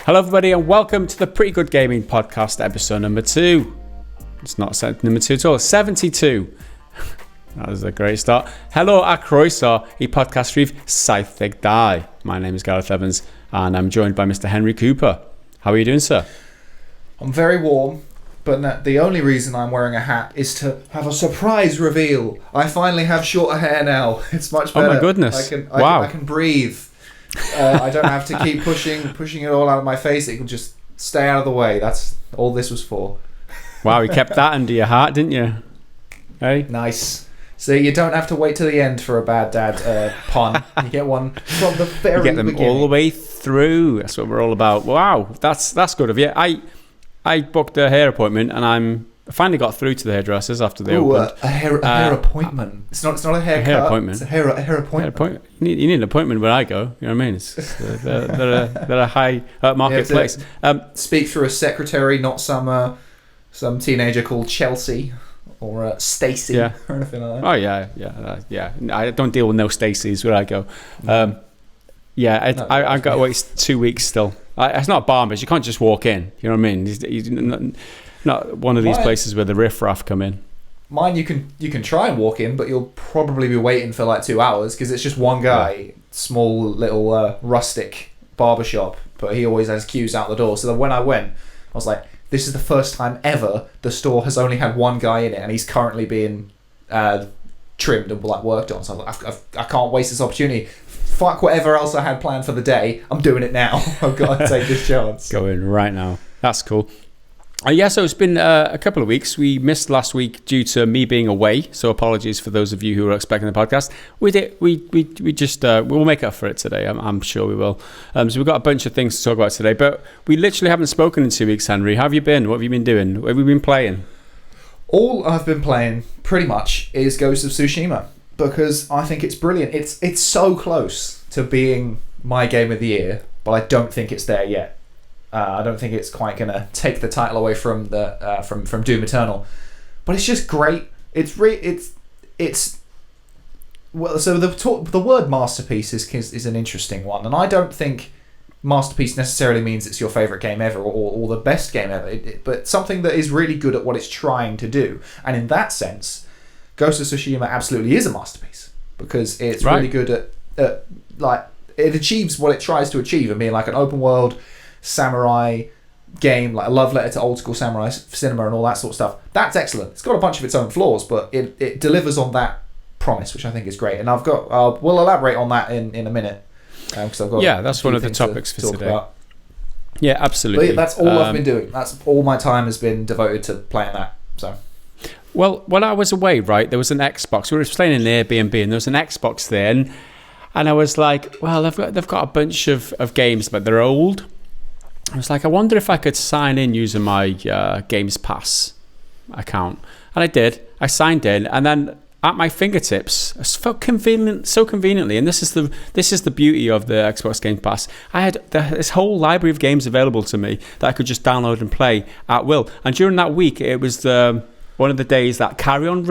Hello everybody and welcome to the Pretty Good Gaming Podcast episode number 2. It's not number 2 at all, 72. That was a great start. Hello a croeso I podcast rhif 72. My name is Gareth Evans and I'm joined by Mr. Henry Cooper. How are you doing, sir? I'm very warm, but the only reason I'm wearing a hat is to have a surprise reveal. I finally have shorter hair now. It's much better. Oh my goodness. I can breathe. I don't have to keep pushing it all out of my face. It can just stay out of the way. That's all this was for. Wow, you kept that under your heart, didn't you? Hey? Nice. So you don't have to wait till the end for a bad dad pun. You get one from the very beginning. You get them all the way through. That's what we're all about. Wow, that's good of you. I booked a hair appointment and I finally got through to the hairdressers after they opened. A hair appointment. It's not a haircut. A hair appointment. It's a hair appointment. You need an appointment when I go. You know what I mean? They're a high marketplace. Speak through a secretary, not some teenager called Chelsea or Stacy or anything like that. Oh yeah. I don't deal with no Stacys where I go. I've got to wait 2 weeks still. It's not barbers. You can't just walk in. You know what I mean? He's not one of these places where the riffraff come in. Mine, you can try and walk in, but you'll probably be waiting for like 2 hours because it's just one guy, small little rustic barbershop, but he always has queues out the door. So that when I went, I was like, this is the first time ever the store has only had one guy in it, and he's currently being trimmed and like worked on. So I was like, I can't waste this opportunity. Fuck whatever else I had planned for the day. I'm doing it now. I've got to take this chance. Go in right now. That's cool. So it's been a couple of weeks. We missed last week due to me being away. So apologies for those of you who were expecting the podcast. We'll make up for it today. I'm sure we will. So we've got a bunch of things to talk about today. But we literally haven't spoken in 2 weeks, Henry. How have you been? What have you been doing? What have you been playing? All I've been playing, pretty much, is Ghost of Tsushima. Because I think it's brilliant. It's so close to being my game of the year. But I don't think it's there yet. I don't think it's quite gonna take the title away from the from Doom Eternal, but it's just great. It's well. So the word masterpiece is an interesting one, and I don't think masterpiece necessarily means it's your favorite game ever or the best game ever, but something that is really good at what it's trying to do. And in that sense, Ghost of Tsushima absolutely is a masterpiece because it's really good at like it achieves what it tries to achieve and being like an open world samurai game, like a love letter to old school samurai cinema and all that sort of stuff. That's excellent. It's got a bunch of its own flaws, but it delivers on that promise, which I think is great. And we'll elaborate on that in a minute. Because I've got that's one of the topics for today. About. Yeah, absolutely. But that's all I've been doing. That's all my time has been devoted to playing that. So. Well, when I was away, right, there was an Xbox. We were staying in an Airbnb, and there was an Xbox there, and I was like, well, they've got a bunch of games, but they're old. I was like, I wonder if I could sign in using my Games Pass account. And I did. I signed in, and then at my fingertips, so conveniently, and this is the beauty of the Xbox Game Pass. I had this whole library of games available to me that I could just download and play at will. And during that week, it was one of the days that Carrion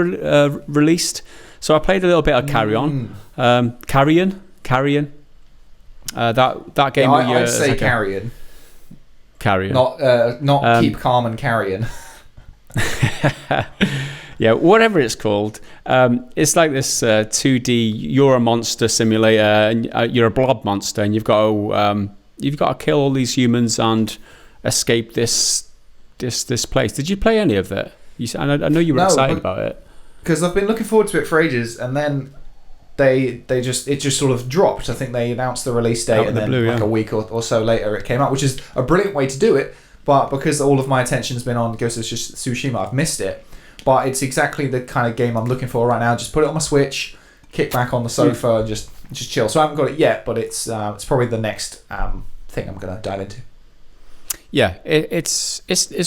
released. So I played a little bit of Carrion. Carrion. That game. I'd say like Carrion. Carrion. Not keep calm and carrion. Yeah, whatever it's called. It's like this 2D. You're a monster simulator, and you're a blob monster, and you've got to kill all these humans and escape this place. Did you play any of that? I know you were excited about it because I've been looking forward to it for ages, and then it just sort of dropped. I think they announced the release date and then a week or so later it came out, which is a brilliant way to do it. But because all of my attention's been on Ghost of Tsushima, I've missed it. But it's exactly the kind of game I'm looking for right now. Just put it on my Switch, kick back on the sofa, and just chill. So I haven't got it yet, but it's probably the next thing I'm going to dive into. Yeah, it's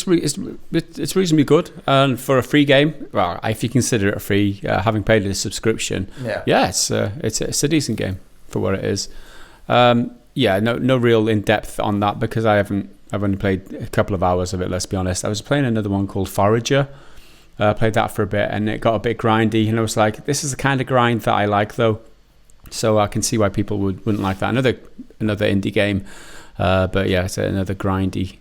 reasonably good, and for a free game, well, if you consider it a free, having paid a subscription, it's a decent game for what it is. No real in depth on that because I've only played a couple of hours of it. Let's be honest. I was playing another one called Forager. Played that for a bit, and it got a bit grindy. And I was like, this is the kind of grind that I like, though. So I can see why people wouldn't like that. Another indie game. But yeah, it's another grindy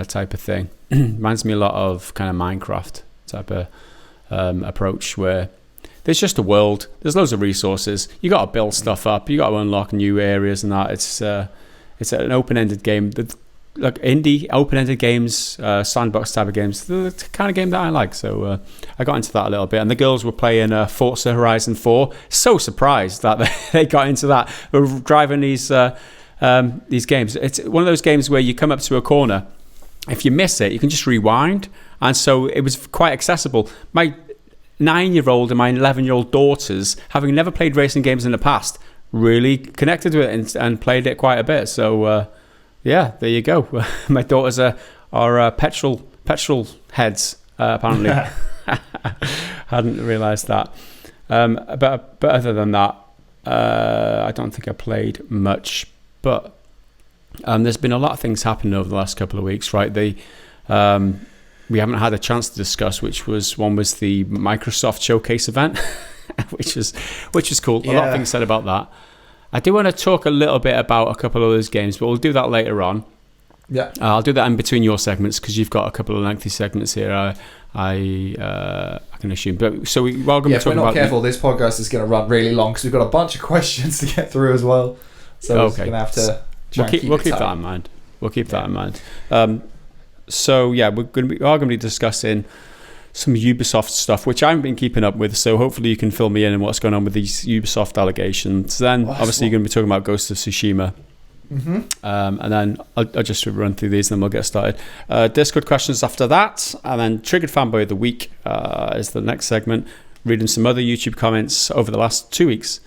type of thing. Reminds me a lot of kind of Minecraft type of approach, where there's just a world, there's loads of resources, you got to build stuff up, you got to unlock new areas and that. It's an open-ended game. Like indie open-ended games, sandbox type of games, the kind of game that I like. So I got into that a little bit, and the girls were playing Forza Horizon 4. So surprised that they got into that. We're driving these games. It's one of those games where you come up to a corner, if you miss it, you can just rewind, and so it was quite accessible. My 9-year-old and my 11-year-old daughters, having never played racing games in the past, really connected with it and played it quite a bit. So yeah, there you go. My daughters are petrol heads, apparently. Hadn't realised that. But other than that, I don't think I played much. But there's been a lot of things happening over the last couple of weeks, right? We haven't had a chance to discuss, which was the Microsoft Showcase event, which was cool. Yeah. A lot of things said about that. I do want to talk a little bit about a couple of those games, but we'll do that later on. Yeah, I'll do that in between your segments because you've got a couple of lengthy segments here. I can assume. But so we're going to be talking about. If we're not careful, this podcast is going to run really long because we've got a bunch of questions to get through as well. So we're going to have to. We'll keep that in mind. We'll keep that in mind. So yeah, we are going to be discussing some Ubisoft stuff, which I haven't been keeping up with. So hopefully you can fill me in on what's going on with these Ubisoft allegations. Then obviously you're going to be talking about Ghost of Tsushima. Mm-hmm. And then I'll just run through these and then we'll get started. Discord questions after that, and then Triggered Fanboy of the Week is the next segment. Reading some other YouTube comments over the last 2 weeks.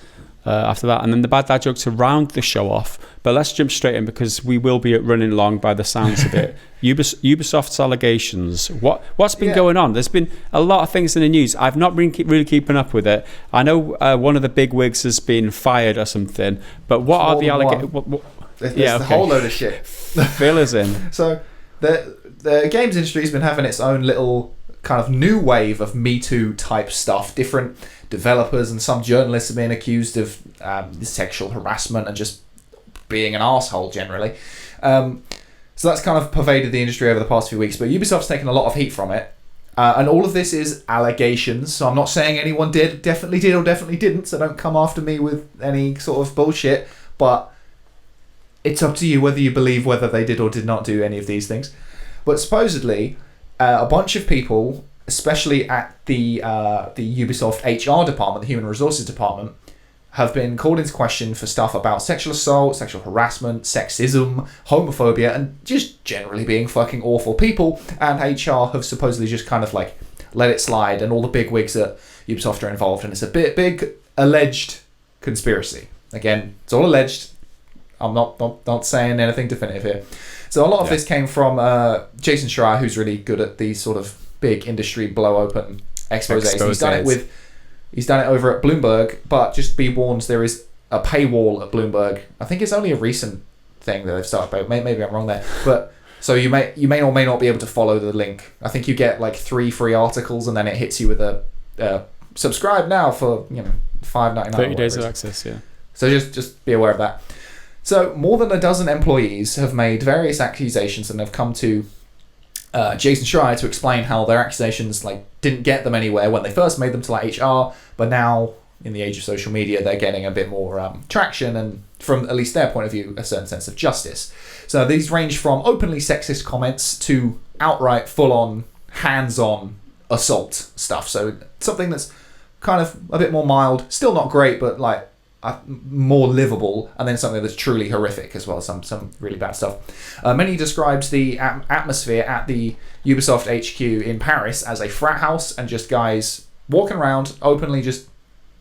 After that, and then the bad dad joke to round the show off. But let's jump straight in because we will be running long by the sounds of it. Ubisoft's allegations. What's been going on? There's been a lot of things in the news. I've not been really keeping up with it. I know one of the big wigs has been fired or something. But what are the allegations? There's a whole load of shit. Fill us in. So the games industry has been having its own little kind of new wave of Me Too type stuff. Different developers and some journalists have been accused of sexual harassment and just being an asshole generally. So that's kind of pervaded the industry over the past few weeks, but Ubisoft's taken a lot of heat from it. And all of this is allegations, so I'm not saying anyone definitely did or definitely didn't, so don't come after me with any sort of bullshit, but it's up to you whether you believe whether they did or did not do any of these things. But supposedly, a bunch of people, especially at the Ubisoft HR department, the Human Resources department, have been called into question for stuff about sexual assault, sexual harassment, sexism, homophobia, and just generally being fucking awful people. And HR have supposedly just kind of like let it slide, and all the big wigs at Ubisoft are involved, and it's a big alleged conspiracy. Again, it's all alleged. I'm not saying anything definitive here. So a lot of this came from Jason Schreier, who's really good at these sort of big industry blow open exposés. He's done it over at Bloomberg, but just be warned, there is a paywall at Bloomberg. I think it's only a recent thing that they've started, but maybe I'm wrong there. But so you may or may not be able to follow the link. I think you get like 3 free articles, and then it hits you with a subscribe now for $5.99. 30 days of access, yeah. So just be aware of that. So more than a dozen employees have made various accusations and have come to Jason Schreier to explain how their accusations didn't get them anywhere when they first made them to HR, but now in the age of social media they're getting a bit more traction, and from at least their point of view a certain sense of justice. So these range from openly sexist comments to outright full-on hands-on assault stuff. So something that's kind of a bit more mild, still not great, but more livable, and then something that's truly horrific as well, some really bad stuff. Many described the atmosphere at the Ubisoft HQ in Paris as a frat house, and just guys walking around openly just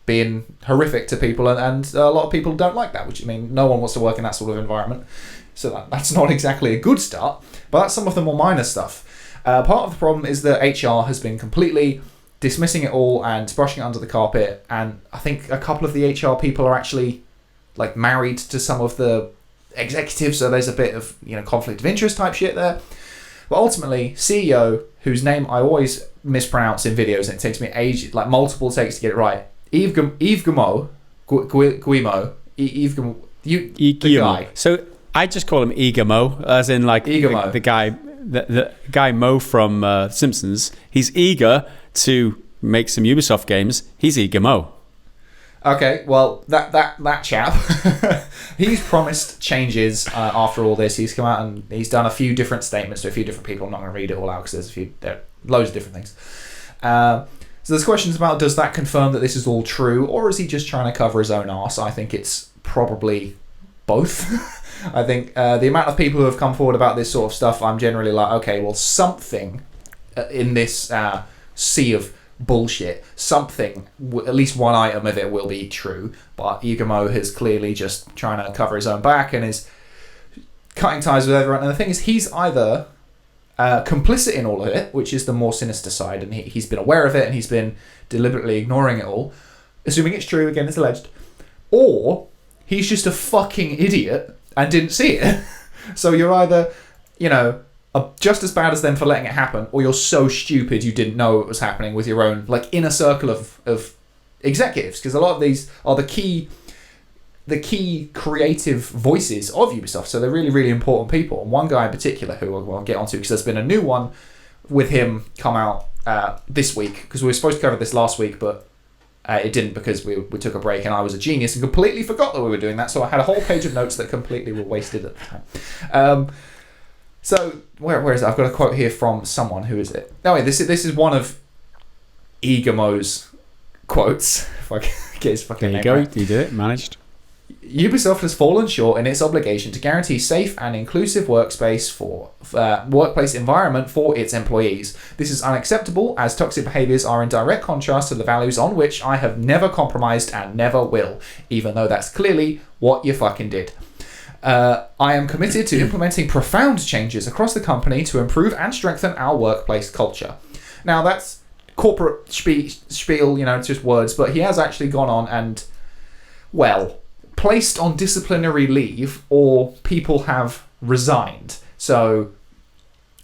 being horrific to people, and a lot of people don't like that, which, no one wants to work in that sort of environment, so that's not exactly a good start, but that's some of the more minor stuff. Part of the problem is that HR has been completely dismissing it all and brushing it under the carpet, and I think a couple of the HR people are actually married to some of the executives, so there's a bit of conflict of interest type shit there. But ultimately, CEO, whose name I always mispronounce in videos and it takes me ages, multiple takes to get it right, Yves Guillemot, the guy. So I just call him Eager Mo, as in like Eager Mo. the guy Mo from Simpsons. He's eager to make some Ubisoft games. He's Eager Mo. Okay, well, that chap, he's promised changes after all this. He's come out and he's done a few different statements to a few different people. I'm not going to read it all out because there are loads of different things. So there's questions about, does that confirm that this is all true, or is he just trying to cover his own arse? I think it's probably both. I think the amount of people who have come forward about this sort of stuff, I'm generally like, okay, well, something in this sea of bullshit, something, at least one item of it will be true, but Igamo is clearly just trying to cover his own back and is cutting ties with everyone. And the thing is, he's either complicit in all of it, which is the more sinister side, and he's been aware of it and he's been deliberately ignoring it all, assuming it's true, again, it's alleged, or he's just a fucking idiot and didn't see it. So you're either, just as bad as them for letting it happen, or you're so stupid you didn't know it was happening with your own inner circle of executives, because a lot of these are the key creative voices of Ubisoft, so they're really, really important people. And one guy in particular who I'll get onto, because there's been a new one with him come out this week, because we were supposed to cover this last week, but it didn't, because we took a break and I was a genius and completely forgot that we were doing that, so I had a whole page of notes that completely were wasted at the time. So where is it? I've got a quote here from someone. Who is it? No, wait, this is one of Igamo's quotes. If I can get his fucking name right. There you go. You did it. Managed. Ubisoft has fallen short in its obligation to guarantee safe and inclusive workplace environment for its employees. This is unacceptable, as toxic behaviours are in direct contrast to the values on which I have never compromised and never will, even though that's clearly what you fucking did. I am committed to implementing profound changes across the company to improve and strengthen our workplace culture. Now, that's corporate spiel, it's just words, but he has actually gone on and, placed on disciplinary leave, or people have resigned. So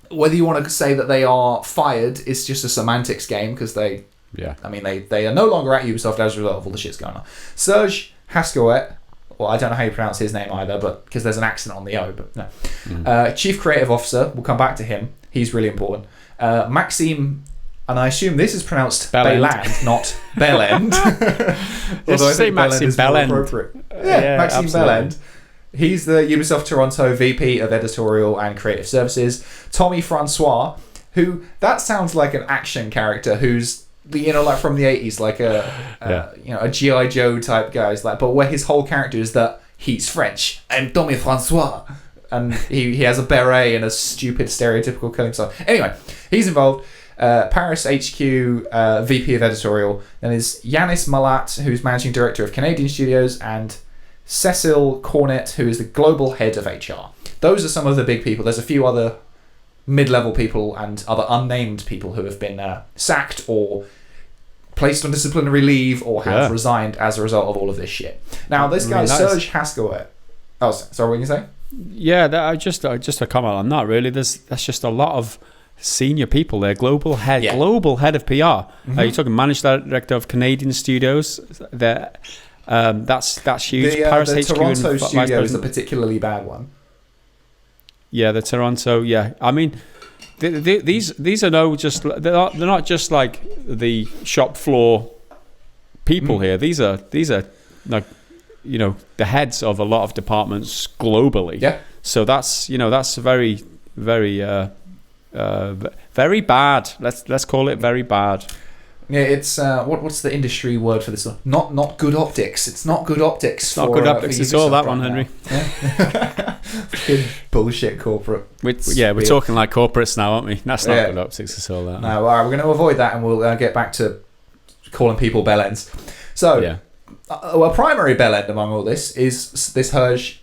whether you want to say that they are fired is just a semantics game, because they are no longer at Ubisoft as a result of all the shit's going on. Serge Hascoët, well, I don't know how you pronounce his name either, but because there's an accent on the O, but no. Chief Creative Officer, we'll come back to him. He's really important. Maxime, and I assume this is pronounced Belland, not Bellend. Let's say Maxime Belland. Yeah, Maxime Belland. He's the Ubisoft Toronto VP of Editorial and Creative Services. Tommy Francois, who, that sounds like an action character who's from the 80s, like a G.I. Joe type guy. But where his whole character is that he's French. I'm Tommy Francois. And he has a beret and a stupid stereotypical killing style. Anyway, he's involved. Paris HQ VP of Editorial. Then is Yanis Malat, who's Managing Director of Canadian Studios, and Cecil Cornett, who is the Global Head of HR. Those are some of the big people. There's a few other mid-level people and other unnamed people who have been sacked or placed on disciplinary leave or have resigned as a result of all of this shit. Now, this guy, Serge Hascoët. Oh, sorry, what were you going to say? Yeah, just a comment on that, really. That's just a lot of senior people there. Global head of PR. Mm-hmm. You're talking Managing Director of Canadian Studios. That's huge. Paris the HQ Toronto studio is a particularly bad one. Yeah, the Toronto. Yeah, I mean, these are they're not just like the shop floor people here. These are like, the heads of a lot of departments globally. Yeah. So that's very, very, very bad. Let's call it very bad. Yeah, it's what's the industry word for this one? Not good optics. It's not good optics. It's not good optics at all, that one, Henry. Yeah. Bullshit corporate. We're talking like corporates now, aren't we? That's not good optics at all, that. No, all right, we're going to avoid that, and we'll get back to calling people bellends. So, a primary bellend among all this is this Serge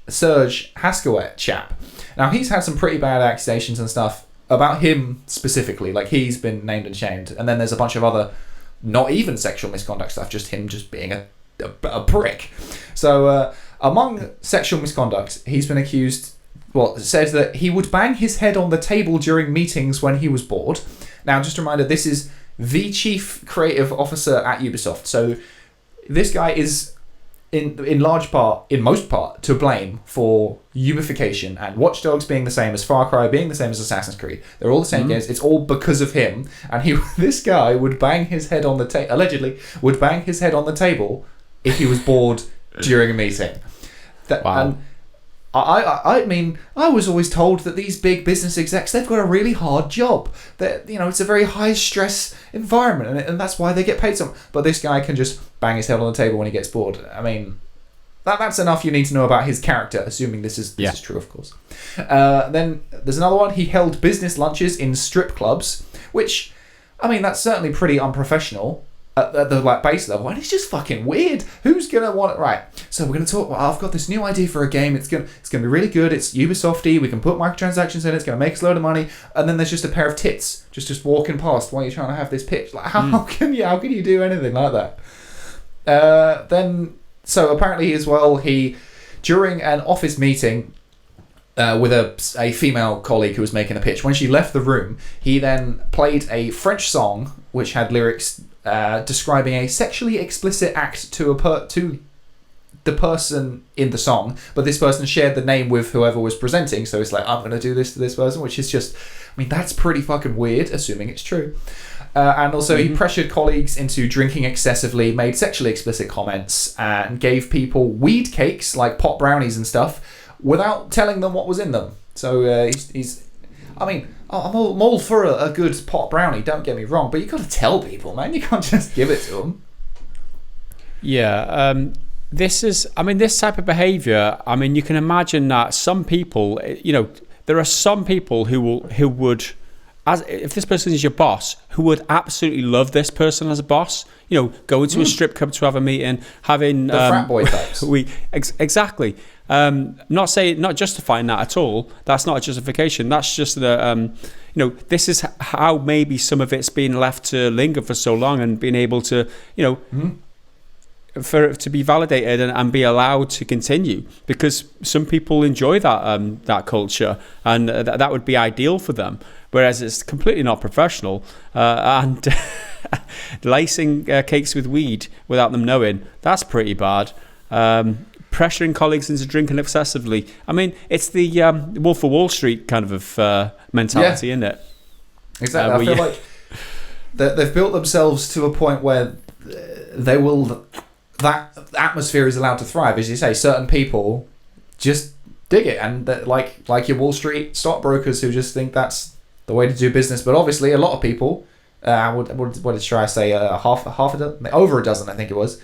Hascoët chap. Now, he's had some pretty bad accusations and stuff about him specifically. Like, he's been named and shamed, and then there's a bunch of other not even sexual misconduct stuff, just him just being a prick. So among sexual misconduct, he's been accused, it says that he would bang his head on the table during meetings when he was bored. Now, just a reminder, this is the Chief Creative Officer at Ubisoft. So this guy is in large part, in most part, to blame for Ubification and Watch Dogs being the same as Far Cry, being the same as Assassin's Creed. They're all the same games. It's all because of him. And this guy would bang his head on the table, allegedly, would bang his head on the table if he was bored during a meeting. Wow. And I mean, I was always told that these big business execs, they've got a really hard job. That, you know, it's a very high stress environment, and that's why they get paid so much. But this guy can just bang his head on the table when he gets bored. I mean, that's enough you need to know about his character, assuming this is true, of course. Then there's another one. He held business lunches in strip clubs, which, I mean, that's certainly pretty unprofessional at the base level, and it's just fucking weird. Who's gonna want it? Right, so we're gonna talk. Well, I've got this new idea for a game. It's gonna be really good. It's Ubisofty. We can put microtransactions in. It's gonna make us a load of money. And then there's just a pair of tits just walking past while you're trying to have this pitch. Like, how can you do anything like that? Then, so apparently as well, he during an office meeting with a female colleague who was making a pitch, when she left the room, he then played a French song which had lyrics describing a sexually explicit act to the person in the song, but this person shared the name with whoever was presenting, so it's like, I'm going to do this to this person, which is just, I mean, that's pretty fucking weird, assuming it's true. And also he pressured colleagues into drinking excessively, made sexually explicit comments, and gave people weed cakes, like pot brownies and stuff, without telling them what was in them. So he's I mean, I'm all for a good pot brownie, don't get me wrong, but you got to tell people, man. You can't just give it to them. Yeah, this type of behaviour, I mean, you can imagine that some people, you know, there are some people who would, as if this person is your boss, who would absolutely love this person as a boss. You know, going to a strip club to have a meeting, having the frat boy types. Exactly. Not justifying that at all. That's not a justification. That's just you know, this is how maybe some of it's been left to linger for so long, and being able to, you know, for it to be validated and be allowed to continue, because some people enjoy that culture, and that would be ideal for them. Whereas it's completely not professional, and lacing cakes with weed without them knowing, that's pretty bad. Pressuring colleagues into drinking excessively. I mean, it's the Wolf of Wall Street kind of mentality, isn't it? Exactly. I feel like they've built themselves to a point where that atmosphere is allowed to thrive. As you say, certain people just dig it, and like your Wall Street stockbrokers who just think that's the way to do business. But obviously, a lot of people, what did I say? Half a dozen, over a dozen, I think it was,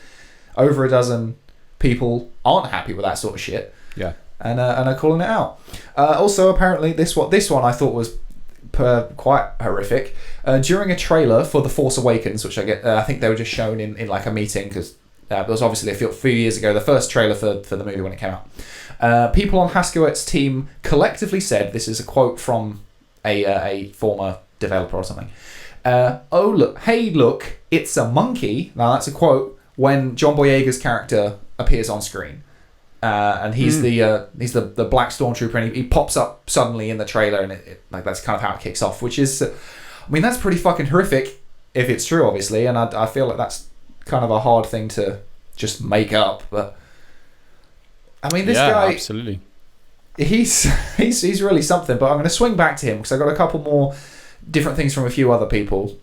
over a dozen people aren't happy with that sort of shit. Yeah, and are calling it out. Also, apparently, this one I thought was quite horrific. During a trailer for The Force Awakens, which I think they were just shown in like a meeting, because it was obviously a few years ago, the first trailer for the movie when it came out. People on Haskowit's team collectively said, this is a quote from a former developer or something. Look, it's a monkey. Now that's a quote when John Boyega's character appears on screen, and he's the black stormtrooper, and he pops up suddenly in the trailer, and it like that's kind of how it kicks off. Which is, I mean, that's pretty fucking horrific if it's true, obviously, and I feel like that's kind of a hard thing to just make up. But I mean, this guy, absolutely. He's really something. But I'm going to swing back to him because I got a couple more different things from a few other people,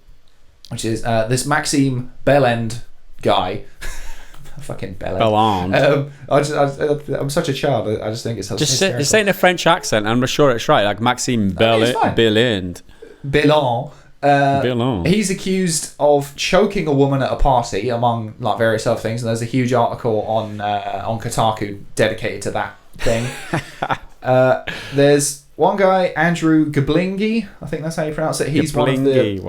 which is this Maxime Bellend guy. Fucking Bellend. I'm such a child. I just think it's just say in a French accent. I'm sure it's right. Like Maxime Bellend. He's accused of choking a woman at a party, among like various other things. And there's a huge article on Kotaku dedicated to that thing. There's one guy, Andrew Gablingi, I think that's how you pronounce it. He's one of the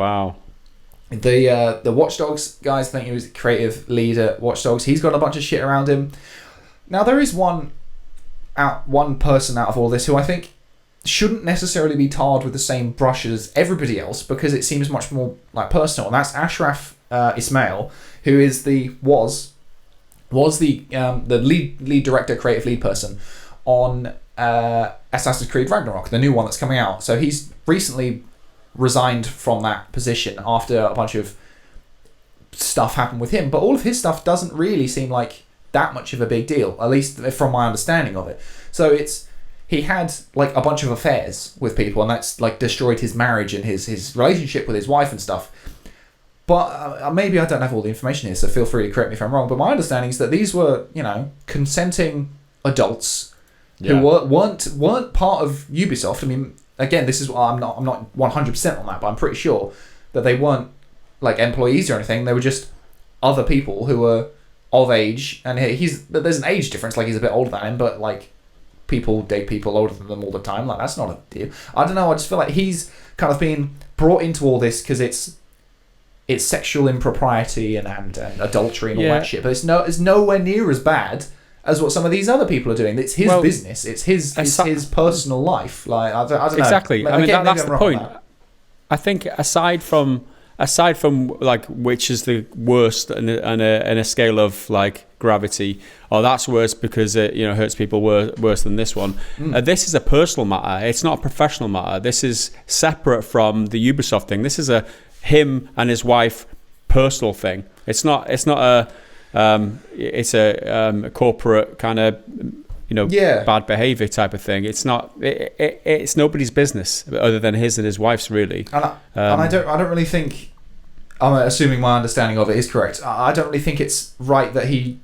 Watch Dogs guys. I think he was the creative lead at Watch Dogs. He's got a bunch of shit around him. Now there is one person out of all this who I think shouldn't necessarily be tarred with the same brush as everybody else, because it seems much more like personal, and that's Ashraf Ismail, who is was the lead director, creative lead person on Assassin's Creed Ragnarok, the new one that's coming out. So he's recently resigned from that position after a bunch of stuff happened with him, but all of his stuff doesn't really seem like that much of a big deal, at least from my understanding of it. So he had like a bunch of affairs with people, and that's like destroyed his marriage and his relationship with his wife and stuff. But maybe I don't have all the information here, so feel free to correct me if I'm wrong. But my understanding is that these were, consenting adults who weren't part of Ubisoft. I mean, again, this is I'm not 100% on that, but I'm pretty sure that they weren't like employees or anything. They were just other people who were of age, and there's an age difference. Like, he's a bit older than him, but like, people date people older than them all the time. Like, that's not a deal. I don't know. I just feel like he's kind of being brought into all this because it's sexual impropriety and adultery and all that shit. But it's nowhere near as bad as what some of these other people are doing. It's his business. It's his personal life. Like, I don't know. Exactly. I mean, that's the point. I think aside from like which is the worst in a scale of like gravity, that's worse because it hurts people worse than this one. This is a personal matter. It's not a professional matter. This is separate from the Ubisoft thing. This is a him and his wife personal thing. It's a corporate kind of bad behavior type of thing. It's not. It's nobody's business other than his and his wife's, really. And I don't really think. I'm assuming my understanding of it is correct. I don't really think it's right that he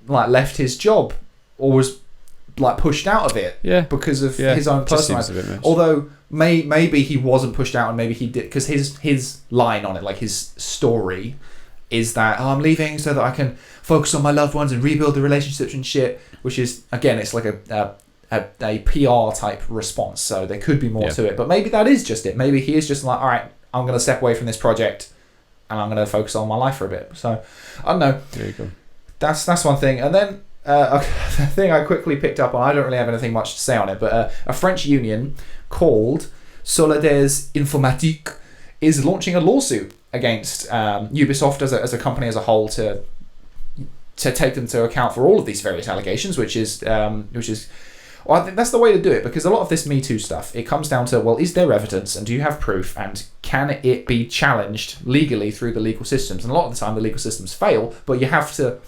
like left his job or was like pushed out of it because of his own personal life. Although maybe he wasn't pushed out and maybe he did, because his line on it, like his story, is that I'm leaving so that I can focus on my loved ones and rebuild the relationships and shit, which is, again, it's like a PR type response, so there could be more to it. But maybe that is just it. Maybe he is just like, all right, I'm going to step away from this project and I'm going to focus on my life for a bit. So I don't know. There you go. That's one thing. And then the thing I quickly picked up on, I don't really have anything much to say on it, but a French union called Solidaires Informatique is launching a lawsuit against Ubisoft as a company as a whole to take them to account for all of these various allegations, which is well, I think that's the way to do it, because a lot of this Me Too stuff, it comes down to, well, is there evidence and do you have proof and can it be challenged legally through the legal systems? And a lot of the time the legal systems fail, but you have to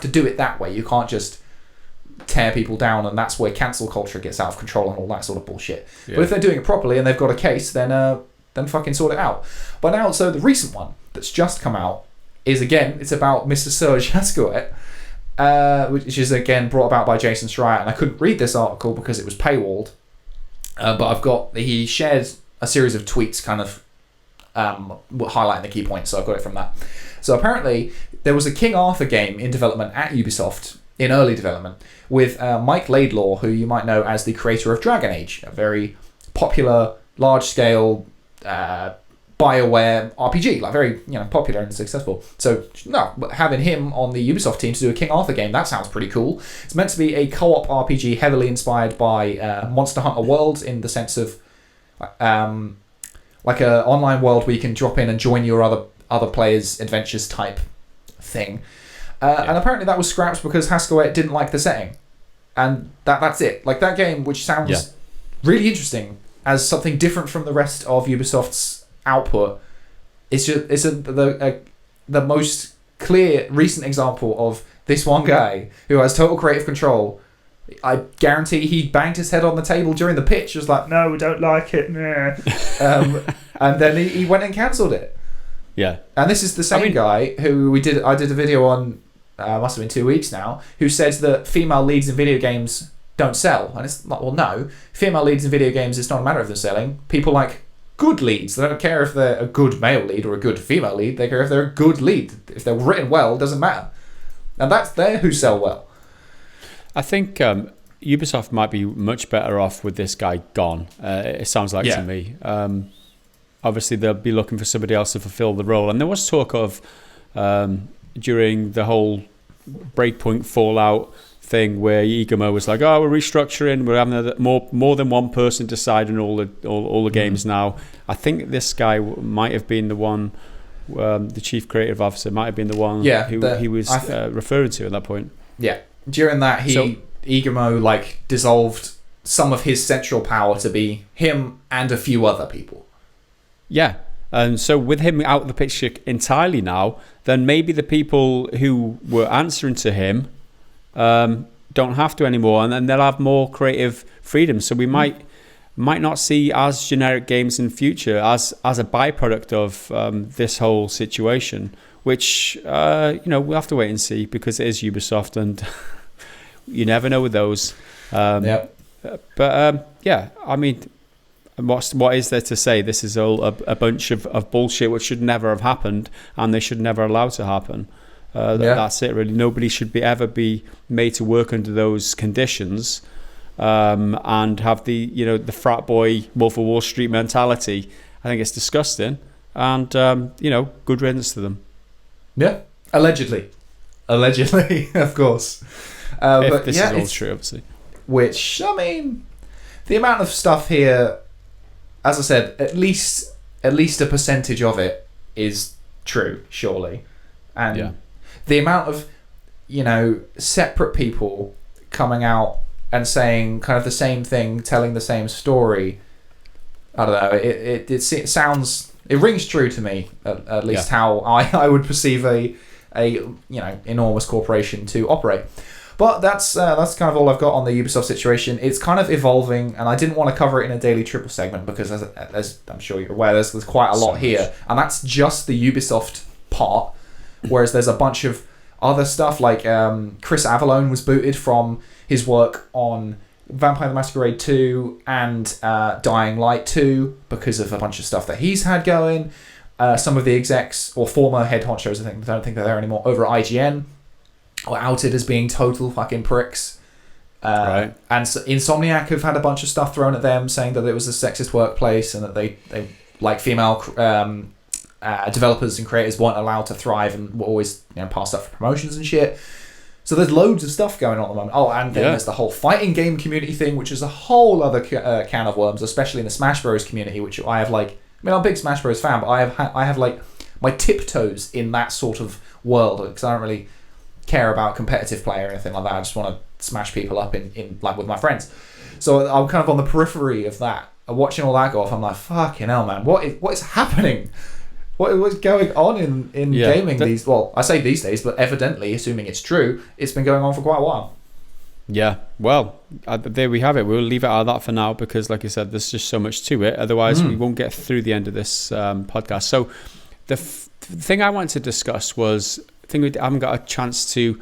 do it that way. You can't just tear people down, and that's where cancel culture gets out of control and all that sort of bullshit. But if they're doing it properly and they've got a case, then fucking sort it out. But now, so the recent one that's just come out is, again, it's about Mr. Serge Hascoët, which is again brought about by Jason Schreier, and I couldn't read this article because it was paywalled, but he shared a series of tweets kind of highlighting the key points, so I've got it from that. So apparently there was a King Arthur game in development at Ubisoft, in early development, with Mike Laidlaw, who you might know as the creator of Dragon Age, a very popular, large-scale BioWare RPG, like very popular and successful. So having him on the Ubisoft team to do a King Arthur game, that sounds pretty cool. It's meant to be a co-op RPG heavily inspired by Monster Hunter World, in the sense of like a online world where you can drop in and join your other players' adventures type thing. And apparently that was scrapped because Hascoët didn't like the setting, and that's it. Like, that game, which sounds really interesting as something different from the rest of Ubisoft's output, it's the most clear recent example of this one guy who has total creative control. I guarantee he banged his head on the table during the pitch, was like, no, we don't like it, nah. And then he went and cancelled it. Yeah. And this is the same guy who I did a video on, must have been 2 weeks now, who says that female leads in video games don't sell. And it's like, well, no. Female leads in video games, it's not a matter of them selling. People like good leads. They don't care if they're a good male lead or a good female lead. They care if they're a good lead. If they're written well, it doesn't matter. And they're who sell well. I think Ubisoft might be much better off with this guy gone. It sounds like to me. Obviously, they'll be looking for somebody else to fulfill the role. And there was talk of, during the whole Breakpoint Fallout thing, where Igamo was like, "Oh, we're restructuring. We're having more than one person deciding all the games now." I think this guy might have been the one, the chief creative officer might have been the one who he was referring to at that point. Yeah, during that Igamo dissolved some of his central power to be him and a few other people. Yeah. And so with him out of the picture entirely now, then maybe the people who were answering to him don't have to anymore, and then they'll have more creative freedom. So we might not see as generic games in future as a byproduct of this whole situation, which we'll have to wait and see, because it is Ubisoft, and you never know with those. But I mean, what is there to say? This is all a bunch of bullshit which should never have happened, and they should never allow to happen. That's it, really. Nobody should ever be made to work under those conditions, and have the frat boy Wolf of Wall Street mentality. I think it's disgusting, and good riddance to them. Yeah, allegedly, of course. If this is all true, obviously. Which, I mean, the amount of stuff here, as I said, at least a percentage of it is true, surely, and the amount of separate people coming out and saying kind of the same thing, telling the same story. I don't know. It sounds. It rings true to me, at least how I would perceive a enormous corporation to operate. But that's kind of all I've got on the Ubisoft situation. It's kind of evolving, and I didn't want to cover it in a daily triple segment because, as I'm sure you're aware, there's quite a lot here, and that's just the Ubisoft part. Whereas there's a bunch of other stuff, like Chris Avallone was booted from his work on Vampire the Masquerade 2 and Dying Light 2 because of a bunch of stuff that he's had going. Some of the execs, or former head honchos, I don't think they're there anymore, over at IGN, were outed as being total fucking pricks. Right. And so Insomniac have had a bunch of stuff thrown at them, saying that it was a sexist workplace and that they like female developers and creators weren't allowed to thrive and were always passed up for promotions and shit. So there's loads of stuff going on at the moment. Oh, and then there's the whole fighting game community thing, which is a whole other can of worms, especially in the Smash Bros community, which I have I'm a big Smash Bros fan, but I have my tiptoes in that sort of world, because I don't really care about competitive play or anything like that. I just want to smash people up in with my friends. So I'm kind of on the periphery of that. Watching all that go off, I'm like, fucking hell, man, what is happening? What's going on in gaming these? Well, I say these days, but evidently, assuming it's true, it's been going on for quite a while. Yeah, well, there we have it. We'll leave it at that for now because, like I said, there's just so much to it. Otherwise, we won't get through the end of this podcast. So the thing I wanted to discuss was, I think we haven't got a chance to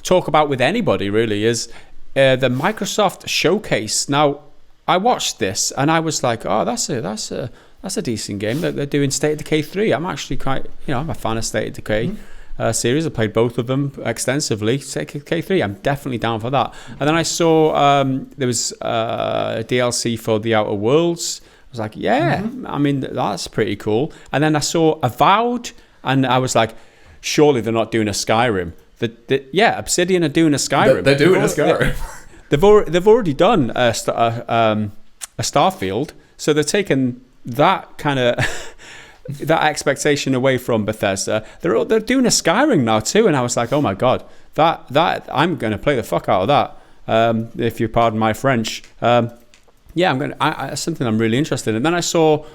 talk about with anybody really, is the Microsoft Showcase. Now, I watched this and I was like, oh, that's a decent game. They're doing State of Decay 3. I'm actually quite, I'm a fan of State of Decay series. I played both of them extensively. State of Decay 3, I'm definitely down for that. And then I saw there was a DLC for The Outer Worlds. I was like, I mean, that's pretty cool. And then I saw Avowed, and I was like, surely they're not doing a Skyrim. Obsidian are doing a Skyrim. They're doing a Skyrim. They've already done a Starfield, so they're taking that kind of that expectation away from Bethesda. They're doing a Skyrim now too, and I was like, oh my god, that I'm going to play the fuck out of that. If you pardon my French, it's something I'm really interested in. And then I saw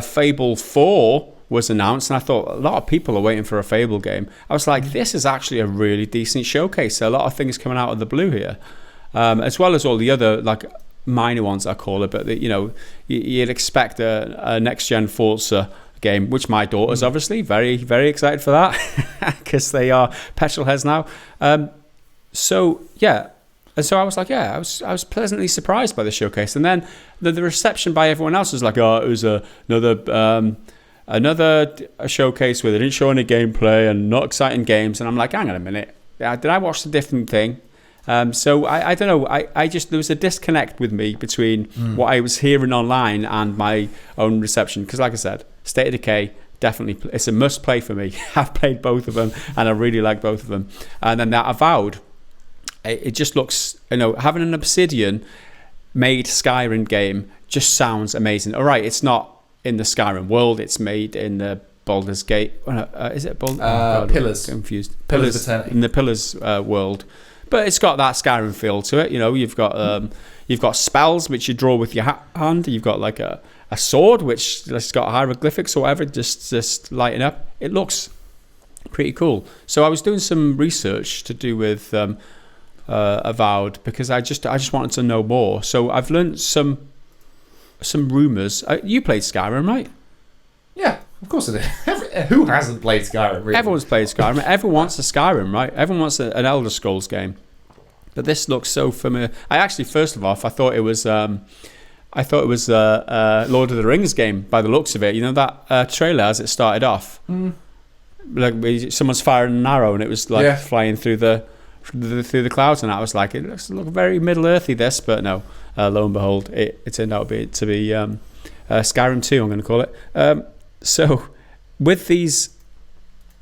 Fable 4 was announced, and I thought a lot of people are waiting for a Fable game. I was like, this is actually a really decent showcase. A lot of things coming out of the blue here, as well as all the other minor ones, I call it, but you'd expect a next gen Forza game, which my daughter's obviously very, very excited for that because they are petrol heads now. And so I was like, I was pleasantly surprised by the showcase, and then the reception by everyone else was like, oh, it was another showcase where they didn't show any gameplay and not exciting games, and I'm like, hang on a minute, did I watch a different thing? So I don't know. I just, there was a disconnect with me between what I was hearing online and my own reception. Because, like I said, State of Decay definitely, it's a must play for me. I've played both of them, and I really like both of them. And then that Avowed, it just looks, having an Obsidian made Skyrim game just sounds amazing. All right, it's not in the Skyrim world. It's made in the Baldur's Gate. Is it Baldur's? Pillars. I'm confused. Pillars of Eternity. In the Pillars world. But it's got that Skyrim feel to it. You've got spells which you draw with your hand. You've got like a sword which has got hieroglyphics or whatever, just lighting up. It looks pretty cool. So I was doing some research to do with Avowed, because I just wanted to know more. So I've learned some rumors. You played Skyrim, right? Yeah, of course it is. Who hasn't played Skyrim? Really? Everyone's played Skyrim. Everyone wants a Skyrim, right? Everyone wants an Elder Scrolls game. But this looks so familiar. I actually, first of all, I thought it was Lord of the Rings game by the looks of it. You know that trailer as it started off, like someone's firing an arrow and it was like flying through the clouds, and I was like, it looks very Middle Earthy this, but no. Lo and behold, it turned out to be Skyrim 2. I'm going to call it. So, with these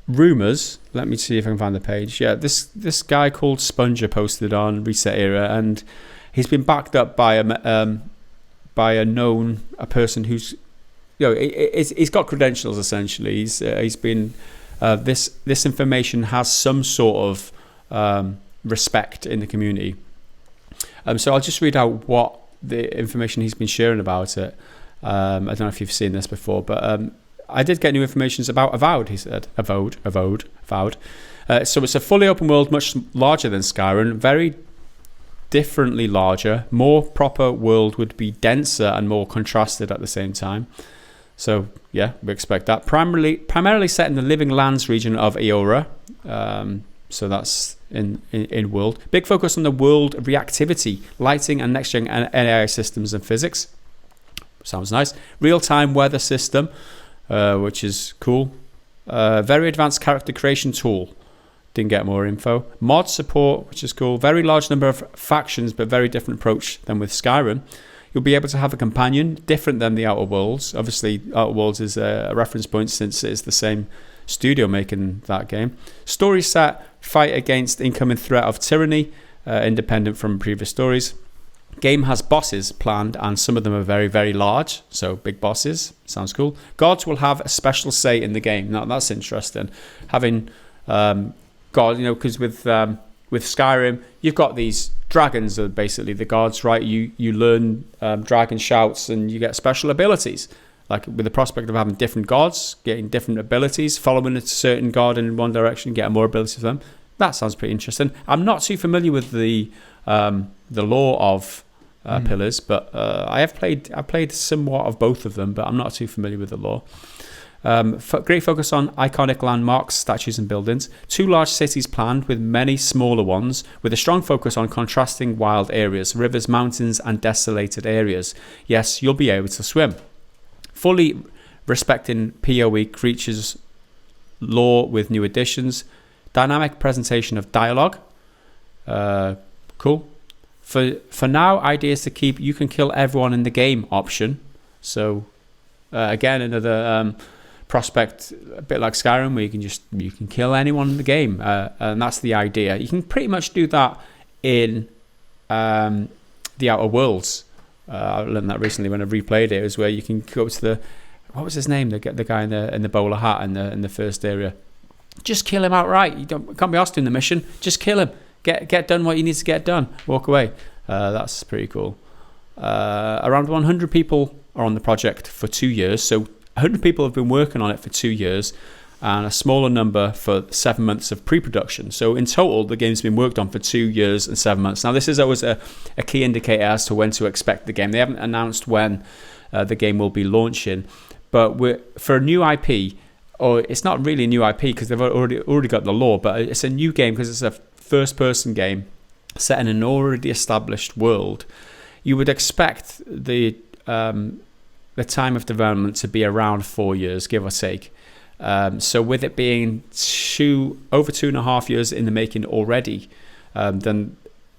rumors, let me see if I can find the page. Yeah, this guy called Sponger posted on Reset Era, and he's been backed up by a person who's, he's got credentials essentially. He's been this information has some sort of respect in the community. So I'll just read out what the information he's been sharing about it. I don't know if you've seen this before, but I did get new information about Avowed, he said. Avowed. So it's a fully open world, much larger than Skyrim, very differently larger. More proper world would be denser and more contrasted at the same time. So yeah, we expect that. Primarily set in the Living Lands region of Eora. So that's in world. Big focus on the world reactivity, lighting, and next-gen AI systems and physics. Sounds nice. Real-time weather system, which is cool. Very advanced character creation tool. Didn't get more info. Mod support, which is cool. Very large number of factions, but very different approach than with Skyrim. You'll be able to have a companion, different than the Outer Worlds. Obviously, Outer Worlds is a reference point since it's the same studio making that game. Story set, fight against incoming threat of tyranny, independent from previous stories. Game has bosses planned, and some of them are very, very large, so big bosses. Sounds cool. Gods will have a special say in the game. Now, that's interesting. Having God, because with Skyrim, you've got these dragons are basically the gods, right? You learn dragon shouts and you get special abilities. Like with the prospect of having different gods, getting different abilities, following a certain god in one direction, getting more abilities from them. That sounds pretty interesting. I'm not too familiar with the lore of Pillars, but I've played somewhat of both of them, but I'm not too familiar with the lore. Great focus on iconic landmarks, statues and buildings. 2 large cities planned with many smaller ones, with a strong focus on contrasting wild areas, rivers, mountains and desolated areas. Yes, you'll be able to swim. Fully respecting PoE creatures lore with new additions. Dynamic presentation of dialogue. Cool. For now, ideas to keep you can kill everyone in the game option. So again, another prospect, a bit like Skyrim, where you can kill anyone in the game, and that's the idea. You can pretty much do that in the Outer Worlds. I learned that recently when I replayed it. It was where you can go to what was his name? The guy in the bowler hat in the first area. Just kill him outright. You can't be asked doing the mission. Just kill him. Get done what you need to get done. Walk away. That's pretty cool. Around 100 people are on the project for 2 years. So 100 people have been working on it for 2 years, and a smaller number for 7 months of pre-production. So in total, the game's been worked on for 2 years and 7 months. Now, this is always a key indicator as to when to expect the game. They haven't announced when the game will be launching, but for a new IP, or it's not really a new IP because they've already got the lore, but it's a new game because it's a first-person game set in an already established world. You would expect the time of development to be around 4 years, give or take. So with it being over 2.5 years in the making already, then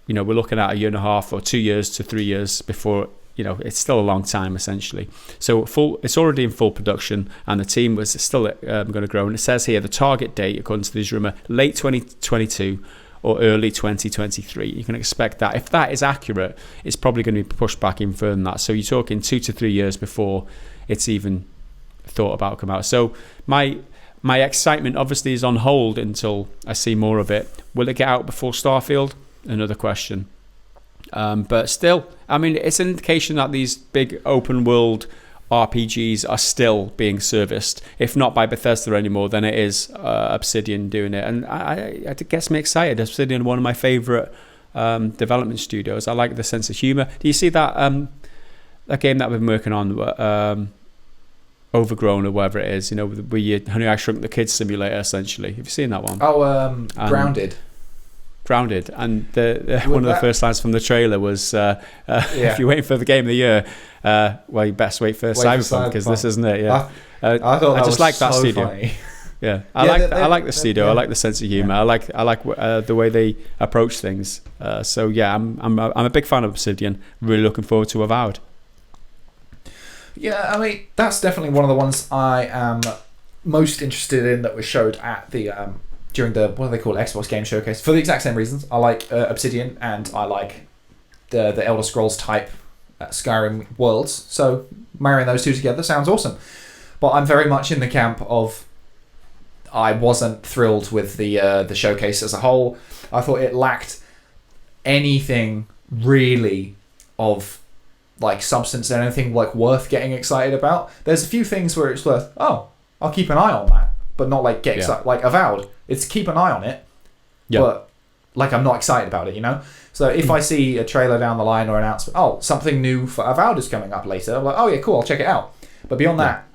we're looking at 1.5 or 2 years to 3 years before. It's still a long time essentially. So it's already in full production, and the team was still going to grow. And it says here the target date, according to this rumor, late 2022 or early 2023. You can expect that. If that is accurate, it's probably going to be pushed back even further than that. So you're talking 2 to 3 years before it's even thought about come out. So my excitement obviously is on hold until I see more of it. Will it get out before Starfield? Another question. But still, I mean, it's an indication that these big open world RPGs are still being serviced. If not by Bethesda anymore, then it is Obsidian doing it. And it gets me excited. Obsidian, one of my favourite development studios. I like the sense of humor. Do you see that that game that I've been working on, Overgrown or whatever it is? You know, where you Honey I Shrunk the Kids simulator essentially. Have you seen that one? Oh, Grounded. Grounded, and one of the first lines from the trailer was, "If you're waiting for the game of the year, well, you best wait for Cyberpunk because this isn't it." Yeah, I thought that I just was like that so studio. funny. Yeah, I like the studio. I like the sense of humor. I like the way they approach things. So yeah, I'm a big fan of Obsidian. Really looking forward to Avowed. Yeah, I mean that's definitely one of the ones I am most interested in that was showed at the during the, what do they call it, Xbox Game Showcase, for the exact same reasons. I like Obsidian and I like the Elder Scrolls type Skyrim worlds. So marrying those two together sounds awesome. But I'm very much in the camp of I wasn't thrilled with the showcase as a whole. I thought it lacked anything really of like substance and anything like worth getting excited about. There's a few things where it's worth, oh, I'll keep an eye on that, but not like get excited. Like Avowed, it's keep an eye on it, but like I'm not excited about it, you know? So if I see a trailer down the line or announcement, oh, something new for Avowed is coming up later, I'm like, oh yeah, cool, I'll check it out. But beyond that,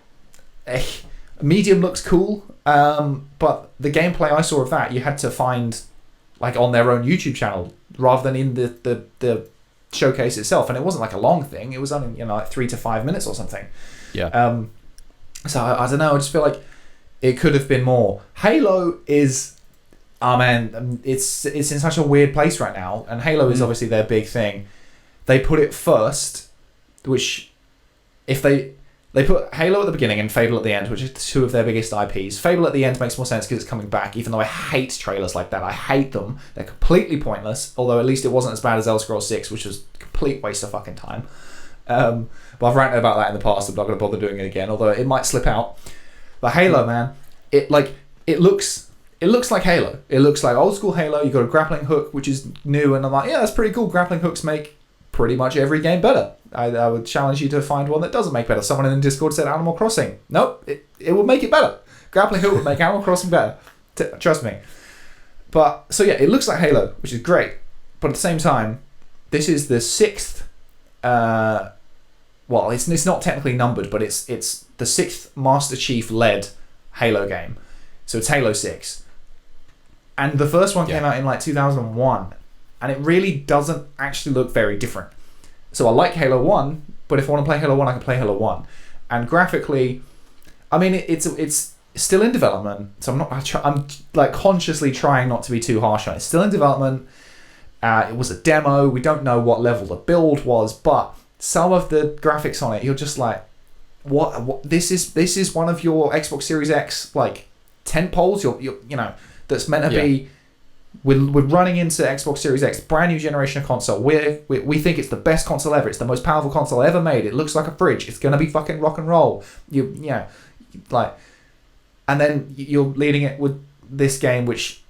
Medium looks cool, but the gameplay I saw of that, you had to find like on their own YouTube channel rather than in the showcase itself, and it wasn't like a long thing. It was only like 3 to 5 minutes or something. Yeah. So I don't know. I just feel like it could have been more. Halo is, oh man, it's in such a weird place right now, and Halo is obviously their big thing. They put it first, which if they put Halo at the beginning and Fable at the end, which are two of their biggest IPs. Fable at the end makes more sense because it's coming back, even though I hate trailers like that. I hate them. They're completely pointless, although at least it wasn't as bad as Elder Scrolls 6, which was a complete waste of fucking time. But I've ranted about that in the past. I'm not going to bother doing it again, although it might slip out. But Halo, man, it looks like Halo. It looks like old school Halo. You got a grappling hook, which is new, and I'm like, yeah, that's pretty cool. Grappling hooks make pretty much every game better. I would challenge you to find one that doesn't make better. Someone in the Discord said Animal Crossing. Nope, it will make it better. Grappling hook would make Animal Crossing better. Trust me. But so yeah, it looks like Halo, which is great. But at the same time, this is the sixth. Well, it's not technically numbered, but it's the sixth Master Chief led Halo game. So it's Halo 6, and the first one came out in like 2001, and it really doesn't actually look very different. So I like Halo 1, but if I want to play Halo 1, I can play Halo 1. And graphically, I mean, it's still in development, so I'm like consciously trying not to be too harsh on it. It's still in development. It was a demo. We don't know what level the build was, but some of the graphics on it, you're just like, what? This is one of your Xbox Series X like tent poles. You know that's meant to be. We're running into Xbox Series X, brand new generation of console. We think it's the best console ever. It's the most powerful console ever made. It looks like a fridge. It's gonna be fucking rock and roll. Like, and then you're leading it with this game, which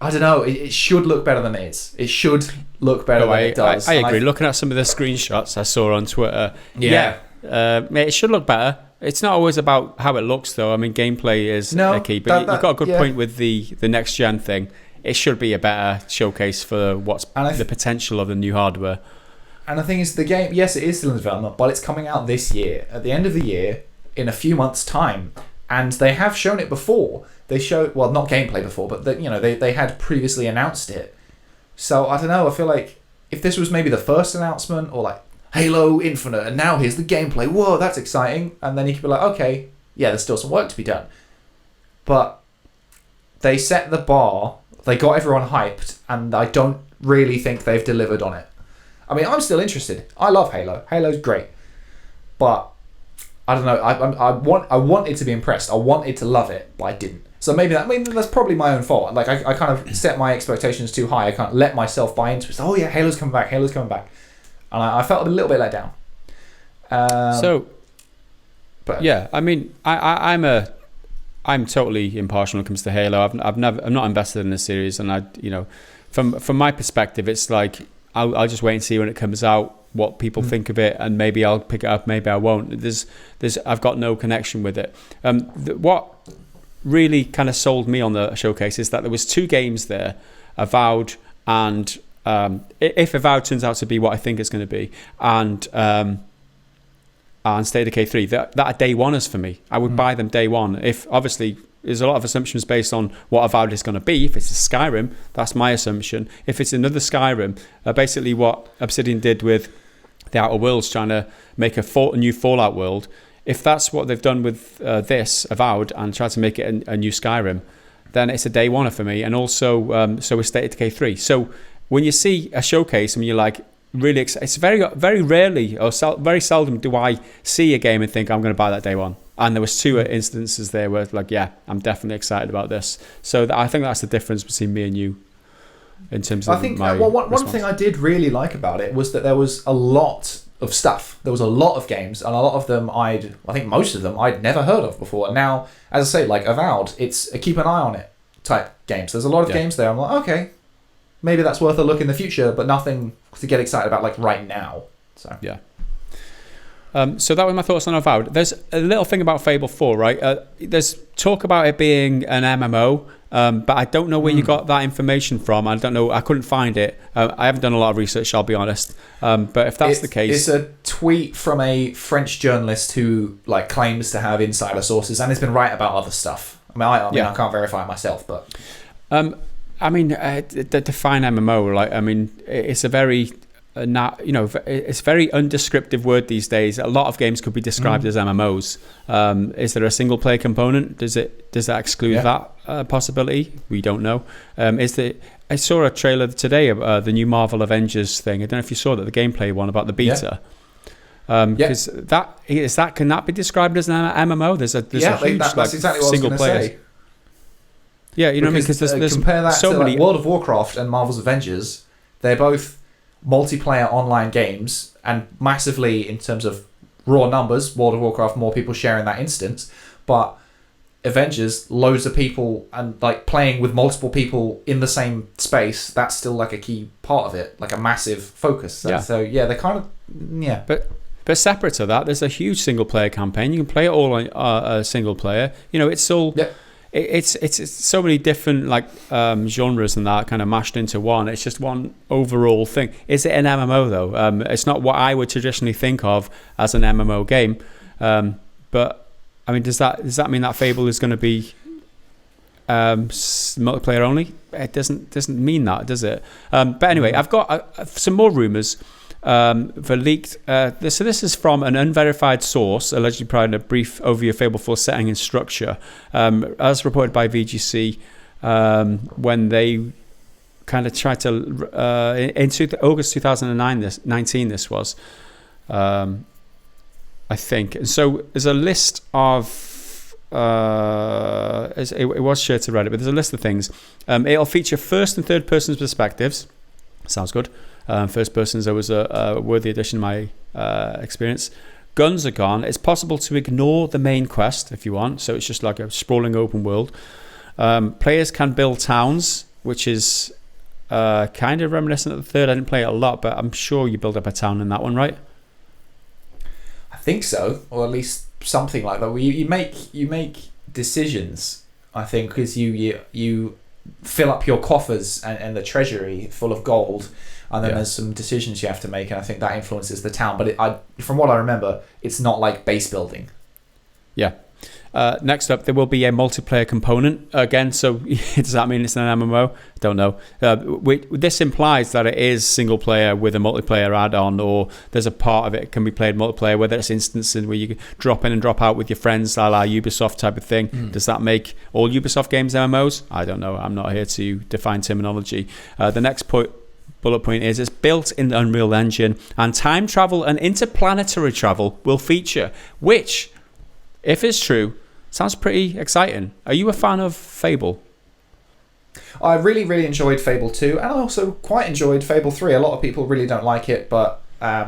I don't know. It should look better than it is. It should look better than it does. I agree. Looking at some of the screenshots I saw on Twitter, it should look better. It's not always about how it looks, though. I mean, gameplay is a key. But you've got a good point with the next gen thing. It should be a better showcase for what's the potential of the new hardware. And the thing is, the game, yes, it is still in development, but it's coming out this year, at the end of the year, in a few months' time. And they have shown it before. They showed, well, not gameplay before, but they had previously announced it. So I don't know. I feel like if this was maybe the first announcement, or like Halo Infinite, and now here's the gameplay. Whoa, that's exciting. And then you could be like, okay, yeah, there's still some work to be done. But they set the bar. They got everyone hyped, and I don't really think they've delivered on it. I mean, I'm still interested. I love Halo. Halo's great, but I don't know. I wanted to be impressed. I wanted to love it, but I didn't. So maybe that's probably my own fault. Like I kind of set my expectations too high. I can't let myself buy into it. Oh yeah, Halo's coming back. Halo's coming back, and I felt a little bit let down. Yeah, I mean, I'm totally impartial when it comes to Halo. I'm not invested in the series, and from my perspective, it's like I'll just wait and see when it comes out, what people think of it, and maybe I'll pick it up, maybe I won't. I've got no connection with it. What really kind of sold me on the showcase is that there was 2 games there, Avowed and if Avowed turns out to be what I think it's going to be, and State of Decay 3, that are day oneers for me. I would buy them day one. If obviously there's a lot of assumptions based on what Avowed is going to be. If it's a Skyrim, that's my assumption. If it's another Skyrim, basically what Obsidian did with the Outer Worlds, trying to make a new Fallout world. If that's what they've done with this Avowed and tried to make it a new Skyrim, then it's a day oneer for me. And also, so is State of Decay 3. So when you see a showcase and you're like, really it's very rarely or very seldom do I see a game and think I'm going to buy that day one. And there was 2 instances there where like, yeah, I'm definitely excited about this. So I think that's the difference between me and you in terms of one thing I did really like about it was that there was a lot of stuff. There was a lot of games, and a lot of them I think most of them I'd never heard of before. And now, as I say, like Avowed, it's a keep an eye on it type games. There's a lot of games there. I'm like, okay, maybe that's worth a look in the future, but nothing to get excited about like right now. So yeah. So that was my thoughts on Avowed. There's a little thing about Fable 4, right? There's talk about it being an MMO, but I don't know where you got that information from. I don't know. I couldn't find it. I haven't done a lot of research, I'll be honest. But if that's the case... It's a tweet from a French journalist who like claims to have insider sources and has been right about other stuff. I mean, I can't verify it myself, but... define MMO. Like, I mean, it's a very... it's a very undescriptive word these days. A lot of games could be described as MMOs. Is there a single player component? Does that exclude that possibility? We don't know. I saw a trailer today of the new Marvel Avengers thing. I don't know if you saw that, the gameplay one about the beta. Because can that be described as an MMO? There's a huge that's exactly what single I was player. say. Yeah, you know, because there's compare that so to many like World of Warcraft and Marvel's Avengers. They're both multiplayer online games, and massively in terms of raw numbers, World of Warcraft, more people sharing that instance, but Avengers, loads of people and like playing with multiple people in the same space, that's still like a key part of it, like a massive focus. So yeah, they're kind of but separate to that, there's a huge single player campaign. You can play it all on single player. You know, it's all it's so many different like genres and that kind of mashed into one. It's just one overall thing. Is it an MMO though? It's not what I would traditionally think of as an MMO game. But I mean, does that mean that Fable is going to be multiplayer only? It doesn't mean that, does it? But anyway, I've got some more rumors. For leaked. So this is from an unverified source, allegedly providing a brief overview of Fable 4 setting and structure, as reported by VGC, when they kind of tried to in August 2019. This was, I think, and so there's a list of. It was shared to Reddit, but there's a list of things. It'll feature first and third person perspectives. Sounds good. First person is always a worthy addition in my experience. Guns are gone. It's possible to ignore the main quest if you want, so it's just like a sprawling open world. Players can build towns, which is kind of reminiscent of the third. I didn't play it a lot, but I'm sure you build up a town in that one, right? I think so, or at least something like that. You make decisions, I think, because you fill up your coffers and the treasury full of gold, and then there's some decisions you have to make, and I think that influences the town. But from what I remember, it's not like base building. Yeah. Next up, there will be a multiplayer component again. So does that mean it's an MMO? Don't know. This implies that it is single player with a multiplayer add-on, or there's a part of it can be played multiplayer, whether it's instances where you drop in and drop out with your friends, a la Ubisoft type of thing. Does that make all Ubisoft games MMOs? I don't know. I'm not here to define terminology. The next bullet point is it's built in the Unreal Engine, and time travel and interplanetary travel will feature, which, if it's true, sounds pretty exciting. Are you a fan of Fable? I really, really enjoyed Fable 2, and I also quite enjoyed Fable 3. A lot of people really don't like it, but I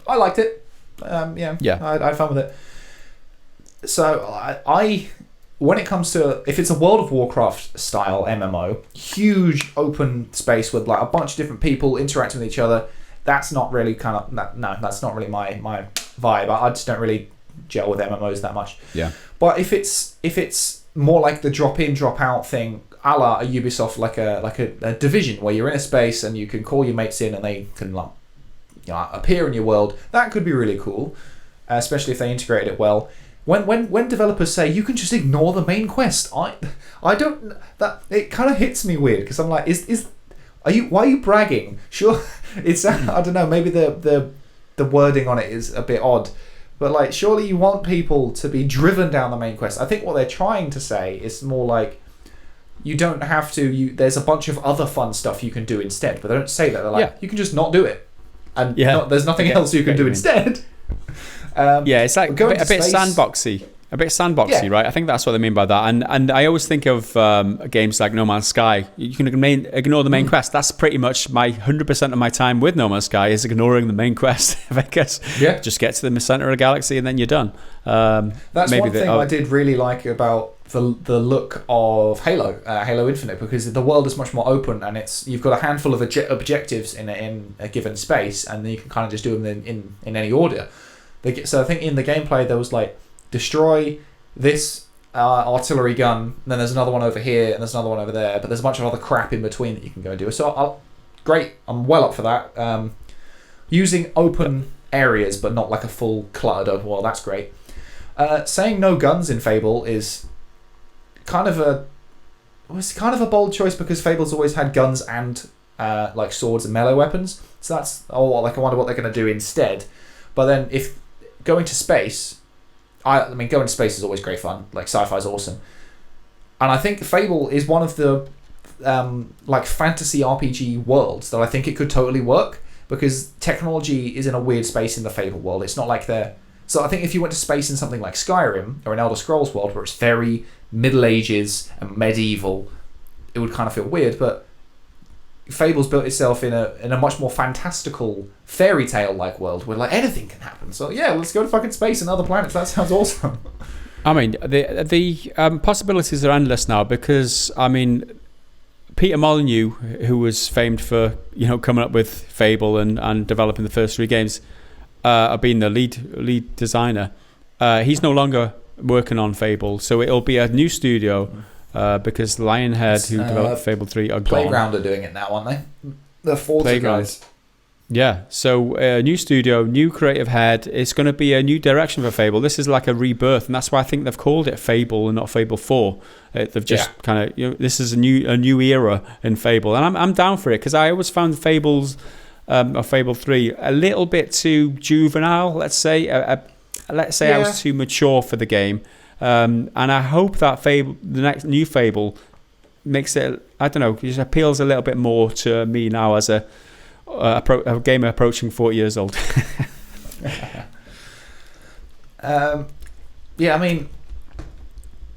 liked it. I had fun with it. So I when it comes to, if it's a World of Warcraft style MMO, huge open space with like a bunch of different people interacting with each other, that's not really that's not really my vibe. I just don't really gel with MMOs that much. Yeah. But if it's more like the drop in, drop out thing, a la a Ubisoft, like a division where you're in a space and you can call your mates in and they can like, appear in your world. That could be really cool, especially if they integrated it well. When developers say you can just ignore the main quest, I don't, that it kind of hits me weird, because I'm like, why are you bragging? Sure, it's I don't know, maybe the wording on it is a bit odd, but like, surely you want people to be driven down the main quest. I think what they're trying to say is more like, you don't have to. There's a bunch of other fun stuff you can do instead, but they don't say that. They're like, you can just not do it, and there's nothing else you can do instead. It's like a bit sandboxy. A bit sandboxy, right? I think that's what they mean by that. And I always think of games like No Man's Sky. You can ignore the main quest. That's pretty much my 100% of my time with No Man's Sky is ignoring the main quest. Because just get to the center of the galaxy and then you're done. That's maybe one thing I did really like about the look of Halo Infinite, because the world is much more open, and you've got a handful of objectives in a given space, and then you can kind of just do them in any order. So I think in the gameplay there was like, destroy this artillery gun, and then there's another one over here, and there's another one over there, but there's a bunch of other crap in between that you can go do. So great, I'm well up for that. Using open areas, but not like a full cluttered open world, that's great. Saying no guns in Fable is kind of a bold choice, because Fable's always had guns and like swords and melee weapons. So that's I wonder what they're going to do instead. But then if going to space, I mean, going to space is always great fun. Like, sci-fi is awesome, and I think Fable is one of the like fantasy RPG worlds that I think it could totally work, because technology is in a weird space in the Fable world. It's not like so I think if you went to space in something like Skyrim or an Elder Scrolls world where it's very Middle Ages and medieval, it would kind of feel weird. But Fable's built itself in a much more fantastical fairy tale like world where like anything can happen. So let's go to fucking space and other planets. That sounds awesome. I mean, the possibilities are endless now, because I mean, Peter Molyneux, who was famed for coming up with Fable and developing the first 3 games, being the lead designer, he's no longer working on Fable, so it'll be a new studio. Because Lionhead, who developed Fable 3, are Playground gone. are doing it now, aren't they? The Forza guys. Yeah, so new studio, new creative head. It's going to be a new direction for Fable. This is like a rebirth, and that's why I think they've called it Fable and not Fable 4. They've just kind of, this is a new era in Fable, and I'm down for it, because I always found Fable 3 a little bit too juvenile. Let's say I was too mature for the game. And I hope that Fable, the next new Fable, makes it, I don't know, just appeals a little bit more to me now as a gamer approaching 40 years old. I mean,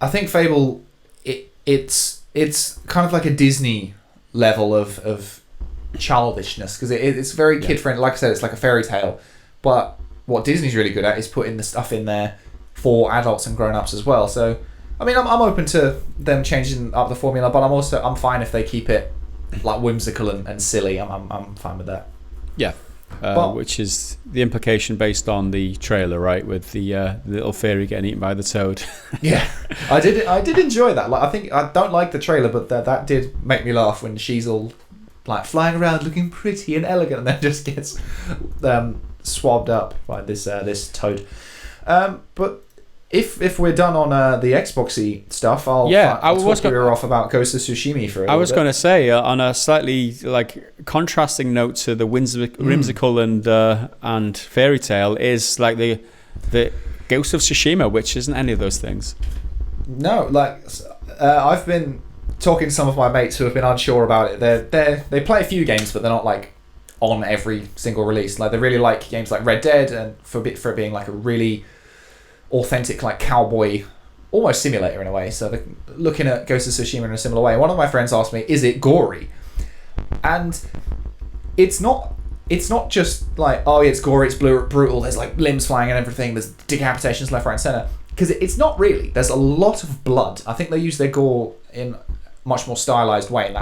I think Fable, it's kind of like a Disney level of childishness, because it's very kid friendly. Like I said, it's like a fairy tale, but what Disney's really good at is putting the stuff in there for adults and grown-ups as well. So I mean, I'm open to them changing up the formula, but I'm fine if they keep it like whimsical and silly. I'm fine with that. Yeah. Which is the implication based on the trailer, right, with the little fairy getting eaten by the toad. Yeah, I did enjoy that. Like, I think I don't like the trailer, but that did make me laugh when she's all like flying around looking pretty and elegant, and then just gets swabbed up by this toad. But if we're done on the Xboxy stuff, I'll talk you off about Ghost of Tsushima for a little bit. I was going to say, on a slightly like contrasting note to the whimsical and fairy tale, is like the Ghost of Tsushima, which isn't any of those things. No, like I've been talking to some of my mates who have been unsure about it. They play a few games, but they're not like on every single release. Like, they really like games like Red Dead, and for it being like a really authentic like cowboy almost simulator in a way. So they're looking at Ghost of Tsushima in a similar way. One of my friends asked me, is it gory? And it's not just like, oh, it's gory, it's brutal, there's like limbs flying and everything, there's decapitations left, right and centre, because it's not really. There's a lot of blood. I think they use their gore in a much more stylised way, and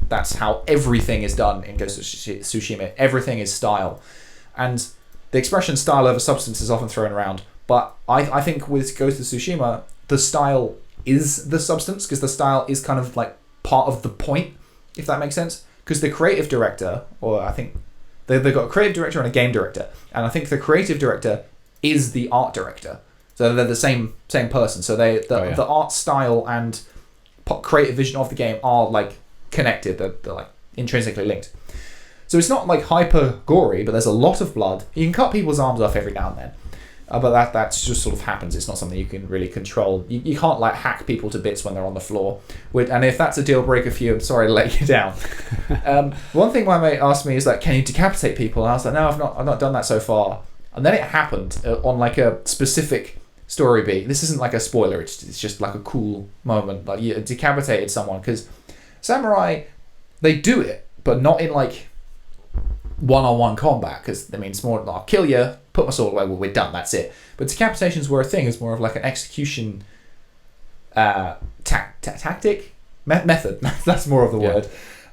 that's how everything is done in Ghost of Tsushima. Everything is style, and the expression style over substance is often thrown around. But I think with Ghost of Tsushima, the style is the substance, because the style is kind of like part of the point, if that makes sense. Because the creative director, or I think they've got a creative director and a game director, and I think the creative director is the art director. So they're the same person. So the art style and creative vision of the game are like connected. They're like intrinsically linked. So it's not like hyper gory, but there's a lot of blood. You can cut people's arms off every now and then. But that just sort of happens. It's not something you can really control. You can't like hack people to bits when they're on the floor. And if that's a deal breaker for you, I'm sorry to let you down. One thing my mate asked me is like, can you decapitate people? And I was like, no, I've not done that so far. And then it happened on like a specific story beat. This isn't like a spoiler. It's just like a cool moment. Like you decapitated someone, because samurai, they do it, but not in like one-on-one combat, because I mean it's more I'll kill you, put my sword away, well, we're done, that's it. But decapitations were a thing. It's more of like an execution tactic method. That's more of the word.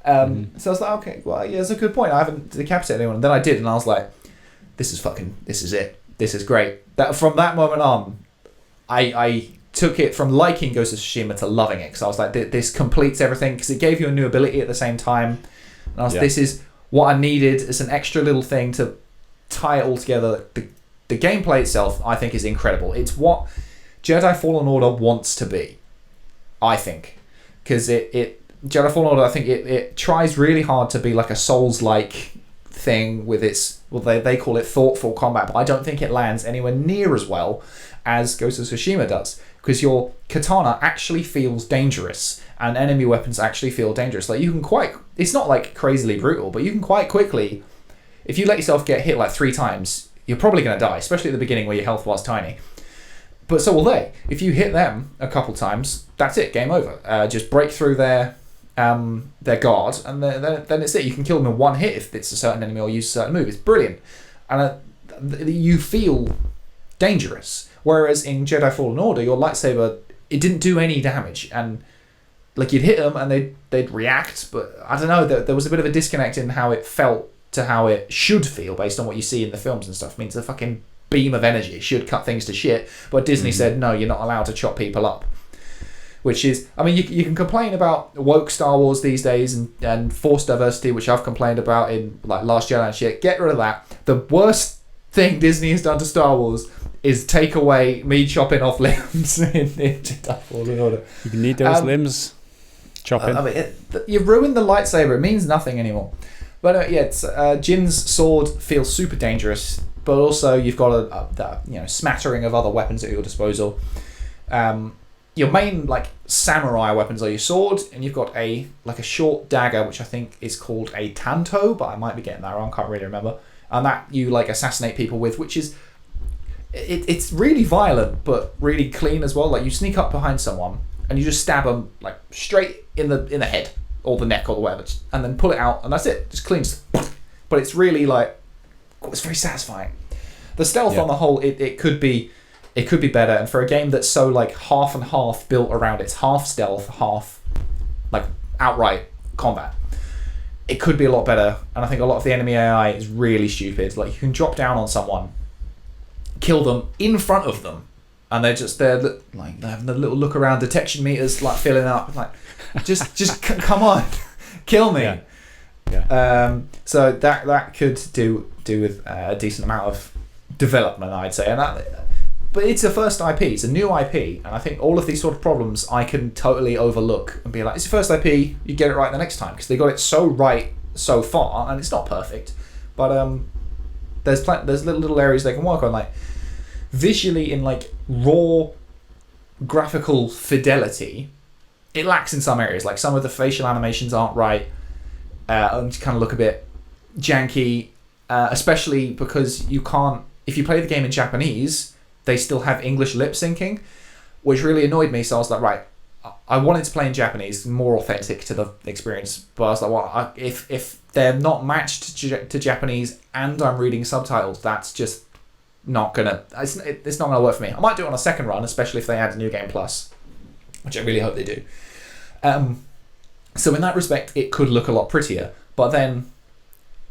So I was like, okay, well, yeah, that's a good point. I haven't decapitated anyone, and then I did, and I was like, this is it, this is great. That from that moment on, I took it from liking Ghost of Tsushima to loving it, because I was like, this completes everything, because it gave you a new ability at the same time, and I was this is what I needed as an extra little thing to tie it all together. The gameplay itself, I think, is incredible. It's what Jedi Fallen Order wants to be, I think, because Jedi Fallen Order, I think it tries really hard to be like a Souls-like thing with its, well, they call it thoughtful combat, but I don't think it lands anywhere near as well as Ghost of Tsushima does, because your katana actually feels dangerous and enemy weapons actually feel dangerous. Like it's not like crazily brutal, but you can quite quickly, if you let yourself get hit like 3 times, you're probably going to die, especially at the beginning where your health was tiny. But so will they. If you hit them a couple times, that's it, game over. Just break through their guard, and then it's it. You can kill them in one hit if it's a certain enemy or use a certain move. It's brilliant. And you feel dangerous. Whereas in Jedi Fallen Order, your lightsaber, it didn't do any damage. And like you'd hit them and they'd react, but I don't know, there was a bit of a disconnect in how it felt to how it should feel based on what you see in the films and stuff. I mean, it's a fucking beam of energy. It should cut things to shit. But Disney said, no, you're not allowed to chop people up. Which is, I mean, you can complain about woke Star Wars these days and forced diversity, which I've complained about in like Last Jedi and shit. Get rid of that. The worst thing Disney has done to Star Wars is take away me chopping off limbs in Jedi Fallen Order. You need those limbs. Chopping. I mean, you've ruined the lightsaber. It means nothing anymore. But it's Jin's sword feels super dangerous, but also you've got a smattering of other weapons at your disposal. Your main like samurai weapons are your sword, and you've got a short dagger, which I think is called a tanto, but I might be getting that wrong. Can't really remember. And that you like assassinate people with, which is it's really violent but really clean as well. Like you sneak up behind someone and you just stab them like straight in the head or the neck or the whatever, and then pull it out, and that's it. Just clean. But it's really like it's very satisfying. The stealth on the whole, it could be better, and for a game that's so like half and half built around its half stealth, half like outright combat, it could be a lot better. And I think a lot of the enemy AI is really stupid. Like you can drop down on someone, kill them in front of them, and they're having the little look around detection meters like filling up, like just come on, kill me. So that could do with a decent amount of development, I'd say, but it's a first IP, it's a new IP, and I think all of these sort of problems I can totally overlook and be like, it's your first IP, you get it right the next time, because they got it so right so far, and it's not perfect, but there's little areas they can work on, like visually in like raw graphical fidelity. It lacks in some areas, like some of the facial animations aren't right, and kind of look a bit janky, especially because you can't, if you play the game in Japanese, they still have English lip syncing, which really annoyed me. So I was like, right, I wanted to play in Japanese, more authentic to the experience. But I was like, well, if they're not matched to Japanese and I'm reading subtitles, that's just not gonna. It's not gonna work for me. I might do it on a second run, especially if they add a New Game Plus, which I really hope they do. So in that respect, it could look a lot prettier. But then,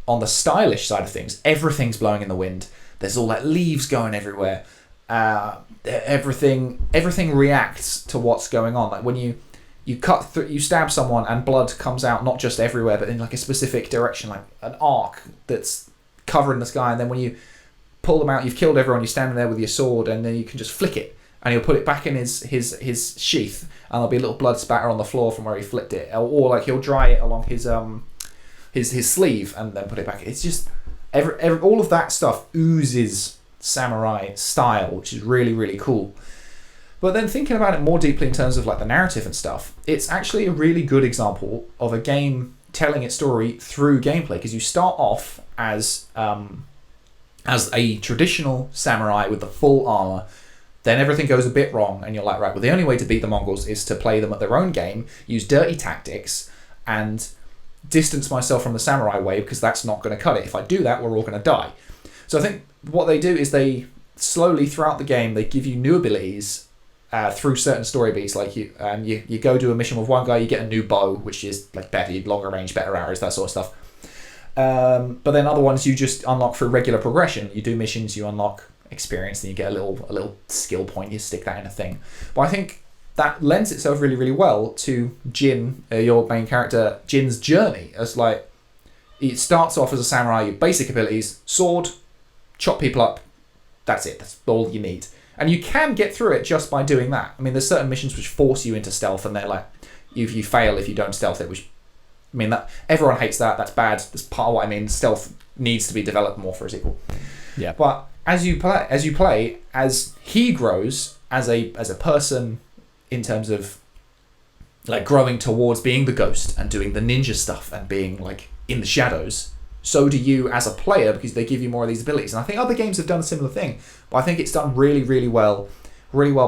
on the stylish side of things, everything's blowing in the wind. There's all that leaves going everywhere. Everything reacts to what's going on. Like when you you cut through, you stab someone, and blood comes out not just everywhere, but in like a specific direction, like an arc that's covering the sky. And then when you pull them out, you've killed everyone. You're standing there with your sword, and then you can just flick it, and he'll put it back in his sheath, and there'll be a little blood spatter on the floor from where he flicked it, or like he'll dry it along his sleeve and then put it back. It's just all of that stuff oozes samurai style, which is really, really cool. But then thinking about it more deeply in terms of like the narrative and stuff, it's actually a really good example of a game telling its story through gameplay, because you start off as a traditional samurai with the full armor. Then everything goes a bit wrong, and you're like, right, well, the only way to beat the Mongols is to play them at their own game, use dirty tactics, and distance myself from the samurai way, because that's not going to cut it. If I do that, we're all going to die. So I think what they do is they slowly, throughout the game, they give you new abilities through certain story beats. Like you go do a mission with one guy, you get a new bow, which is like better, longer range, better arrows, that sort of stuff. But then other ones you just unlock through regular progression. You do missions, you unlock experience, then you get a little skill point, you stick that in a thing. But I think that lends itself really, really well to Jin, your main character, Jin's journey. As like, it starts off as a samurai, your basic abilities, sword, chop people up, that's it, that's all you need. And you can get through it just by doing that. I mean, there's certain missions which force you into stealth, and they're like, you fail if you don't stealth it, which, I mean, that everyone hates that, that's bad, that's part of what I mean. Stealth needs to be developed more for a sequel. Yeah. But as you play, as he grows as a person in terms of like growing towards being the ghost and doing the ninja stuff and being like in the shadows, so do you as a player, because they give you more of these abilities. And I think other games have done a similar thing, but I think it's done really, really well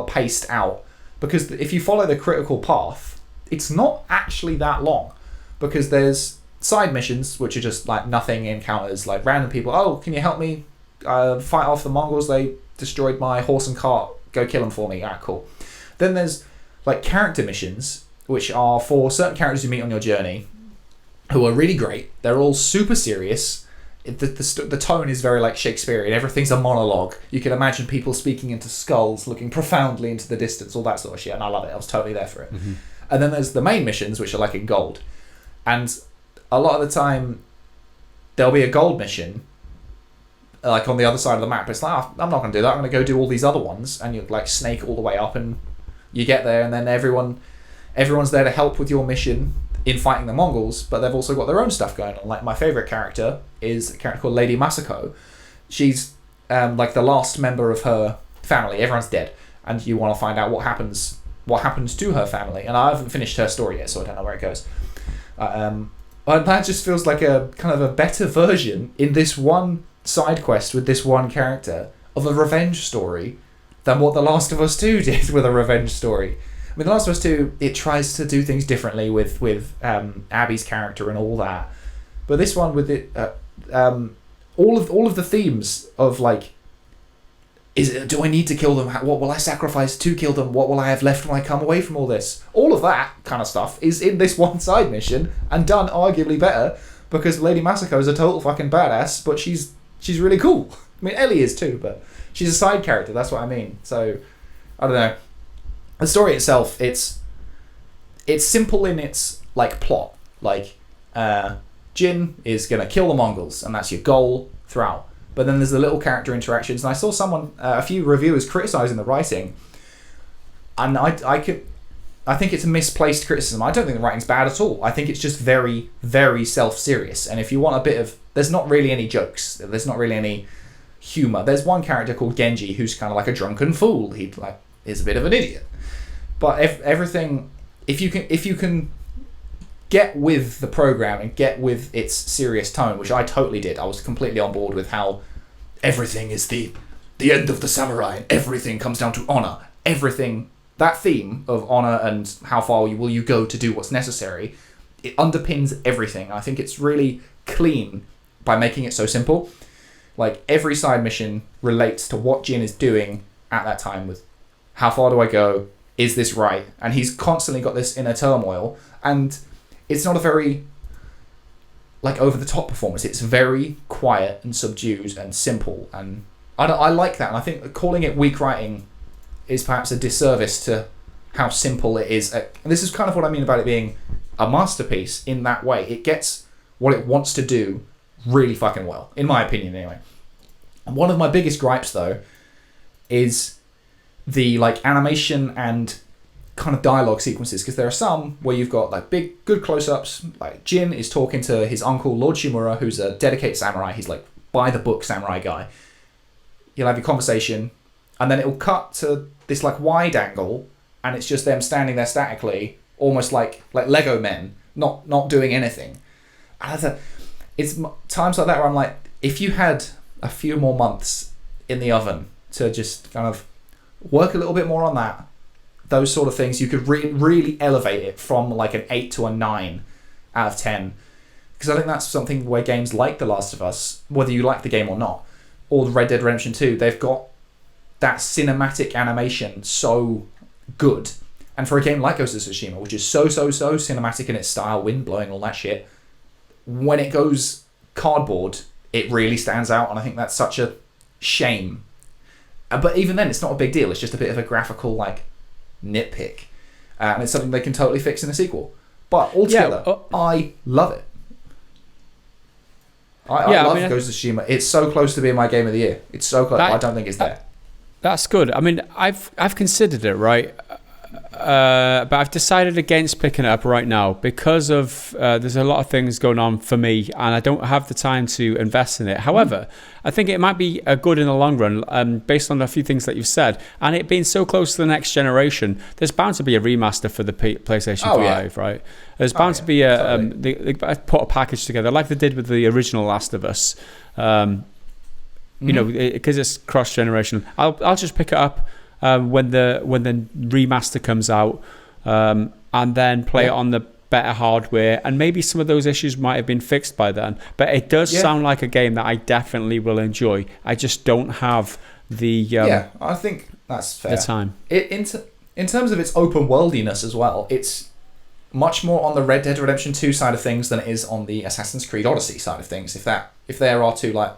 paced out, because if you follow the critical path, it's not actually that long, because there's side missions which are just like nothing encounters, like random people, oh, can you help me fight off the Mongols, they destroyed my horse and cart, go kill them for me. Cool. Then there's like character missions, which are for certain characters you meet on your journey, who are really great. They're all super serious. The tone is very like Shakespearean. Everything's a monologue. You can imagine people speaking into skulls, looking profoundly into the distance, all that sort of shit, and I love it. I was totally there for it. Mm-hmm. And then there's the main missions, which are like in gold. And a lot of the time, there'll be a gold mission like on the other side of the map. It's like, I'm not going to do that. I'm going to go do all these other ones. And you like snake all the way up, and you get there, and then everyone's there to help with your mission in fighting the Mongols, but they've also got their own stuff going on. Like, my favourite character is a character called Lady Masako. She's like the last member of her family. Everyone's dead, and you want to find out what happens to her family. And I haven't finished her story yet, so I don't know where it goes. But that just feels like a kind of a better version in this one side quest with this one character of a revenge story than what The Last of Us 2 did with a revenge story. I mean, The Last of Us 2, it tries to do things differently with Abby's character and all that, but this one with it, all of the themes of like, do I need to kill them? What will I sacrifice to kill them? What will I have left when I come away from all this? All of that kind of stuff is in this one side mission, and done arguably better, because Lady Masako is a total fucking badass, but she's really cool. I mean, Ellie is too, but she's a side character, that's what I mean. So, I don't know. The story itself, it's simple in its like plot. Like, Jin is gonna kill the Mongols, and that's your goal throughout. But then there's the little character interactions, and I saw a few reviewers criticizing the writing, and I think it's a misplaced criticism. I don't think the writing's bad at all. I think it's just very, very self-serious. And if you want a bit of, there's not really any jokes. There's not really any humor. There's one character called Genji who's kind of like a drunken fool. He like is a bit of an idiot. But everything, if you can get with the program and get with its serious tone, which I totally did. I was completely on board with how everything is the end of the samurai, and everything comes down to honor. Everything, that theme of honor and how far will you go to do what's necessary, it underpins everything. I think it's really clean by making it so simple. Like, every side mission relates to what Jin is doing at that time, with how far do I go? Is this right? And he's constantly got this inner turmoil, and it's not a very like over the top performance. It's very quiet and subdued and simple, and I like that. And I think calling it weak writing is perhaps a disservice to how simple it is. And this is kind of what I mean about it being a masterpiece in that way. It gets what it wants to do really fucking well, in my opinion anyway. And one of my biggest gripes, though, is the like animation and kind of dialogue sequences, because there are some where you've got like big good close-ups, like Jin is talking to his uncle Lord Shimura, who's a dedicated samurai. He's like by the book samurai guy. You'll have your conversation, and then it'll cut to this like wide angle, and it's just them standing there statically, almost like Lego men, not doing anything. And it's times like that where I'm like, if you had a few more months in the oven to just kind of work a little bit more on that, those sort of things, you could really elevate it from like an 8 to a 9 out of 10. Because I think that's something where games like The Last of Us, whether you like the game or not, or Red Dead Redemption 2, they've got that cinematic animation so good. And for a game like Ghost of Tsushima, which is so cinematic in its style, wind blowing, all that shit, when it goes cardboard, it really stands out, and I think that's such a shame. But even then, it's not a big deal. It's just a bit of a graphical like nitpick, and it's something they can totally fix in a sequel. But altogether, I love it. I love Ghost of Tsushima. It's so close to being my game of the year. It's so close. I don't think it's there. That's good. I mean, I've considered it, right? But I've decided against picking it up right now because of there's a lot of things going on for me, and I don't have the time to invest in it. However, I think it might be good in the long run, based on a few things that you've said, and it being so close to the next generation. There's bound to be a remaster for the PlayStation 5, right? There's bound to be they put a package together like they did with the original Last of Us. You know, because it's cross generation. I'll just pick it up when the remaster comes out, and then play it on the better hardware, and maybe some of those issues might have been fixed by then. But it does sound like a game that I definitely will enjoy. I just don't have the I think that's fair. The time. In terms of its open worldiness as well, it's much more on the Red Dead Redemption 2 side of things than it is on the Assassin's Creed Odyssey side of things. If there are two like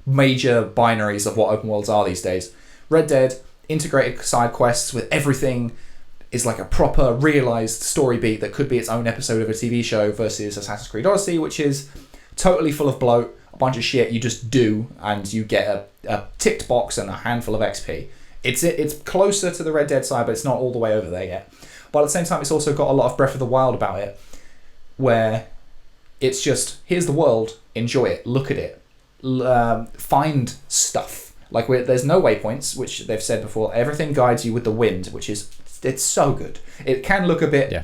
major binaries of what open worlds are these days, Red Dead integrated side quests with everything is like a proper realized story beat that could be its own episode of a TV show, versus Assassin's Creed Odyssey, which is totally full of bloat, a bunch of shit you just do, and you get a ticked box and a handful of XP. It's closer to the Red Dead side, but it's not all the way over there yet. But at the same time, it's also got a lot of Breath of the Wild about it, where it's just, here's the world, enjoy it, look at it, find stuff. Like there's no waypoints, which they've said before. Everything guides you with the wind, which is, it's so good. It can look a bit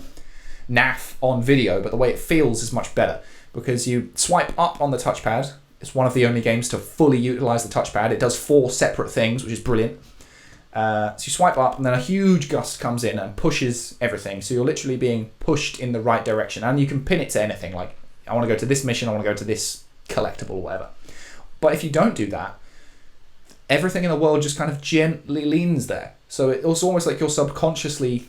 naff on video, but the way it feels is much better, because you swipe up on the touchpad. It's one of the only games to fully utilize the touchpad. It does 4 separate things, which is brilliant. So you swipe up, and then a huge gust comes in and pushes everything. So you're literally being pushed in the right direction, and you can pin it to anything. Like, I want to go to this mission, I want to go to this collectible, or whatever. But if you don't do that, everything in the world just kind of gently leans there. So it's almost like you're subconsciously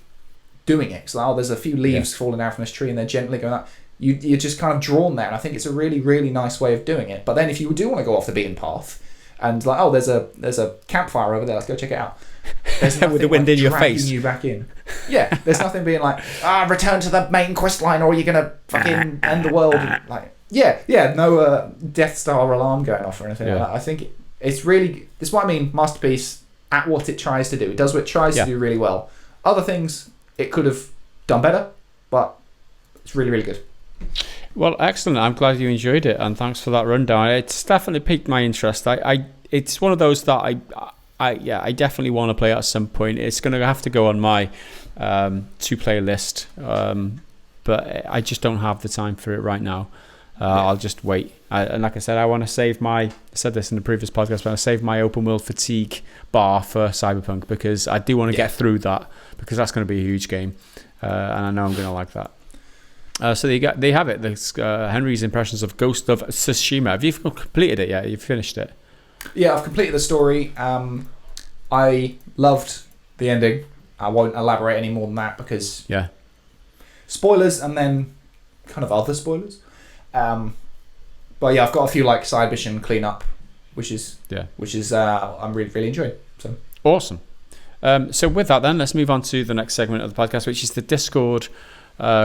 doing it. So there's a few leaves falling down from this tree, and they're gently going up. You're just kind of drawn there, and I think it's a really, really nice way of doing it. But then if you do want to go off the beaten path, and like, there's a campfire over there, let's go check it out. There's with the wind in your face, you back in. Yeah, there's nothing being like, return to the main quest line, or you're gonna fucking end the world. And no Death Star alarm going off or anything like that. I think it's really, this is what I mean, masterpiece at what it tries to do. It does what it tries to do really well. Other things it could have done better, but it's really, really good. Well, excellent. I'm glad you enjoyed it, and thanks for that rundown. It's definitely piqued my interest. It's one of those that I definitely want to play at some point. It's going to have to go on my to-play list, but I just don't have the time for it right now. I'll just wait. And like I said, I want to save I said this in the previous podcast, but I save my open world fatigue bar for Cyberpunk, because I do want to get through that, because that's going to be a huge game, and I know I'm going to like that. So they have it. There's Henry's impressions of Ghost of Tsushima. Have you completed it yet? You've finished it? Yeah, I've completed the story. I loved the ending. I won't elaborate any more than that, because spoilers, and then kind of other spoilers. But yeah, I've got a few like side mission cleanup, which is I'm really, really enjoying. So awesome. So with that then, let's move on to the next segment of the podcast, which is the Discord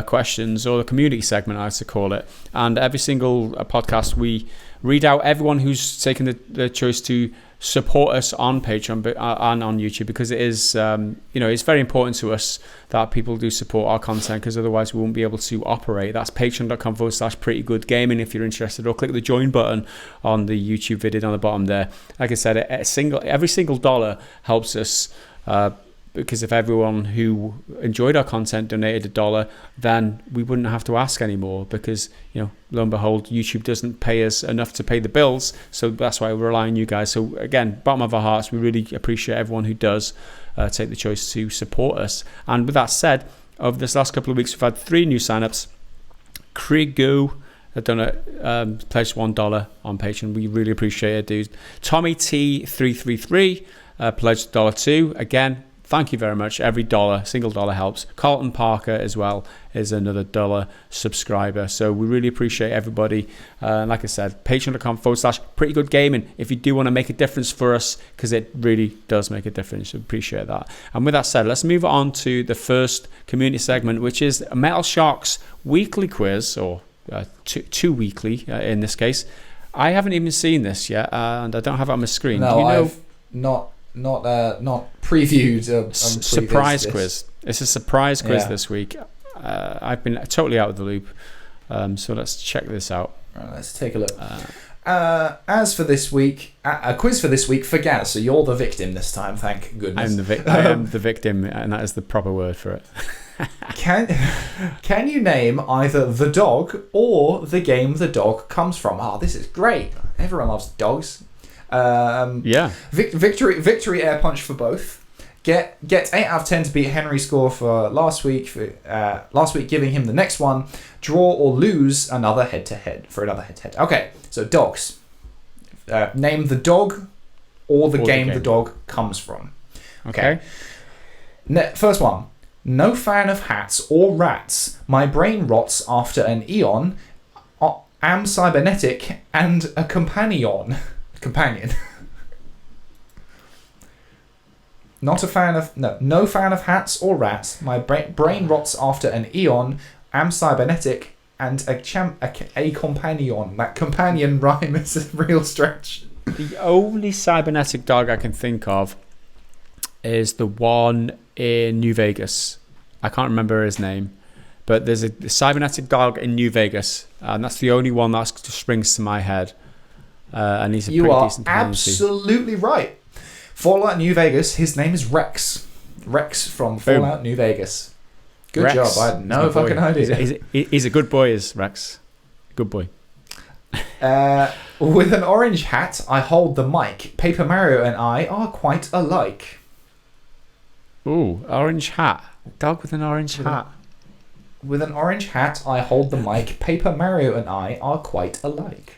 questions, or the community segment, I like to call it. And every single podcast, we read out everyone who's taken the choice to support us on Patreon and on YouTube, because it is, it's very important to us that people do support our content, because otherwise we won't be able to operate. That's patreon.com/prettygoodgaming if you're interested, or click the join button on the YouTube video down the bottom there. Like I said, every single dollar helps us, because if everyone who enjoyed our content donated $1, then we wouldn't have to ask anymore, because, lo and behold, YouTube doesn't pay us enough to pay the bills. So that's why we rely on you guys. So again, bottom of our hearts, we really appreciate everyone who does take the choice to support us. And with that said, over this last couple of weeks, we've had 3 new signups. Krigu have done pledged $1 on Patreon. We really appreciate it, dude. Tommy T333 pledged $2. Again, thank you very much. Every single dollar helps. Carlton Parker as well is another $1 subscriber. So we really appreciate everybody. Like I said, patreon.com/prettygoodgaming if you do want to make a difference for us, because it really does make a difference. We appreciate that. And with that said, let's move on to the first community segment, which is Metalshark's weekly quiz, or two weekly in this case. I haven't even seen this yet, and I don't have it on my screen. No, do you know? I've not previewed surprise quiz. It's a surprise quiz this week. I've been totally out of the loop, so let's check this out. Right, let's take a look. As for this week, a quiz for this week for Gaz. So you're the victim this time, thank goodness. I am the victim, and that is the proper word for it. Can you name either the dog or the game the dog comes from? Oh, this is great. Everyone loves dogs. Victory air punch for both. Get 8 out of 10 to beat Henry's score for last week. Last week, giving him the next one. Draw or lose another head-to-head. Okay, so dogs. Name the dog or the game the dog comes from. Okay. First one. No fan of hats or rats. My brain rots after an eon. Am cybernetic and a companion. No fan of hats or rats. My brain rots after an eon. Am cybernetic and a companion. That companion rhyme is a real stretch. The only cybernetic dog I can think of is the one in New Vegas. I can't remember his name, but there's a cybernetic dog in New Vegas, and that's the only one that springs to my head. And he's a pretty decent You are absolutely right. Fallout New Vegas, his name is Rex. Rex from Fallout New Vegas. Good Rex. job. I had no fucking idea. He's a good boy, is Rex. Good boy. With an orange hat, I hold the mic. Paper Mario and I are quite alike. Ooh, orange hat. Dog with an orange hat. With an orange hat, I hold the mic. Paper Mario and I are quite alike.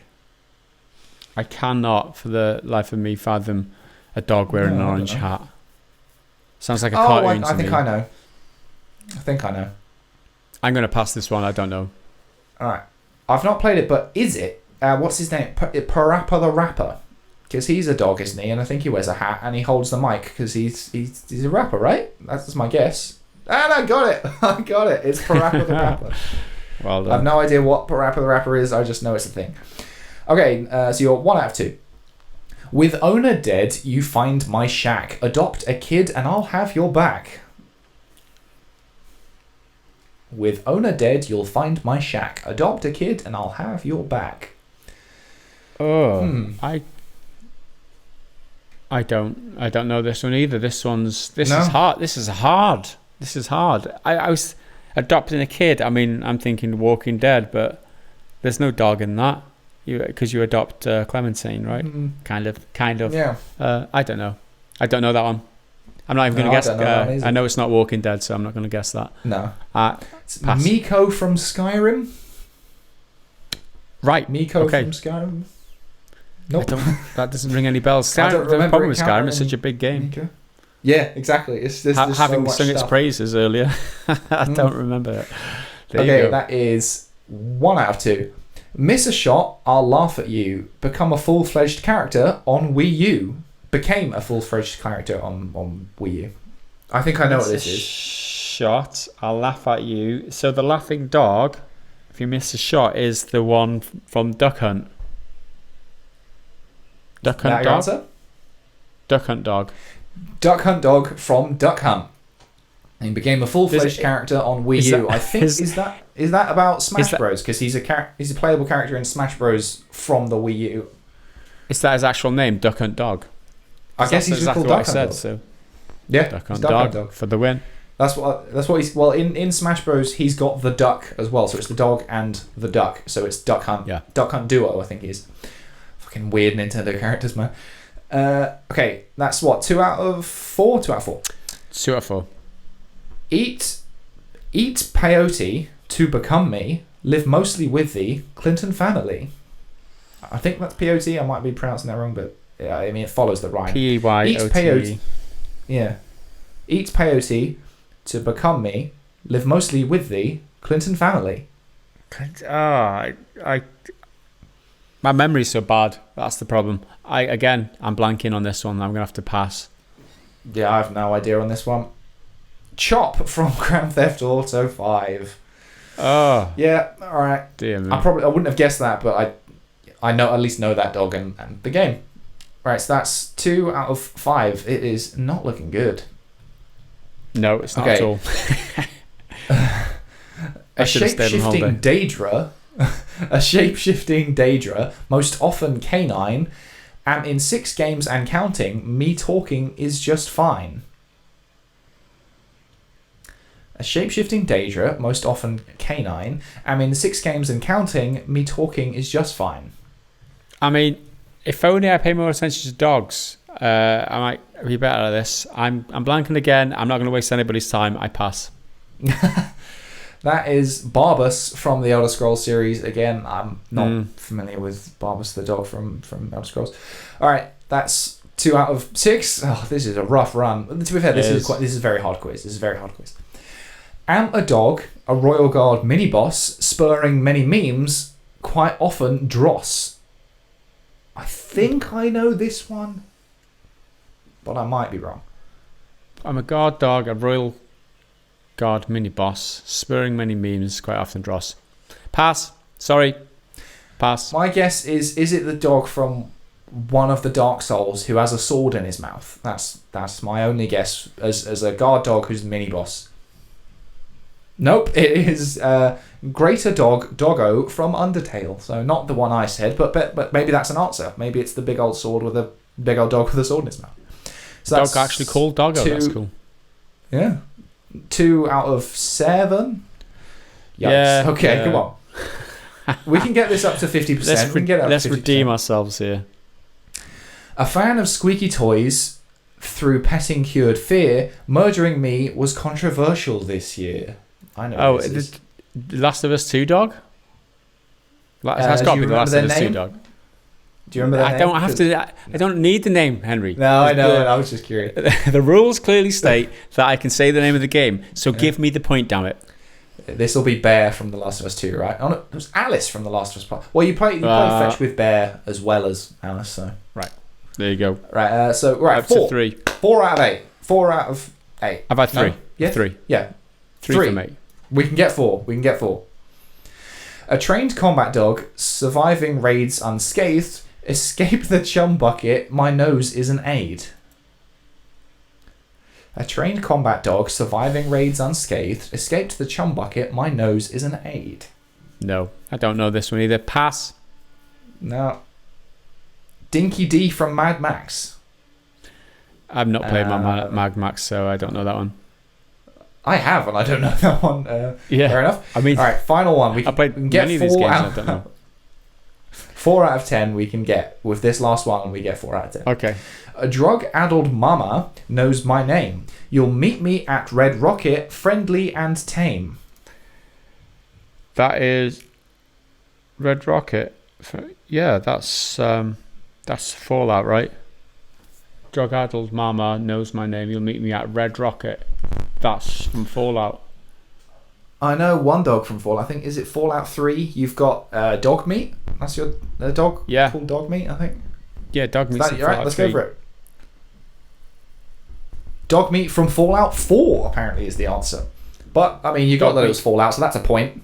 I cannot, for the life of me, fathom a dog wearing an orange hat. Sounds like a cartoon to me. I think I know. I'm going to pass this one. I don't know. All right. I've not played it, but is it? What's his name? Parappa the Rapper. Because he's a dog, isn't he? And I think he wears a hat and he holds the mic because he's a rapper, right? That's my guess. And I got it. It's Parappa the Rapper. Well done. I have no idea what Parappa the Rapper is. I just know it's a thing. Okay, so you're 1 out of 2. With owner dead, you find my shack. Adopt a kid and I'll have your back. With owner dead, you'll find my shack. Adopt a kid and I'll have your back. Oh, I don't know this one either. This is hard. This is hard. I was adopting a kid. I mean, I'm thinking Walking Dead, but there's no dog in that. Because you adopt Clementine, right? Mm-hmm. Kind of. Yeah. I don't know. I don't know that one. I'm not even going to guess. I know it's not Walking Dead, so I'm not going to guess that. No. It's Miko from Skyrim. Right. Miko from Skyrim. Nope. That doesn't ring any bells. The problem with Skyrim, it's such a big game. Miko. Yeah, exactly. There's having so sung its praises earlier, I don't remember it. Okay, that is 1 out of 2. Miss a shot, I'll laugh at you. Become a full-fledged character on Wii U. Became a full-fledged character on Wii U. I think I know what this is. Shot. I'll laugh at you. So the laughing dog, if you miss a shot, is the one from Duck Hunt. Duck Hunt That dog. answer? Duck Hunt dog. Duck Hunt dog from Duck Hunt. He became a full-fledged character on Wii U. I think is that about Smash Bros? Because he's a playable character in Smash Bros from the Wii U. Is that his actual name, Duck Hunt dog? I guess he's just called Duck Hunt dog. So yeah, Duck Hunt dog for the win. That's what he's. Well, in Smash Bros, he's got the duck as well. So it's the dog and the duck. So it's Duck Hunt. Yeah. Duck Hunt Duo, I think he is. Fucking weird Nintendo characters, man. Okay, that's what 2 out of 4. 2 out of 4. 2 out of 4. Eat peyote to become me. Live mostly with thee. Clinton family. I think that's peyote. I might be pronouncing that wrong, but yeah, I mean it follows the rhyme. Peyote. Eat peyote. Yeah. Eat peyote to become me. Live mostly with thee. Clinton family. My memory's so bad. That's the problem. I'm blanking on this one. I'm gonna have to pass. Yeah, I have no idea on this one. Chop from Grand Theft Auto 5. Oh. Yeah, alright. Dear me. I wouldn't have guessed that, but I at least know that dog and the game. Right, so that's 2 out of 5. It is not looking good. No, it's not at all. A shape-shifting Daedra. A shape-shifting Daedra, most often canine, and in 6 games and counting, me talking is just fine. A shape-shifting Daedra, most often canine, and in 6 games and counting, me talking is just fine. I mean, if only I pay more attention to dogs, I might be better at this. I'm blanking again. I'm not going to waste anybody's time. I pass. That is Barbas from the Elder Scrolls series. Again, I'm not familiar with Barbas the dog from Elder Scrolls. All right, that's 2 out of 6. Oh, this is a rough run. To be fair, this is a very hard quiz. This is a very hard quiz. Am a dog, a Royal Guard mini-boss, spurring many memes, quite often dross. I think I know this one, but I might be wrong. I'm a guard dog, a Royal Guard mini-boss, spurring many memes, quite often dross. Pass. Sorry. Pass. My guess is it the dog from one of the Dark Souls who has a sword in his mouth? That's my only guess as a guard dog who's the mini-boss. Nope, it is Greater Doggo from Undertale. So not the one I said, but maybe that's an answer. Maybe it's the big old sword with a big old dog with a sword in his mouth. So dog actually called Doggo. That's cool. Yeah, 2 out of 7. Yikes. Yeah. Okay, yeah. Come on. We can get this up to 50%. Let's redeem ourselves here. A fan of squeaky toys through petting cured fear. Murdering me was controversial this year. I know. Oh, the Last of Us 2 dog? It has got to be the Last of Us 2 dog. Do you remember that name? I don't need the name, Henry. No, I know. I was just curious. The rules clearly state that I can say the name of the game, so give me the point, damn it. This will be Bear from The Last of Us 2, right? Oh, no, it was Alice from The Last of Us part. Well, you play fetch with Bear as well as Alice, so. Right. There you go. Right, so, right, up 4. To 3. 4 out of 8. 4 out of 8. I've had 3. No? Yeah? 3. Yeah. 3 from 8. We can get 4. A trained combat dog, surviving raids unscathed, escape the chum bucket, my nose is an aid. A trained combat dog, surviving raids unscathed, escaped the chum bucket, my nose is an aid. No, I don't know this one either. Pass. No. Dinky D from Mad Max. I've not played my Mad Max, so I don't know that one. I have, and I don't know that one. Yeah. Fair enough. I mean, all right, final one. I played we can get many 4 of these games, out, I don't know. 4 out of 10 we can get. With this last one, we get 4 out of 10. Okay. A drug-addled mama knows my name. You'll meet me at Red Rocket, friendly and tame. That is Red Rocket. Yeah, that's Fallout, right? Drug-addled mama knows my name. You'll meet me at Red Rocket. That's from Fallout. I know one dog from Fallout. I think, is it Fallout 3? You've got dog meat. That's your dog? Yeah. Called dog meat, I think. Yeah, dog meat. Right, let's go for it. Dog meat from Fallout 4 apparently is the answer. But, I mean, you got that it was Fallout, so that's a point.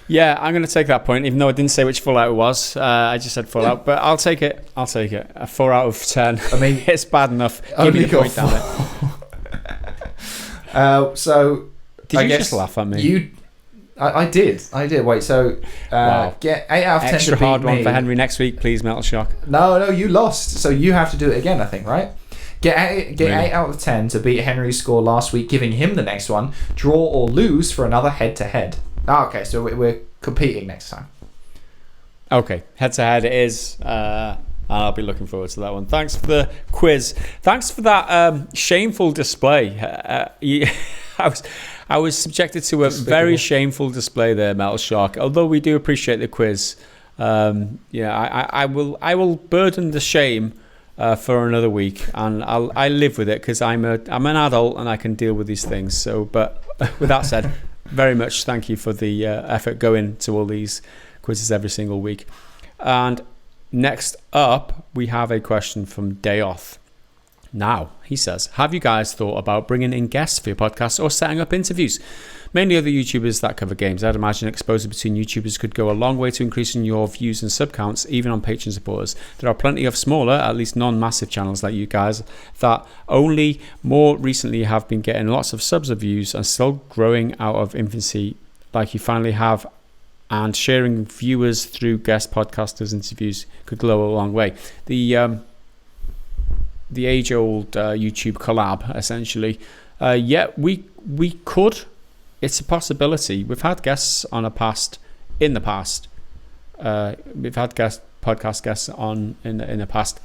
Yeah, I'm going to take that point, even though I didn't say which Fallout it was. I just said Fallout, but I'll take it. A 4 out of 10. I mean, it's bad enough. Give me the point, damn it. So, did you just laugh at me? I did. Wait, so wow. Get 8 out of 10 Extra to beat hard me. one for Henry next week, please, Metalshark. No, you lost. So you have to do it again, I think, right? Get 8 out of 10 to beat Henry's score last week, giving him the next one. Draw or lose for another head-to-head. Okay, so we're competing next time. Okay, head-to-head it is. And I'll be looking forward to that one. Thanks for the quiz. Thanks for that shameful display. I was subjected to a very shameful display there, Metalshark. Although we do appreciate the quiz, I will burden the shame for another week, and I live with it because I'm an adult and I can deal with these things. So, but with that said, very much thank you for the effort going to all these quizzes every single week. And next up, we have a question from Dayoth. Now, he says, have you guys thought about bringing in guests for your podcast or setting up interviews? Mainly other YouTubers that cover games. I'd imagine exposure between YouTubers could go a long way to increasing your views and sub counts, even on Patreon supporters. There are plenty of smaller, at least non-massive channels like you guys that only more recently have been getting lots of subs or views and still growing out of infancy like you finally have, and sharing viewers through guest podcasters interviews could go a long way. The age-old YouTube collab, essentially. We could. It's a possibility. We've had guests in the past. We've had podcast guests on in the past.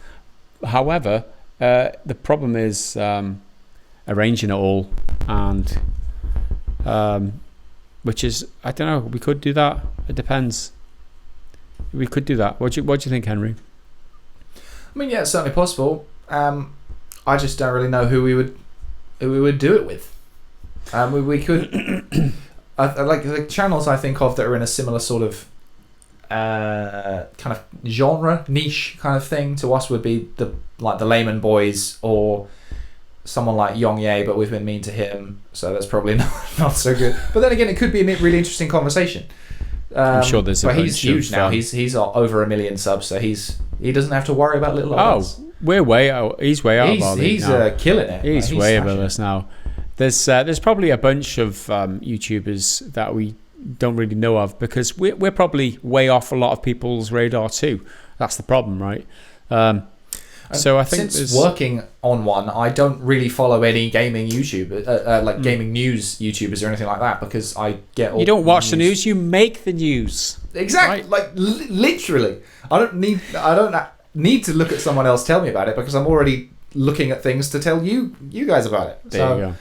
However, the problem is arranging it all, and which is, I don't know. We could do that. It depends. We could do that. What do you think, Henry? I mean, yeah, it's certainly possible. I just don't really know who we would do it with. We could like the channels I think of that are in a similar sort of kind of genre niche kind of thing to us would be the Layman Boys or someone like Yong Ye, but we've been mean to him, so that's probably not so good. But then again, it could be a really interesting conversation. I'm sure there's. But he's huge now. He's over 1 million subs, so he doesn't have to worry about little others. We're way out. He's way out of our league now. He's killing it. He's way above us now. There's probably a bunch of YouTubers that we don't really know of because we're probably way off a lot of people's radar too. That's the problem, right? So I think since working on one, I don't really follow any gaming YouTubers, gaming news YouTubers or anything like that, because I get all. You don't watch the news; you make the news. Exactly, right? Literally. I don't need to look at someone else tell me about it because I'm already looking at things to tell you guys about it. There you go.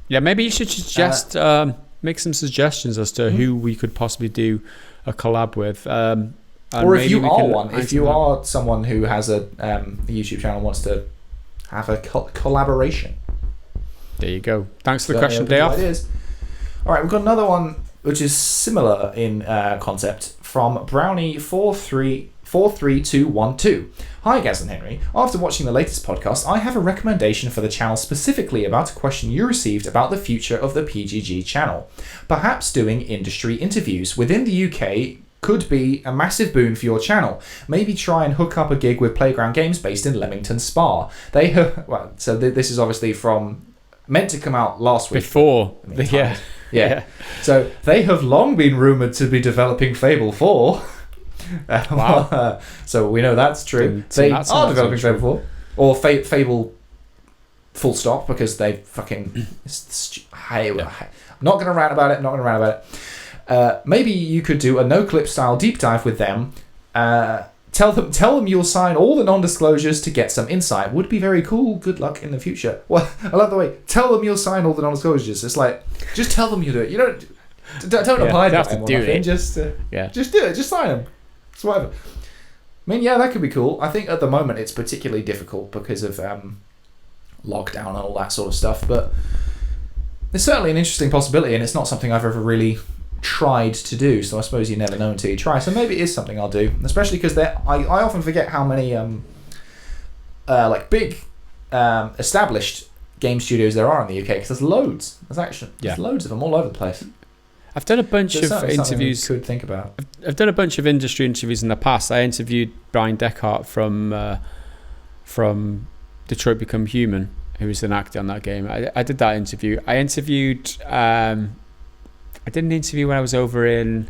Yeah, maybe you should suggest make some suggestions as to who we could possibly do a collab with. Or if you are someone who has a YouTube channel and wants to have a collaboration. There you go. Thanks for the question, Dayoff. All right, we've got another one which is similar in concept from Brownie43212. Hi, Gaz and Henry. After watching the latest podcast, I have a recommendation for the channel specifically about a question you received about the future of the PGG channel. Perhaps doing industry interviews within the UK could be a massive boon for your channel. Maybe try and hook up a gig with Playground Games based in Leamington Spa. This is obviously meant to come out last week. Yeah. So they have long been rumoured to be developing Fable 4. Wow. So we know that's true. They are developing Fable 4. Or Fable full stop, because they fucking... I'm not going to rant about it. Maybe you could do a no-clip style deep dive with them. Tell them you'll sign all the non-disclosures to get some insight. Would be very cool. Good luck in the future. Well, I love the way. Tell them you'll sign all the non-disclosures. It's like, just tell them you do it. You don't apply to them. Just do it. Just sign them. It's whatever. I mean, yeah, that could be cool. I think at the moment it's particularly difficult because of lockdown and all that sort of stuff. But it's certainly an interesting possibility, and it's not something I've ever really tried to do, so I suppose you never know until you try. So maybe it is something I'll do, especially because I often forget how many big established game studios there are in the UK, because there's loads. There's loads of them all over the place. I've done a bunch of interviews. You could think about. I've done a bunch of industry interviews in the past. I interviewed Brian Deckhart from Detroit Become Human, who was an actor on that game. I did that interview. I interviewed. I did an interview when I was over in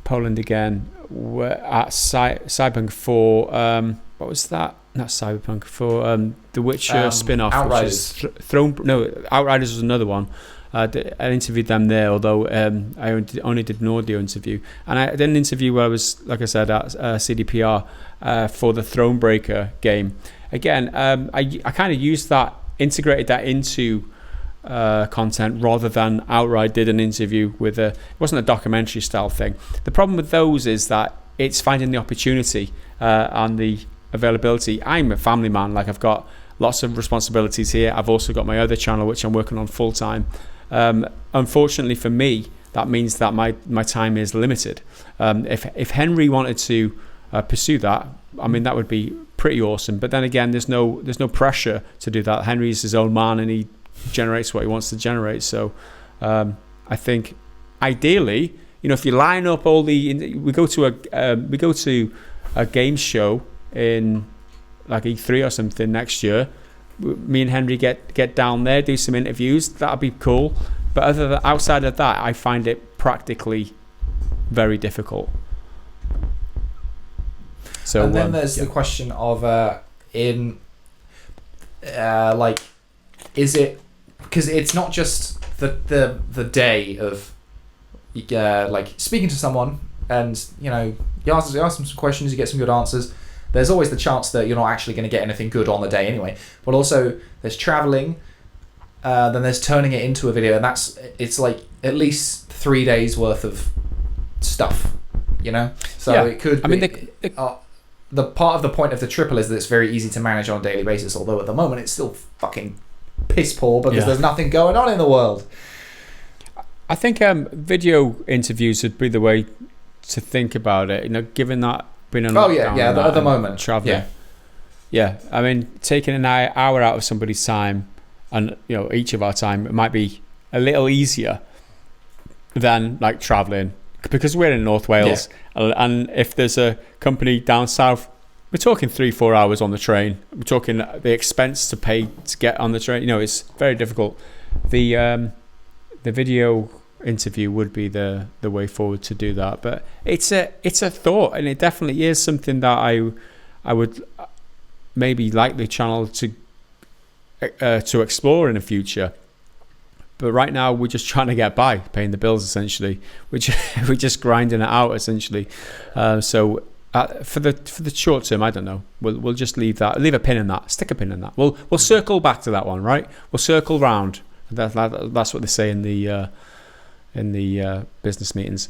Poland again at Cyberpunk for what was that? Not Cyberpunk, for the Witcher spin-off. Outriders. Which is Outriders was another one. I interviewed them there, although I only did an audio interview. And I did an interview where I was, like I said, at CDPR for the Thronebreaker game. Again, I kind of integrated that into content rather than outright did an interview with it wasn't a documentary style thing. The problem with those is that it's finding the opportunity and the availability. I'm a family man, like I've got lots of responsibilities here. I've also got my other channel which I'm working on full time. Unfortunately for me, that means that my time is limited. If Henry wanted to pursue that, I mean, that would be pretty awesome. But then again, there's no pressure to do that. Henry's his own man and he generates what he wants to generate. So I think ideally, if you line up all we go to a games show in like E3 or something next year. Me and Henry get down there, do some interviews. That'd be cool. But outside of that, I find it practically very difficult. So and then there's the question of is it, because it's not just the day of like speaking to someone and you ask them some questions, you get some good answers. There's always the chance that you're not actually going to get anything good on the day anyway. But also there's traveling, then there's turning it into a video, and it's like at least 3 days worth of stuff, So yeah. it could be. I mean, the part of the point of the triple is that it's very easy to manage on a daily basis, although at the moment it's still fucking piss poor because there's nothing going on in the world. I think video interviews would be the way to think about it, given that being on at the moment traveling. Yeah, I mean, taking an hour out of somebody's time and each of our time, it might be a little easier than like traveling, because we're in North Wales, and if there's a company down south, we're talking 3-4 hours on the train. We're talking the expense to pay to get on the train. It's very difficult. The video interview would be the way forward to do that, but it's a thought, and it definitely is something that I would maybe like the channel to explore in the future. But right now we're just trying to get by, paying the bills essentially. We're just grinding it out essentially. So for the short term, I don't know. We'll just leave a pin in that. Stick a pin in that. We'll circle back to that one, right? We'll circle round. That's what they say in the business meetings.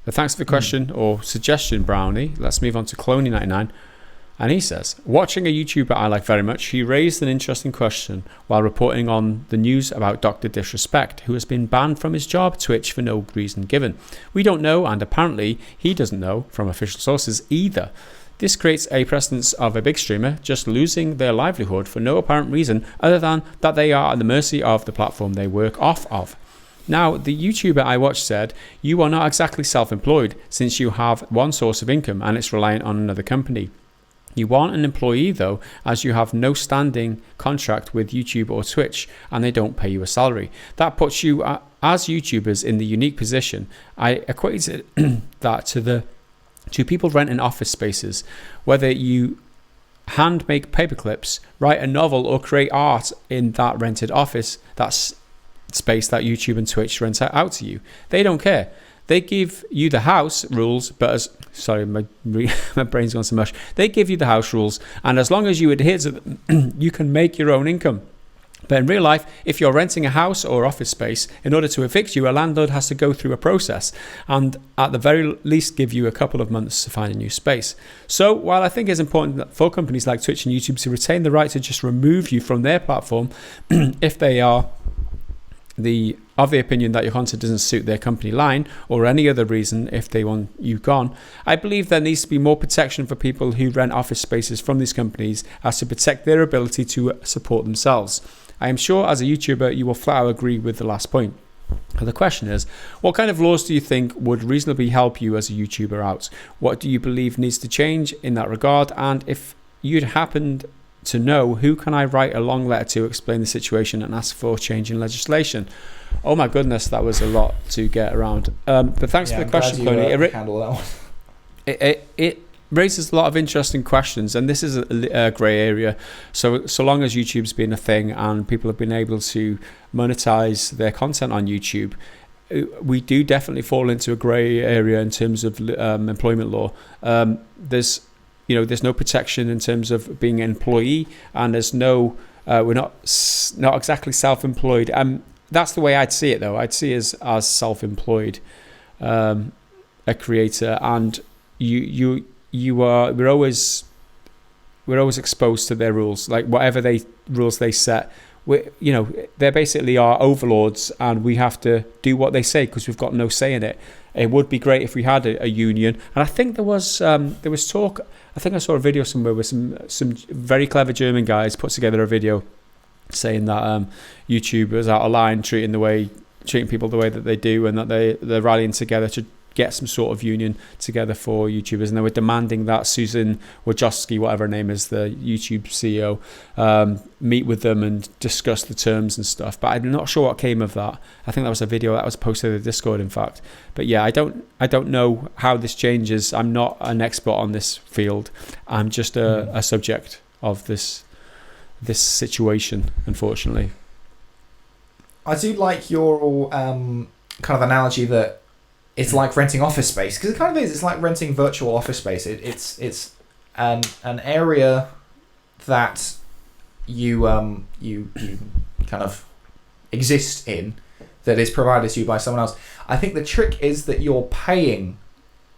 But thanks for the question or suggestion, Brownie. Let's move on to Cloney99. And he says, watching a YouTuber I like very much, he raised an interesting question while reporting on the news about Dr. Disrespect, who has been banned from his job, Twitch, for no reason given. We don't know, and apparently he doesn't know from official sources either. This creates a precedence of a big streamer just losing their livelihood for no apparent reason other than that they are at the mercy of the platform they work off of. Now, the YouTuber I watched said, you are not exactly self-employed since you have one source of income and it's reliant on another company. You aren't an employee though, as you have no standing contract with YouTube or Twitch and they don't pay you a salary. That puts you as YouTubers in the unique position. I equated that to people renting office spaces. Whether you hand make paper clips, write a novel or create art in that rented office, that's space that YouTube and Twitch rent out to you. They don't care. They give you the house rules, but my brain's gone so much. They give you the house rules, and as long as you adhere to them, you can make your own income. But in real life, if you're renting a house or office space, in order to evict you, a landlord has to go through a process and at the very least give you a couple of months to find a new space. So while I think it's important for companies like Twitch and YouTube to retain the right to just remove you from their platform if they are the of the opinion that your content doesn't suit their company line or any other reason if they want you gone, I believe there needs to be more protection for people who rent office spaces from these companies as to protect their ability to support themselves. I am sure as a YouTuber you will flat out agree with the last point. And the question is, what kind of laws do you think would reasonably help you as a YouTuber out? What do you believe needs to change in that regard? And if you'd happened to know, who can I write a long letter to explain the situation and ask for change in legislation? Oh my goodness, that was a lot to get around. But thanks for the question, Cloney. Handle that one. It raises a lot of interesting questions, and this is a grey area. So long as YouTube's been a thing and people have been able to monetize their content on YouTube, we do definitely fall into a grey area in terms of employment law. There's no protection in terms of being an employee, and there's no we're not exactly self-employed. That's the way I'd see it, though. I'd see it as self-employed, a creator, and we're always exposed to their rules, like whatever rules they set. They're basically our overlords, and we have to do what they say because we've got no say in it. It would be great if we had a union, and I think there was talk. I think I saw a video somewhere where some very clever German guys put together a video saying that YouTube was out of line treating people the way that they do, and that they're rallying together to get some sort of union together for YouTubers, and they were demanding that Susan Wojcicki, whatever her name is, the YouTube CEO, meet with them and discuss the terms and stuff. But I'm not sure what came of that. I think that was a video that was posted in the Discord, in fact. But yeah, I don't know how this changes. I'm not an expert on this field. I'm just a subject of this situation, unfortunately. I do like your kind of analogy that it's like renting office space, because it kind of is. It's like renting virtual office space. It's an area that you kind of exist in, that is provided to you by someone else. I think the trick is that you're paying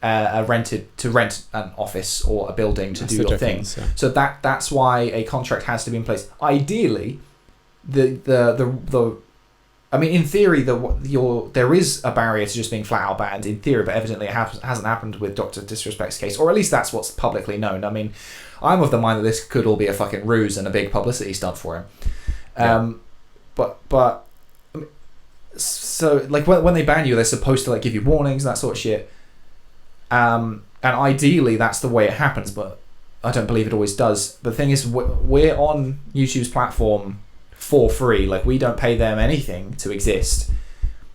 to rent an office or a building to do your thing. Yeah. So that's why a contract has to be in place. Ideally, I mean, in theory, there is a barrier to just being flat out banned, in theory, but evidently it hasn't happened with Dr. Disrespect's case, or at least that's what's publicly known. I mean, I'm of the mind that this could all be a fucking ruse and a big publicity stunt for him. But so like when they ban you, they're supposed to like give you warnings and that sort of shit. And ideally, that's the way it happens, but I don't believe it always does. But the thing is, we're on YouTube's platform for free. Like, we don't pay them anything to exist,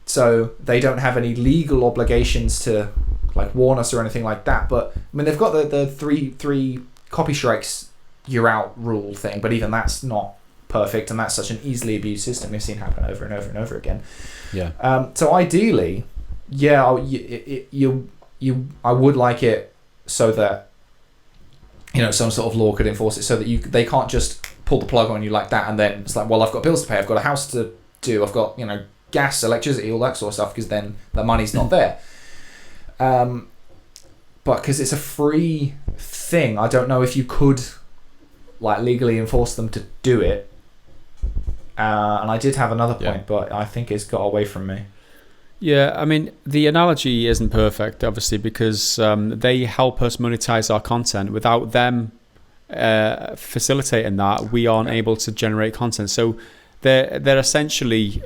so they don't have any legal obligations to like warn us or anything like that. But I mean, they've got the three copy strikes, you're out rule thing, but even that's not perfect, and that's such an easily abused system we've seen happen over and over and over again. So ideally, I would like it so that some sort of law could enforce it, so that they can't just pull the plug on you like that, and then it's like, well, I've got bills to pay, I've got a house to do, I've got gas, electricity, all that sort of stuff, because then the money's not there. But because it's a free thing, I don't know if you could like legally enforce them to do it. And I did have another point, but I think it's got away from me. Yeah, I mean, the analogy isn't perfect, obviously, because they help us monetize our content. Without them facilitating that, we aren't able to generate content. So they're essentially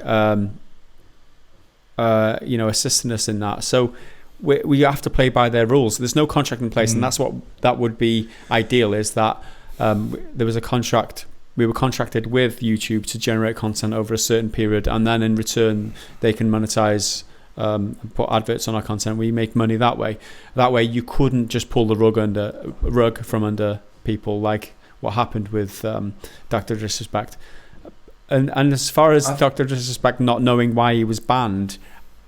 assisting us in that. So we have to play by their rules. There's no contract in place, and that's what that would be ideal, is that there was a contract. We were contracted with YouTube to generate content over a certain period, and then in return they can monetize, put adverts on our content. We make money that way. That way you couldn't just pull the rug from under people, like what happened with Dr. Disrespect. And as far as Dr. Disrespect not knowing why he was banned,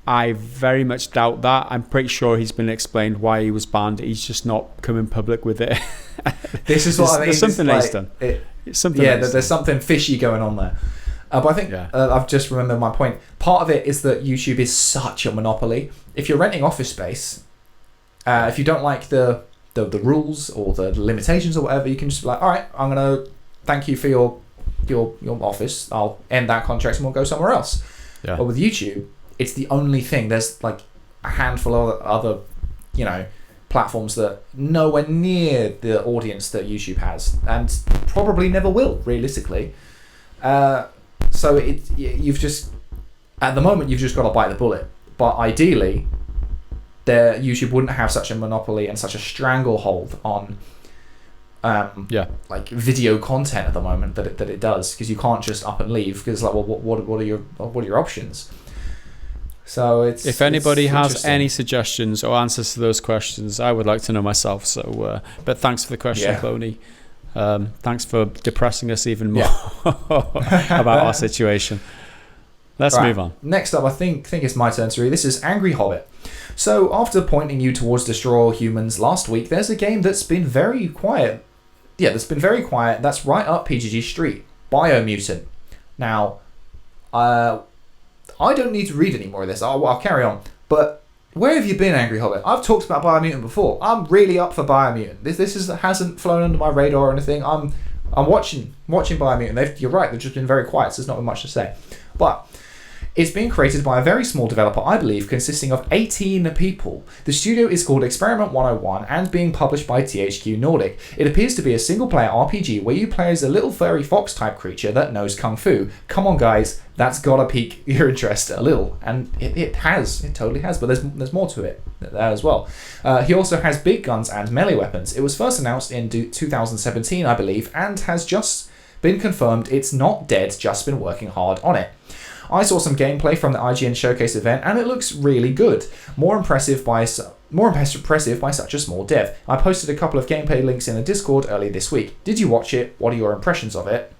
I very much doubt that. I'm pretty sure he's been explained why he was banned. He's just not come in public with it. This is what I mean. There's something he's done. There's something fishy going on there. But I think I've just remembered my point. Part of it is that YouTube is such a monopoly. If you're renting office space, if you don't like the rules or the limitations or whatever, you can just be like, all right, I'm gonna thank you for your office. I'll end that contract and we'll go somewhere else. Yeah. But with YouTube, it's the only thing. There's like a handful of other, platforms that nowhere near the audience that YouTube has, and probably never will, realistically. So you've just, at the moment, you've just got to bite the bullet. But ideally, YouTube wouldn't have such a monopoly and such a stranglehold on like video content at the moment that it does, because you can't just up and leave, because like, well, what are your options? So if anybody has any suggestions or answers to those questions, I would like to know myself. So, but thanks for the question, Cloney. Thanks for depressing us even more about our situation. Let's move on. Next up, I think it's my turn to read. This is Angry Hobbit. So, after pointing you towards Destroy All Humans last week, there's a game that's been very quiet. Yeah, that's been very quiet. That's right up PGG Street. Biomutant. Now, I don't need to read any more of this. I'll carry on. But where have you been, Angry Hobbit? I've talked about Biomutant before. I'm really up for Biomutant. This hasn't flown under my radar or anything. I'm watching Biomutant. You're right. They've just been very quiet, so there's not much to say. But it's being created by a very small developer, I believe, consisting of 18 people. The studio is called Experiment 101 and being published by THQ Nordic. It appears to be a single-player RPG where you play as a little furry fox-type creature that knows kung fu. Come on, guys, that's gotta pique your interest a little, and it totally has. But there's more to it there as well. He also has big guns and melee weapons. It was first announced in 2017, I believe, and has just been confirmed it's not dead, just been working hard on it. I saw some gameplay from the IGN Showcase event, and it looks really good. More impressive by such a small dev. I posted a couple of gameplay links in the Discord earlier this week. Did you watch it? What are your impressions of it?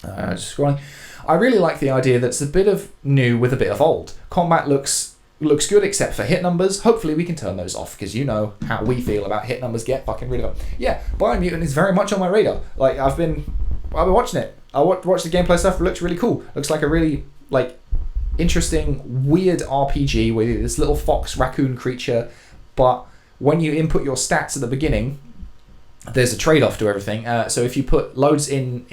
Just scrolling. I really like the idea that it's a bit of new with a bit of old. Combat looks good except for hit numbers. Hopefully we can turn those off, because you know how we feel about hit numbers. Get fucking rid of them. Yeah, Biomutant is very much on my radar. Like, I've been watching it. I watched the gameplay stuff. It looks really cool. Looks like a really interesting, weird RPG with this little fox raccoon creature, but when you input your stats at the beginning, there's a trade-off to everything. So if you put loads in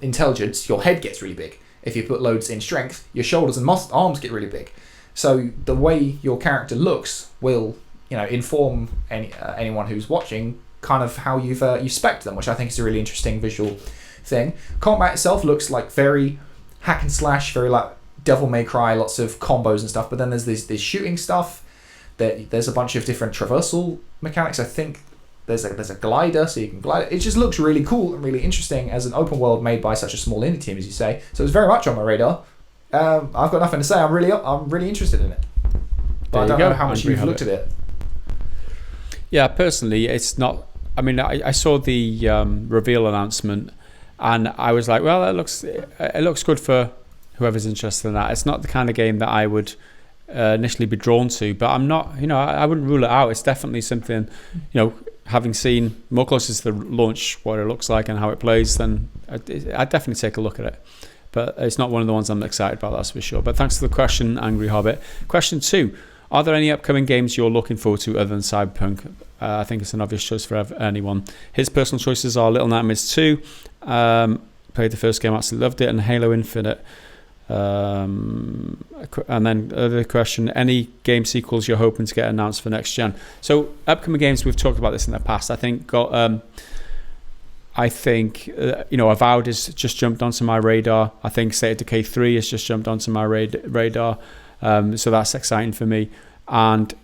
intelligence, your head gets really big. If you put loads in strength, your shoulders and arms get really big. So the way your character looks will, inform anyone who's watching kind of how you've spec'd them, which I think is a really interesting visual thing. Combat itself looks like very hack and slash, very like Devil May Cry, lots of combos and stuff. But then there's this shooting stuff. There's a bunch of different traversal mechanics. I think there's a glider, so you can glide. It just looks really cool and really interesting as an open world made by such a small indie team, as you say. So it's very much on my radar. I've got nothing to say. I'm really interested in it. But I don't know how much you've looked at it. Yeah, personally, it's not. I mean, I saw the reveal announcement, and I was like, well, it looks good for whoever's interested in that. It's not the kind of game that I would initially be drawn to, but I'm not. I wouldn't rule it out. It's definitely something. Having seen more closer to the launch what it looks like and how it plays, then I'd definitely take a look at it. But it's not one of the ones I'm excited about, that's for sure. But thanks for the question, Angry Hobbit. Question 2. Are there any upcoming games you're looking forward to other than Cyberpunk? I think it's an obvious choice for anyone. His personal choices are Little Nightmares 2. Played the first game, absolutely loved it, and Halo Infinite. And then the question, any game sequels you're hoping to get announced for next gen? So upcoming games, we've talked about this in the past. I think Avowed has just jumped onto my radar. I think State of Decay 3 has just jumped onto my radar. So that's exciting for me. And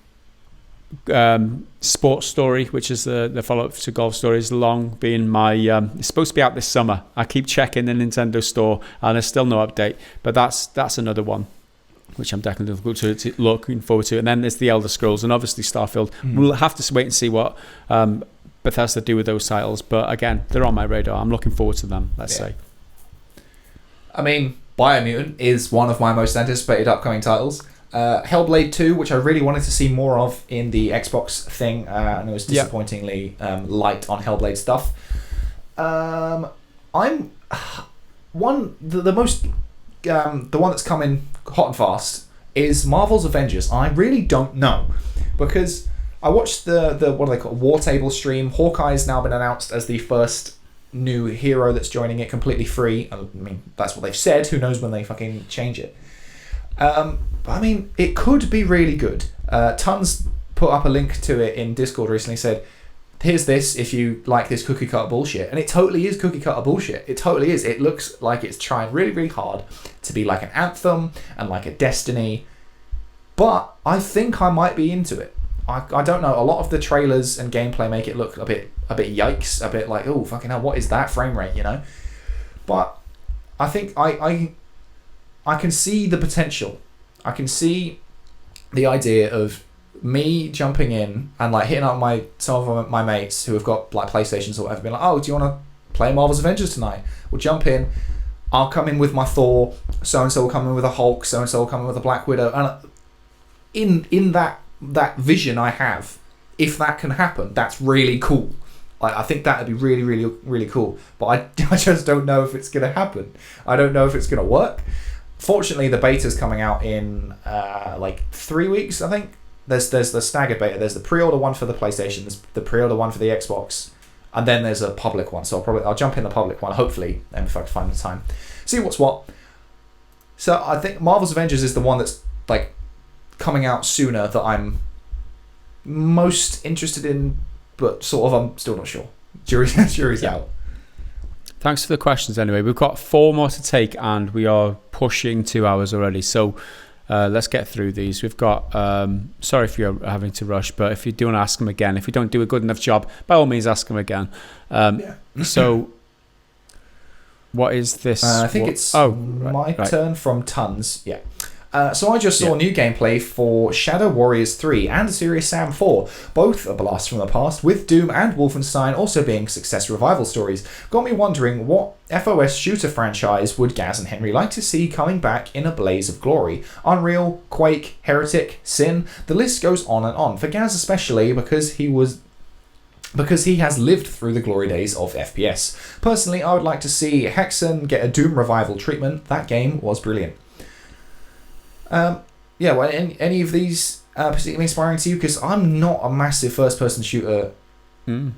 Sports Story, which is the follow-up to Golf Story, is long been my it's supposed to be out this summer. I keep checking the Nintendo store and there's still no update, but that's another one which I'm definitely looking forward to. And then there's the Elder Scrolls and obviously Starfield. We'll have to wait and see what Bethesda do with those titles, but again, they're on my radar. I'm looking forward to them, let's say. I mean, Biomutant is one of my most anticipated upcoming titles. Hellblade 2, which I really wanted to see more of in the Xbox thing, and it was disappointingly light on Hellblade stuff. The one that's coming hot and fast is Marvel's Avengers. I really don't know, because I watched the what do they call it, War Table stream. Hawkeye's now been announced as the first new hero that's joining it completely free. I mean, that's what they've said. Who knows when they fucking change it. I mean, it could be really good. Tons put up a link to it in Discord recently, said, here's this if you like this cookie cutter bullshit. And it totally is cookie cutter bullshit. It totally is. It looks like it's trying really, really hard to be like an Anthem and like a Destiny. But I think I might be into it. I don't know. A lot of the trailers and gameplay make it look a bit yikes, a bit like, oh, fucking hell, what is that frame rate, you know? But I think I can see the potential. I can see the idea of me jumping in and like hitting up some of my mates who have got like PlayStations or whatever, being like, oh, do you want to play Marvel's Avengers tonight? We'll jump in. I'll come in with my Thor. So and so will come in with a Hulk. So and so will come in with a Black Widow. And in that vision I have, if that can happen, that's really cool. Like, I think that would be really, really, really cool. But I just don't know if it's going to happen. I don't know if it's going to work. Fortunately, the beta's coming out in like 3 weeks, I think. There's the staggered beta. There's the pre-order one for the PlayStation. There's the pre-order one for the Xbox, and then there's a public one. So I'll jump in the public one, hopefully, if I can find the time. See what's what. So I think Marvel's Avengers is the one that's like coming out sooner that I'm most interested in, but sort of I'm still not sure. Jury's out. Thanks for the questions anyway. We've got 4 more to take and we are pushing 2 hours already. So let's get through these. We've got, sorry if you're having to rush, but if you do want to ask them again, if you don't do a good enough job, by all means ask them again. So what is this? I think it's my turn from Tons. Yeah. So I just saw new gameplay for Shadow Warriors 3 and Serious Sam 4, both a blast from the past, with Doom and Wolfenstein also being success revival stories. Got me wondering, what FOS shooter franchise would Gaz and Henry like to see coming back in a blaze of glory? Unreal, Quake, Heretic, Sin, the list goes on and on. For Gaz especially, because he has lived through the glory days of FPS. Personally, I would like to see Hexen get a Doom revival treatment. That game was brilliant. Well, any of these particularly inspiring to you? Because I'm not a massive first-person shooter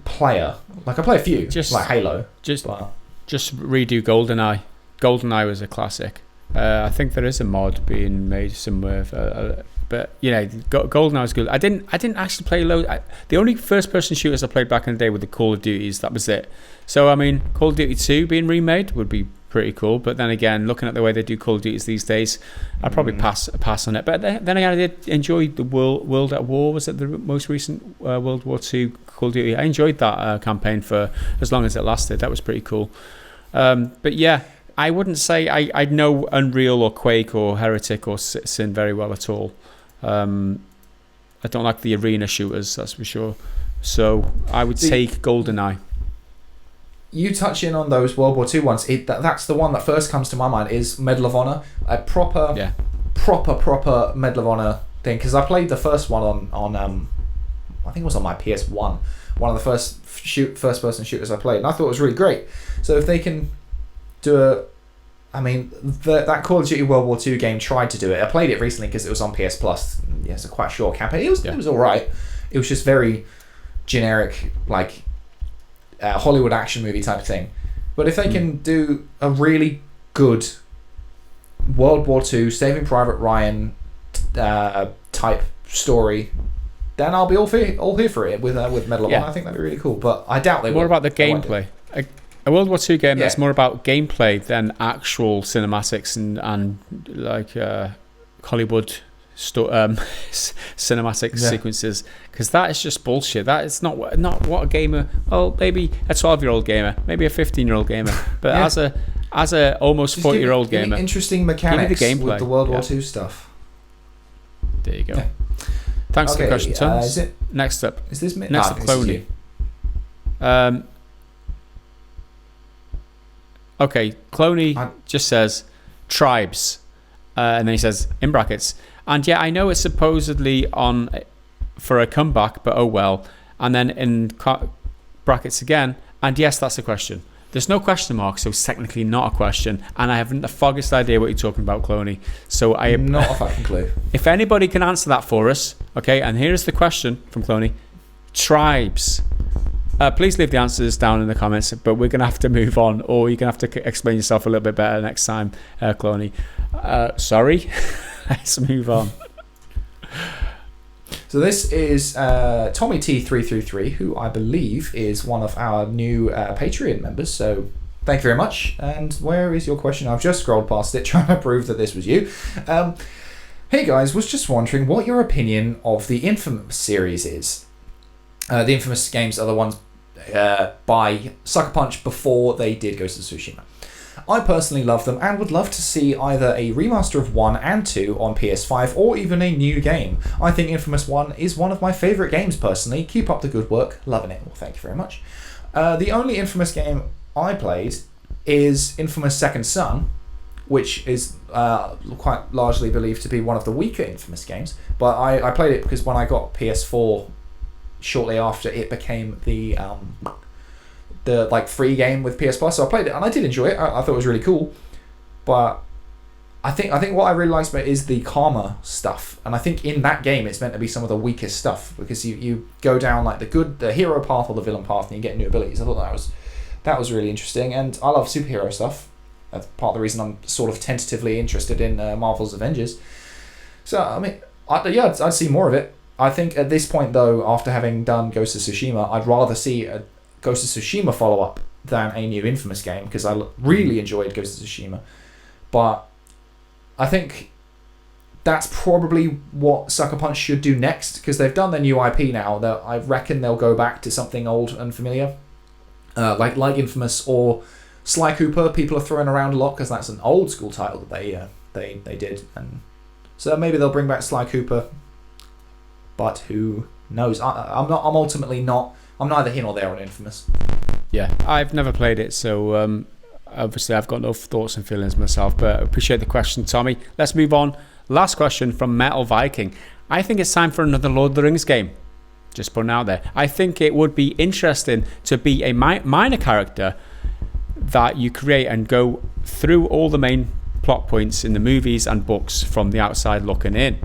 player. Like, I play a few, like Halo. Just redo GoldenEye. GoldenEye was a classic. I think there is a mod being made somewhere, but you know, GoldenEye was good. I didn't actually play loads. The only first-person shooters I played back in the day were the Call of Duties. That was it. So I mean, Call of Duty 2 being remade would be pretty cool, but then again, looking at the way they do Call of Duties these days, I'd probably pass on it. But then again, I did enjoy the World at War. Was it the most recent World War II Call of Duty? I enjoyed that campaign for as long as it lasted. That was pretty cool. But yeah, I wouldn't say I know Unreal or Quake or Heretic or Sin very well at all. I don't like the arena shooters, that's for sure. So I would take GoldenEye. You touch in on those World War II ones. That's the one that first comes to my mind is Medal of Honor, a proper Medal of Honor thing. Because I played the first one on I think it was on my PS1, one of the first person shooters I played, and I thought it was really great. So if they can do that Call of Duty World War II game tried to do it. I played it recently because it was on PS Plus. Yeah, it's a quite short campaign. It was all right. It was just very generic, like Hollywood action movie type of thing. But if they can do a really good World War II Saving Private Ryan type story, then I'll be all here for it with Medal of Honor. I think that'd be really cool. But I doubt they will. More about the gameplay. A World War II game that's more about gameplay than actual cinematics and like Hollywood cinematic sequences, because that is just bullshit. That is not what a gamer. Well, maybe a 12-year-old gamer, maybe a 15-year-old gamer, but as a almost 40-year-old gamer, interesting mechanics with the World War II stuff. There you go. Yeah. Thanks for the question, Tons. Next up, is this next up, Cloney. Okay, Cloney just says tribes, and then he says in brackets, and yeah, I know it's supposedly on for a comeback, but oh well. And then in brackets again, and yes, that's a question. There's no question mark, so it's technically not a question, and I haven't the foggiest idea what you're talking about, Cloney. So I am not a fucking clue. If anybody can answer that for us, okay, and here's the question from Cloney: tribes. Please leave the answers down in the comments, but we're going to have to move on, or you're going to have to explain yourself a little bit better next time, Cloney. Sorry. Let's move on. So this is Tommy T333, who I believe is one of our new Patreon members. So thank you very much. And where is your question? I've just scrolled past it, trying to prove that this was you. Hey guys, was just wondering what your opinion of the Infamous series is. The Infamous games are the ones by Sucker Punch before they did Ghost of Tsushima. I personally love them and would love to see either a remaster of 1 and 2 on PS5 or even a new game. I think Infamous 1 is one of my favourite games personally. Keep up the good work. Loving it. Well, thank you very much. The only Infamous game I played is Infamous Second Son, which is quite largely believed to be one of the weaker Infamous games. But I played it because when I got PS4, shortly after it became the like free game with PS Plus, so I played it and I did enjoy it. I thought it was really cool, but I think what I really liked about it is the karma stuff, and I think in that game it's meant to be some of the weakest stuff because you go down like the hero path or the villain path and you get new abilities. I thought that was really interesting, and I love superhero stuff. That's part of the reason I'm sort of tentatively interested in Marvel's Avengers. So I mean, I'd see more of it. I think at this point though, after having done Ghost of Tsushima, I'd rather see a Ghost of Tsushima follow-up than a new Infamous game because I really enjoyed Ghost of Tsushima. But I think that's probably what Sucker Punch should do next because they've done their new IP now. That I reckon they'll go back to something old and familiar, like Infamous or Sly Cooper. People are throwing around a lot because that's an old school title that they did, and so maybe they'll bring back Sly Cooper. But who knows? I'm ultimately not. I'm neither here nor there on Infamous. Yeah, I've never played it, so obviously I've got no thoughts and feelings myself, but I appreciate the question, Tommy. Let's move on. Last question from Metalviking. I think it's time for another Lord of the Rings game. Just putting it out there. I think it would be interesting to be a minor character that you create and go through all the main plot points in the movies and books from the outside looking in.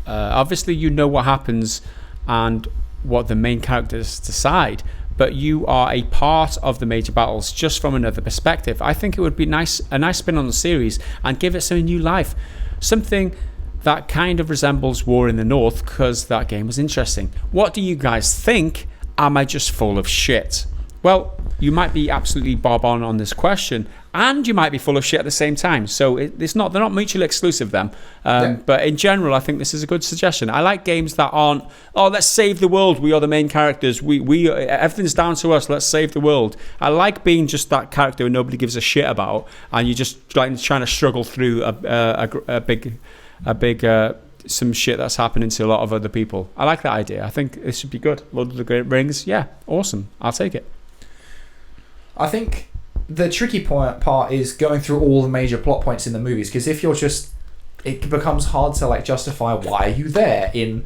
Obviously, you know what happens and what the main characters decide, but you are a part of the major battles just from another perspective. I think it would be a nice spin on the series and give it some new life, something that kind of resembles War in the North, because that game was interesting. What do you guys think? Am I just full of shit? Well, you might be absolutely bob on this question, and you might be full of shit at the same time. So they're not mutually exclusive then. But in general, I think this is a good suggestion. I like games that aren't, let's save the world. We are the main characters. We everything's down to us. Let's save the world. I like being just that character who nobody gives a shit about, and you're just like trying to struggle through a big some shit that's happening to a lot of other people. I like that idea. I think it should be good. Lord of the Rings, yeah, awesome. I'll take it. I think the tricky part is going through all the major plot points in the movies, because if you're it becomes hard to like justify why are you there in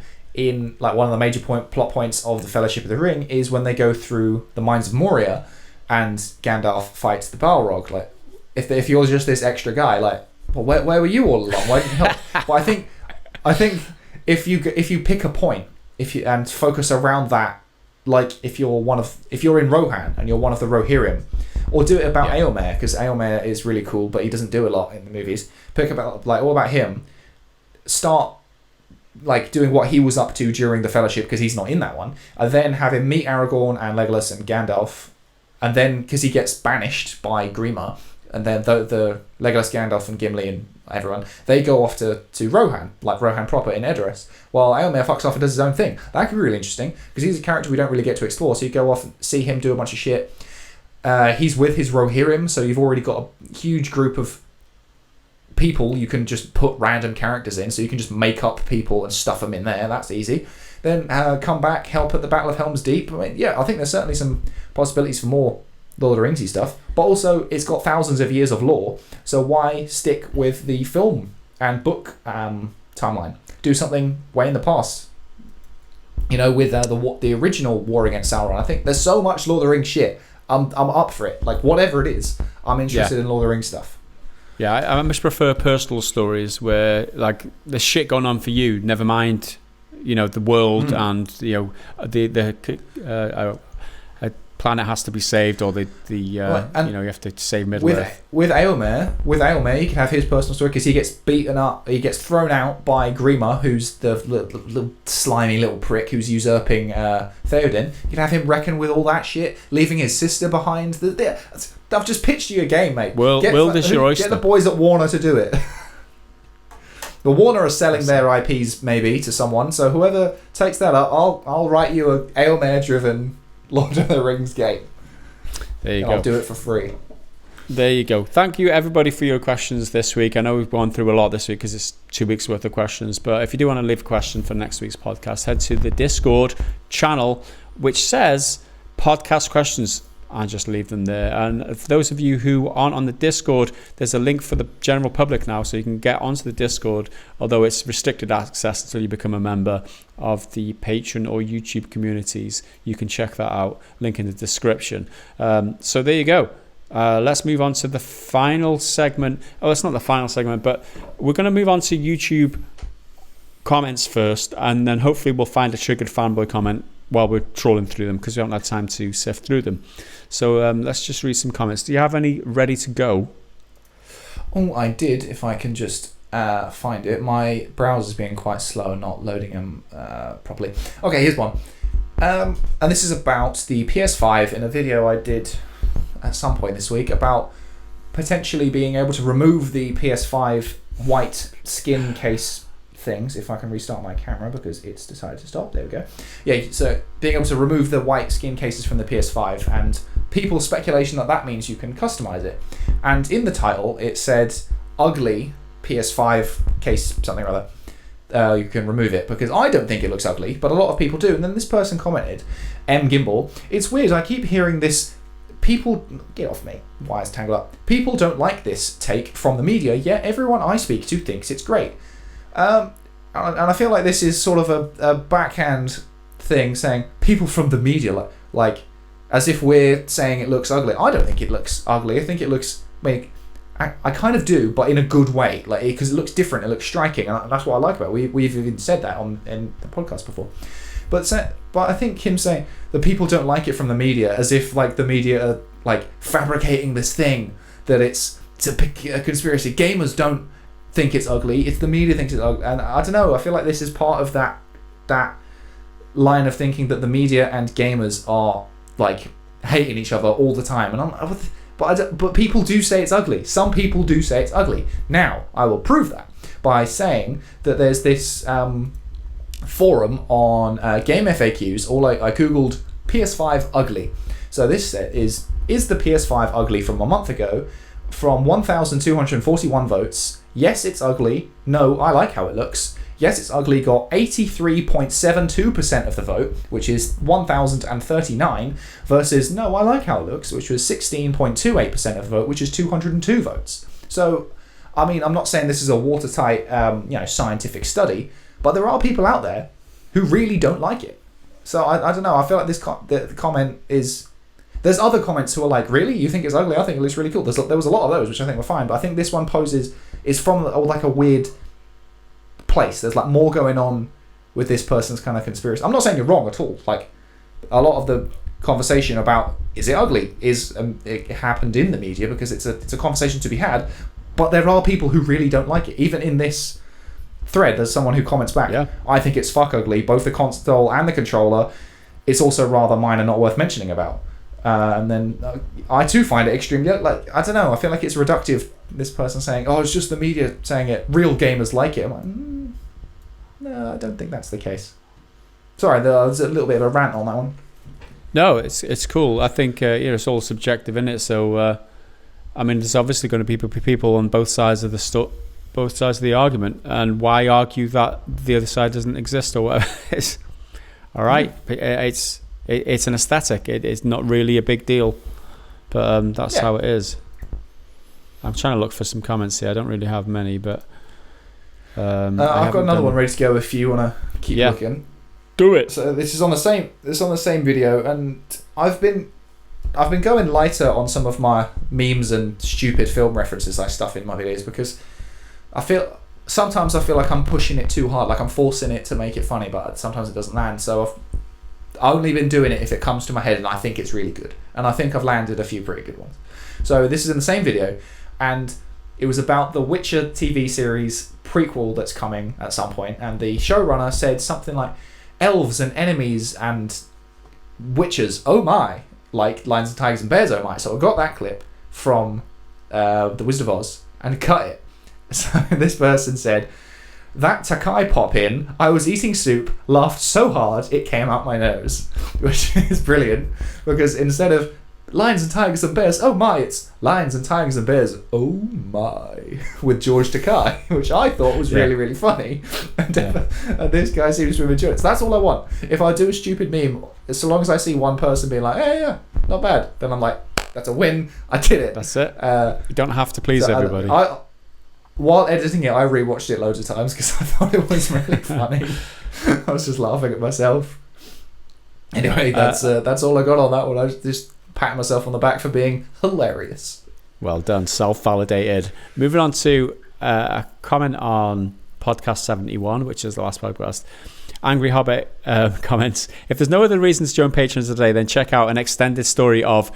like one of the major plot points of the Fellowship of the Ring is when they go through the Mines of Moria and Gandalf fights the Balrog. Like if you're just this extra guy, like, well, where were you all along? Why didn't you help? But I think if you pick a point and focus around that, like if you're in Rohan and you're one of the Rohirrim, or do it about Eomer, because Eomer is really cool, but he doesn't do a lot in the movies. Pick about like all about him. Start like doing what he was up to during the Fellowship, because he's not in that one, and then have him meet Aragorn and Legolas and Gandalf, and then because he gets banished by Grima, and then the Legolas, Gandalf, and Gimli and everyone, they go off to Rohan, like Rohan proper in Edoras, while Eomer fucks off and does his own thing. That could be really interesting, because he's a character we don't really get to explore, so you go off and see him do a bunch of shit. He's with his Rohirrim, so you've already got a huge group of people you can just put random characters in, so you can just make up people and stuff them in there. That's easy. Then come back, help at the Battle of Helm's Deep. I mean, yeah, I think there's certainly some possibilities for more Lord of the Ringsy stuff, but also it's got thousands of years of lore, so why stick with the film and book timeline? Do something way in the past, with the original War Against Sauron. I think there's so much Lord of the Rings shit. I'm up for it. Like whatever it is, I'm interested in Lord of the Rings stuff. Yeah, I much prefer personal stories where like the shit going on for you. Never mind, the world and planet has to be saved, or the you have to save Middle Earth. With Aylmer, you can have his personal story because he gets beaten up, he gets thrown out by Grima, who's the little slimy little prick who's usurping Theoden. You can have him reckon with all that shit, leaving his sister behind. I've just pitched you a game, mate. World is your oyster. Get the boys at Warner to do it. The Warner are selling their IPs maybe to someone, so whoever takes that up, I'll write you a Aylmer-driven Lord of the Rings game. There you go. I'll do it for free. There you go. Thank you, everybody, for your questions this week. I know we've gone through a lot this week because it's 2 weeks worth of questions. But if you do want to leave a question for next week's podcast, head to the Discord channel, which says podcast questions, and just leave them there. And for those of you who aren't on the Discord, there's a link for the general public now, so you can get onto the Discord, although it's restricted access until you become a member of the Patreon or YouTube communities. You can check that out, link in the description. So there you go. Let's move on to the final segment. Oh, it's not the final segment, but we're going to move on to YouTube comments first, and then hopefully we'll find a triggered fanboy comment while we're trawling through them, because we haven't had time to sift through them. So let's just read some comments. Do you have any ready to go? Oh, I did, if I can just find it. My browser's being quite slow, not loading them properly. Okay, here's one. And this is about the PS5 in a video I did at some point this week about potentially being able to remove the PS5 white skin case things, if I can restart my camera because it's decided to stop. There we go. Yeah, so being able to remove the white skin cases from the PS5, and people's speculation that means you can customize it. And in the title it said ugly PS5 case something or other. You can remove it because I don't think it looks ugly, but a lot of people do. And then this person commented, M Gimbal, it's weird, I keep hearing this, people, get off me, wires tangled up, people don't like this take from the media, yet everyone I speak to thinks it's great. And I feel like this is sort of a backhand thing, saying people from the media, like as if we're saying it looks ugly. I don't think it looks ugly. I think it looks, I kind of do, but in a good way, like, because it looks different, it looks striking, and that's what I like about it. We've even said that in the podcast before. But I think him saying that people don't like it from the media, as if like the media are like fabricating this thing that it's a conspiracy. Gamers don't think it's ugly, it's the media thinks it's ugly, and I don't know, I feel like this is part of that line of thinking that the media and gamers are like hating each other all the time, and but people do say it's ugly. Some people do say it's ugly. Now I will prove that by saying that there's this forum on game FAQs. I googled PS5 ugly, so this is the PS5 ugly from a month ago, from 1,241 votes. Yes, it's ugly. No, I like how it looks. Yes, it's ugly got 83.72% of the vote, which is 1,039, versus no, I like how it looks, which was 16.28% of the vote, which is 202 votes. So, I mean, I'm not saying this is a watertight, scientific study, but there are people out there who really don't like it. So I don't know. I feel like the comment is. There's other comments who are like, really? You think it's ugly? I think it looks really cool. There was a lot of those, which I think were fine, but I think this one is from like a weird place. There's like more going on with this person's kind of conspiracy. I'm not saying you're wrong at all. Like, a lot of the conversation about is it ugly is it happened in the media because it's a conversation to be had, but there are people who really don't like it. Even in this thread, there's someone who comments back, yeah, I think it's fuck ugly, both the console and the controller. It's also rather minor, not worth mentioning about. And then I too find it extremely, like, I don't know, I feel like it's reductive, this person saying, oh, it's just the media saying it, real gamers like it. I'm like, no, I don't think that's the case. Sorry, there's a little bit of a rant on that one. No, it's cool. I think it's all subjective, isn't it? So, I mean, there's obviously going to be people on both sides of the argument, and why argue that the other side doesn't exist or whatever? It's all right. It's an aesthetic. It's not really a big deal, but that's how it is. I'm trying to look for some comments here. I don't really have many, but I've got another one ready to go if you want to keep looking. Do it. So this is on the same. This is on the same video, and I've been going lighter on some of my memes and stupid film references I stuff in my videos, because sometimes I feel like I'm pushing it too hard, like I'm forcing it to make it funny, but sometimes it doesn't land. So only been doing it if it comes to my head and I think it's really good. And I think I've landed a few pretty good ones. So this is in the same video, and it was about the Witcher TV series prequel that's coming at some point, and the showrunner said something like, elves and enemies and witches, oh my, like lions and tigers and bears, oh my. So I got that clip from The Wizard of Oz and cut it. So this person said, that Takai pop in, I was eating soup, laughed so hard it came out my nose. Which is brilliant, because instead of lions and tigers and bears, oh my, it's lions and tigers and bears, oh my, with George Takai, which I thought was really, really funny. And this guy seems to have enjoyed it. So that's all I want. If I do a stupid meme, so long as I see one person being like, yeah, not bad, then I'm like, that's a win, I did it. That's it. You don't have to please everybody. While editing it, I rewatched it loads of times because I thought it was really funny. I was just laughing at myself. Anyway, that's all I got on that one. I was just patting myself on the back for being hilarious. Well done, self-validated. Moving on to a comment on podcast 71, which is the last podcast. Angry Hobbit comments, if there's no other reasons to join patrons today, then check out an extended story of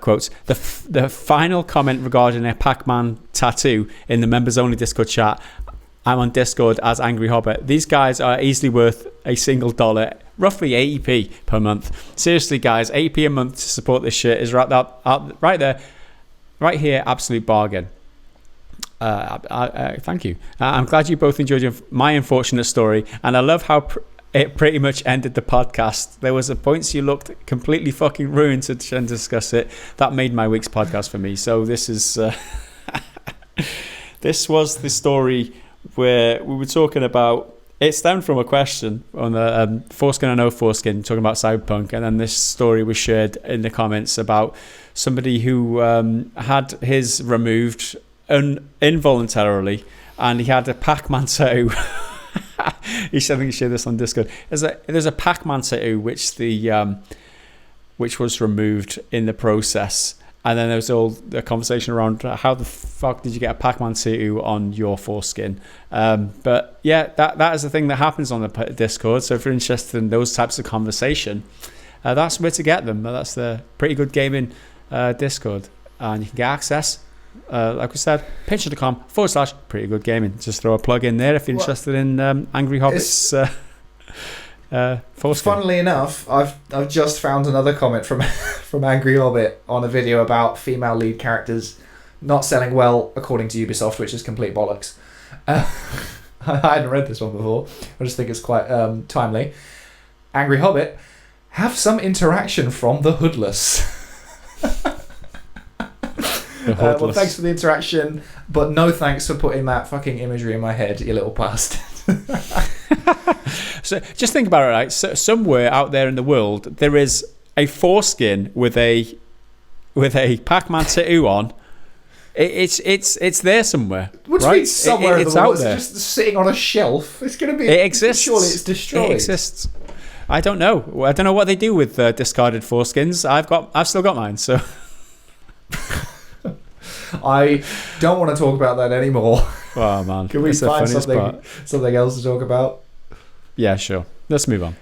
quotes, the final comment regarding a Pac-Man tattoo in the members only Discord chat. I'm on Discord as Angry Hobbit. These guys are easily worth a single dollar, roughly 80p per month. Seriously, guys, 80p a month to support this shit is right there, right here, absolute bargain. Thank you. I'm glad you both enjoyed my unfortunate story, and I love how it pretty much ended the podcast. There was a point you looked completely fucking ruined to try and discuss it. That made my week's podcast for me. So this is this was the story where we were talking about. It stemmed from a question on the foreskin or no foreskin, talking about Cyberpunk, and then this story was shared in the comments about somebody who had his removed involuntarily, and he had a Pac-Man tattoo. I think you shared this on Discord. There's a Pac-Man tattoo which was removed in the process, and then there was all the conversation around how the fuck did you get a Pac-Man tattoo on your foreskin. But yeah, that is the thing that happens on the Discord. So if you're interested in those types of conversation, that's where to get them. That's the Pretty Good Gaming Discord, and you can get access. Like we said, patreon.com/Pretty Good Gaming. Just throw a plug in there if you're interested in Angry Hobbit's foreskin. Funnily enough, I've just found another comment from Angry Hobbit on a video about female lead characters not selling well according to Ubisoft, which is complete bollocks. I hadn't read this one before. I just think it's quite timely. Angry Hobbit, have some interaction from the hoodless. Well, thanks for the interaction, but no thanks for putting that fucking imagery in my head, you little bastard. So just think about it, right? So somewhere out there in the world, there is a foreskin with a Pac-Man tattoo on. It's there somewhere. What do you mean somewhere in the world? It's just sitting on a shelf. It's going to be. It exists. Surely it's destroyed. It exists. I don't know. I don't know what they do with discarded foreskins. I've still got mine. So. I don't want to talk about that anymore. Oh man, can we find something else to talk about? Yeah, sure. Let's move on.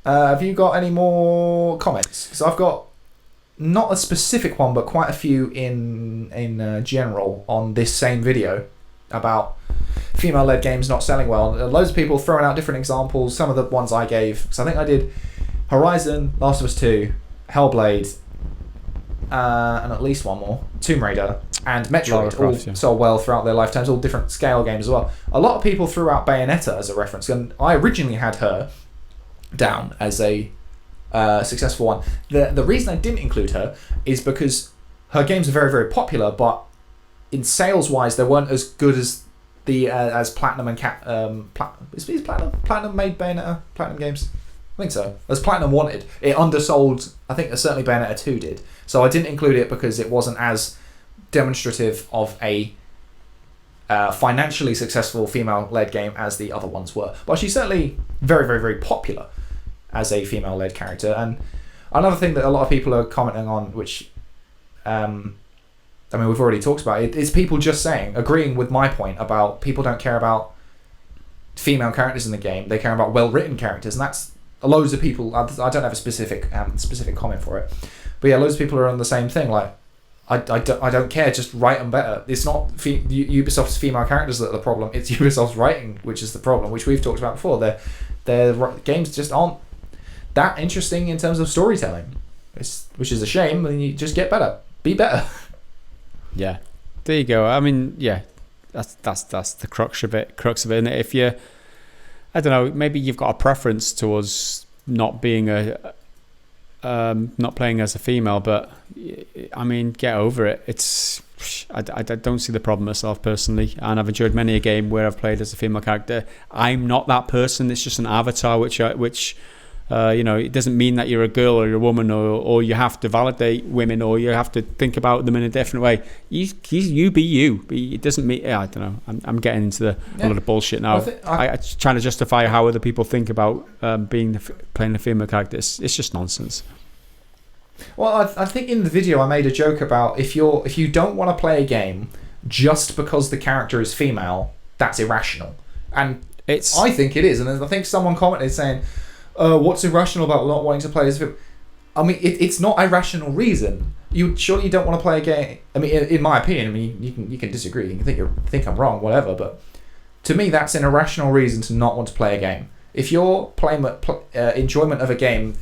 Have you got any more comments? Because I've got not a specific one, but quite a few in general on this same video about female-led games not selling well. Loads of people throwing out different examples. Some of the ones I gave. So I think I did Horizon, Last of Us 2, Hellblade, and at least one more, Tomb Raider and Metroid, all sold well throughout their lifetimes, all different scale games as well. A lot of people threw out Bayonetta as a reference, and I originally had her down as a successful one. The reason I didn't include her is because her games are very, very popular, but in sales-wise, they weren't as good as as Platinum and is Platinum made Bayonetta? Platinum Games? I think so. As Platinum wanted. It undersold, I think certainly Bayonetta 2 did. So I didn't include it because it wasn't as demonstrative of a financially successful female-led game as the other ones were. But she's certainly very, very, very popular as a female-led character. And another thing that a lot of people are commenting on, which we've already talked about, is people just agreeing with my point about people don't care about female characters in the game. They care about well-written characters, and that's loads of people. I don't have a specific comment for it, but yeah, loads of people are on the same thing. Like, I don't care. Just write them better. It's not Ubisoft's female characters that are the problem. It's Ubisoft's writing which is the problem, which we've talked about before. Their games just aren't that interesting in terms of storytelling, which is a shame. And you just get better, be better. Yeah, there you go. I mean, yeah, that's the crux of it. And if you, I don't know, maybe you've got a preference towards not being not playing as a female, but I mean, get over it. It's I don't see the problem myself personally, and I've enjoyed many a game where I've played as a female character. I'm not that person. It's just an avatar, which it doesn't mean that you're a girl or you're a woman, or you have to validate women, or you have to think about them in a different way. You be you. It doesn't mean, I don't know. I'm getting into a lot of bullshit now. I'm trying to justify how other people think about playing a female character. It's just nonsense. Well, I think in the video I made a joke about if you don't want to play a game just because the character is female, that's irrational, and I think it is. And I think someone commented saying, what's irrational about not wanting to play as a female? I mean, it's not a rational reason. You surely don't want to play a game. I mean, in my opinion, I mean, you can disagree. You can think I'm wrong, whatever. But to me, that's an irrational reason to not want to play a game. If your enjoyment of a game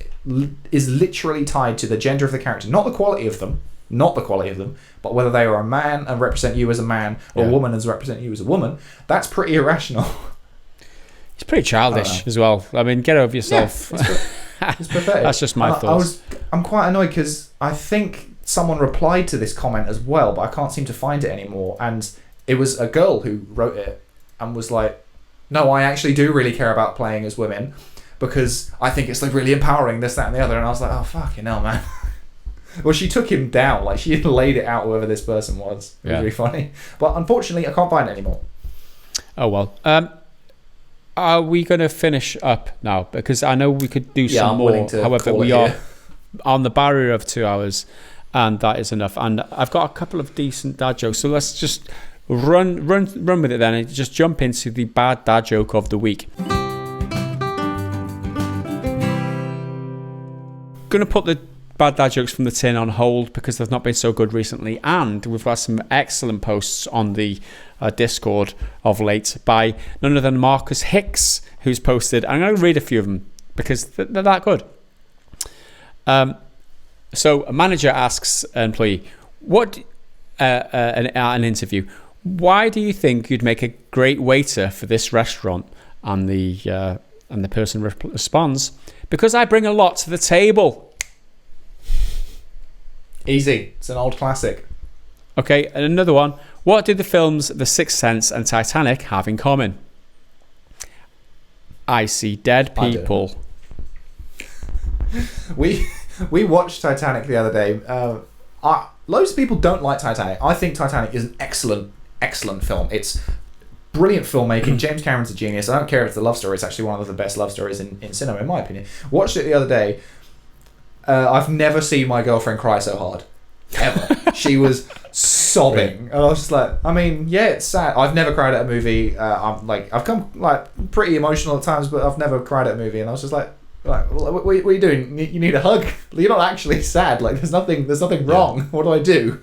is literally tied to the gender of the character, not the quality of them, but whether they are a man and represent you as a man, or a woman and represent you as a woman, that's pretty irrational. It's pretty childish as well. I mean, get over yourself. Yeah, it's pathetic. That's just my thoughts. I'm quite annoyed because I think someone replied to this comment as well, but I can't seem to find it anymore. And it was a girl who wrote it and was like, no, I actually do really care about playing as women because I think it's like really empowering, this, that, and the other. And I was like, oh, fucking hell, man. Well, she took him down. Like, she laid it out, whoever this person was. It was really funny. But unfortunately, I can't find it anymore. Oh, well. Are we going to finish up now? Because I know we could do some more. However, we are on the barrier of 2 hours, and that is enough. And I've got a couple of decent dad jokes. So let's just run with it then, and just jump into the bad dad joke of the week. Going to put the bad dad jokes from the tin on hold because they've not been so good recently, and we've got some excellent posts on the Discord of late by none other than Marcus Hicks, who's posted. I'm going to read a few of them because they're that good. So a manager asks an employee, an interview, why do you think you'd make a great waiter for this restaurant? And the person responds, because I bring a lot to the table. Easy. It's an old classic. Okay, and another one. What did the films The Sixth Sense and Titanic have in common? I see dead people. We watched Titanic the other day. Loads of people don't like Titanic. I think Titanic is an excellent film. It's brilliant filmmaking. James Cameron's a genius. I don't care if it's a love story. It's actually one of the best love stories in cinema, in my opinion. Watched it the other day. I've never seen my girlfriend cry so hard. Ever. She was sobbing. And I was just like, I mean, yeah, it's sad. I've never cried at a movie. I've come pretty emotional at times, but I've never cried at a movie. And I was just like, what are you doing? You need a hug? You're not actually sad. Like, there's nothing wrong. Yeah. What do I do?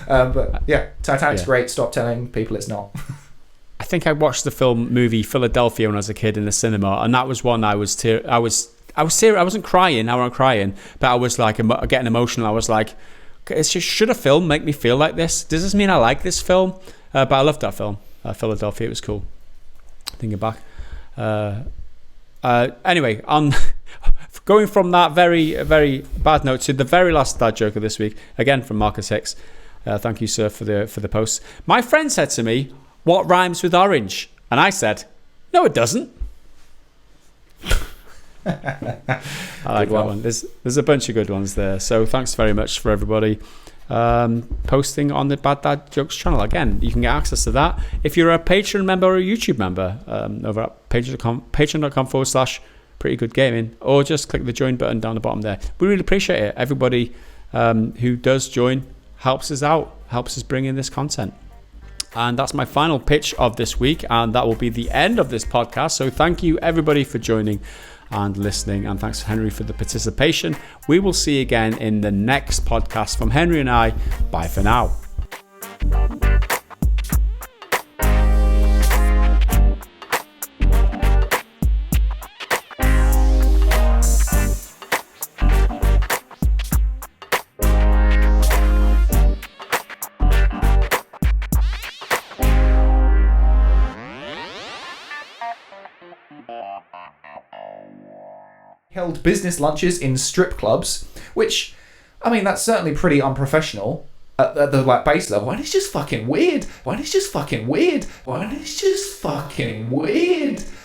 But yeah, Titanic's great. Stop telling people it's not. I think I watched the movie Philadelphia when I was a kid in the cinema, and that was one I was serious. I wasn't crying. Now I'm crying, but I was like getting emotional. I was like, should a film make me feel like this? Does this mean I like this film? But I loved that film, Philadelphia. It was cool. Thinking back. Anyway, on going from that very, very bad note to the very last dad joke of this week, again from Marcus Hicks. Thank you, sir, for the post. My friend said to me, "What rhymes with orange?" And I said, "No, it doesn't." I like that one. There's a bunch of good ones there. So thanks very much for everybody posting on the Bad Dad Jokes channel. Again, you can get access to that if you're a Patreon member or a YouTube member over at patreon.com/prettygoodgaming, or just click the join button down the bottom there. We really appreciate it. Everybody who does join helps us out, helps us bring in this content. And that's my final pitch of this week, and that will be the end of this podcast. So thank you everybody for joining, and listening. And thanks to Henry for the participation. We will see you again in the next podcast from Henry and I. Bye for now. Held business lunches in strip clubs, which, I mean, that's certainly pretty unprofessional at the like base level. And it's just fucking weird.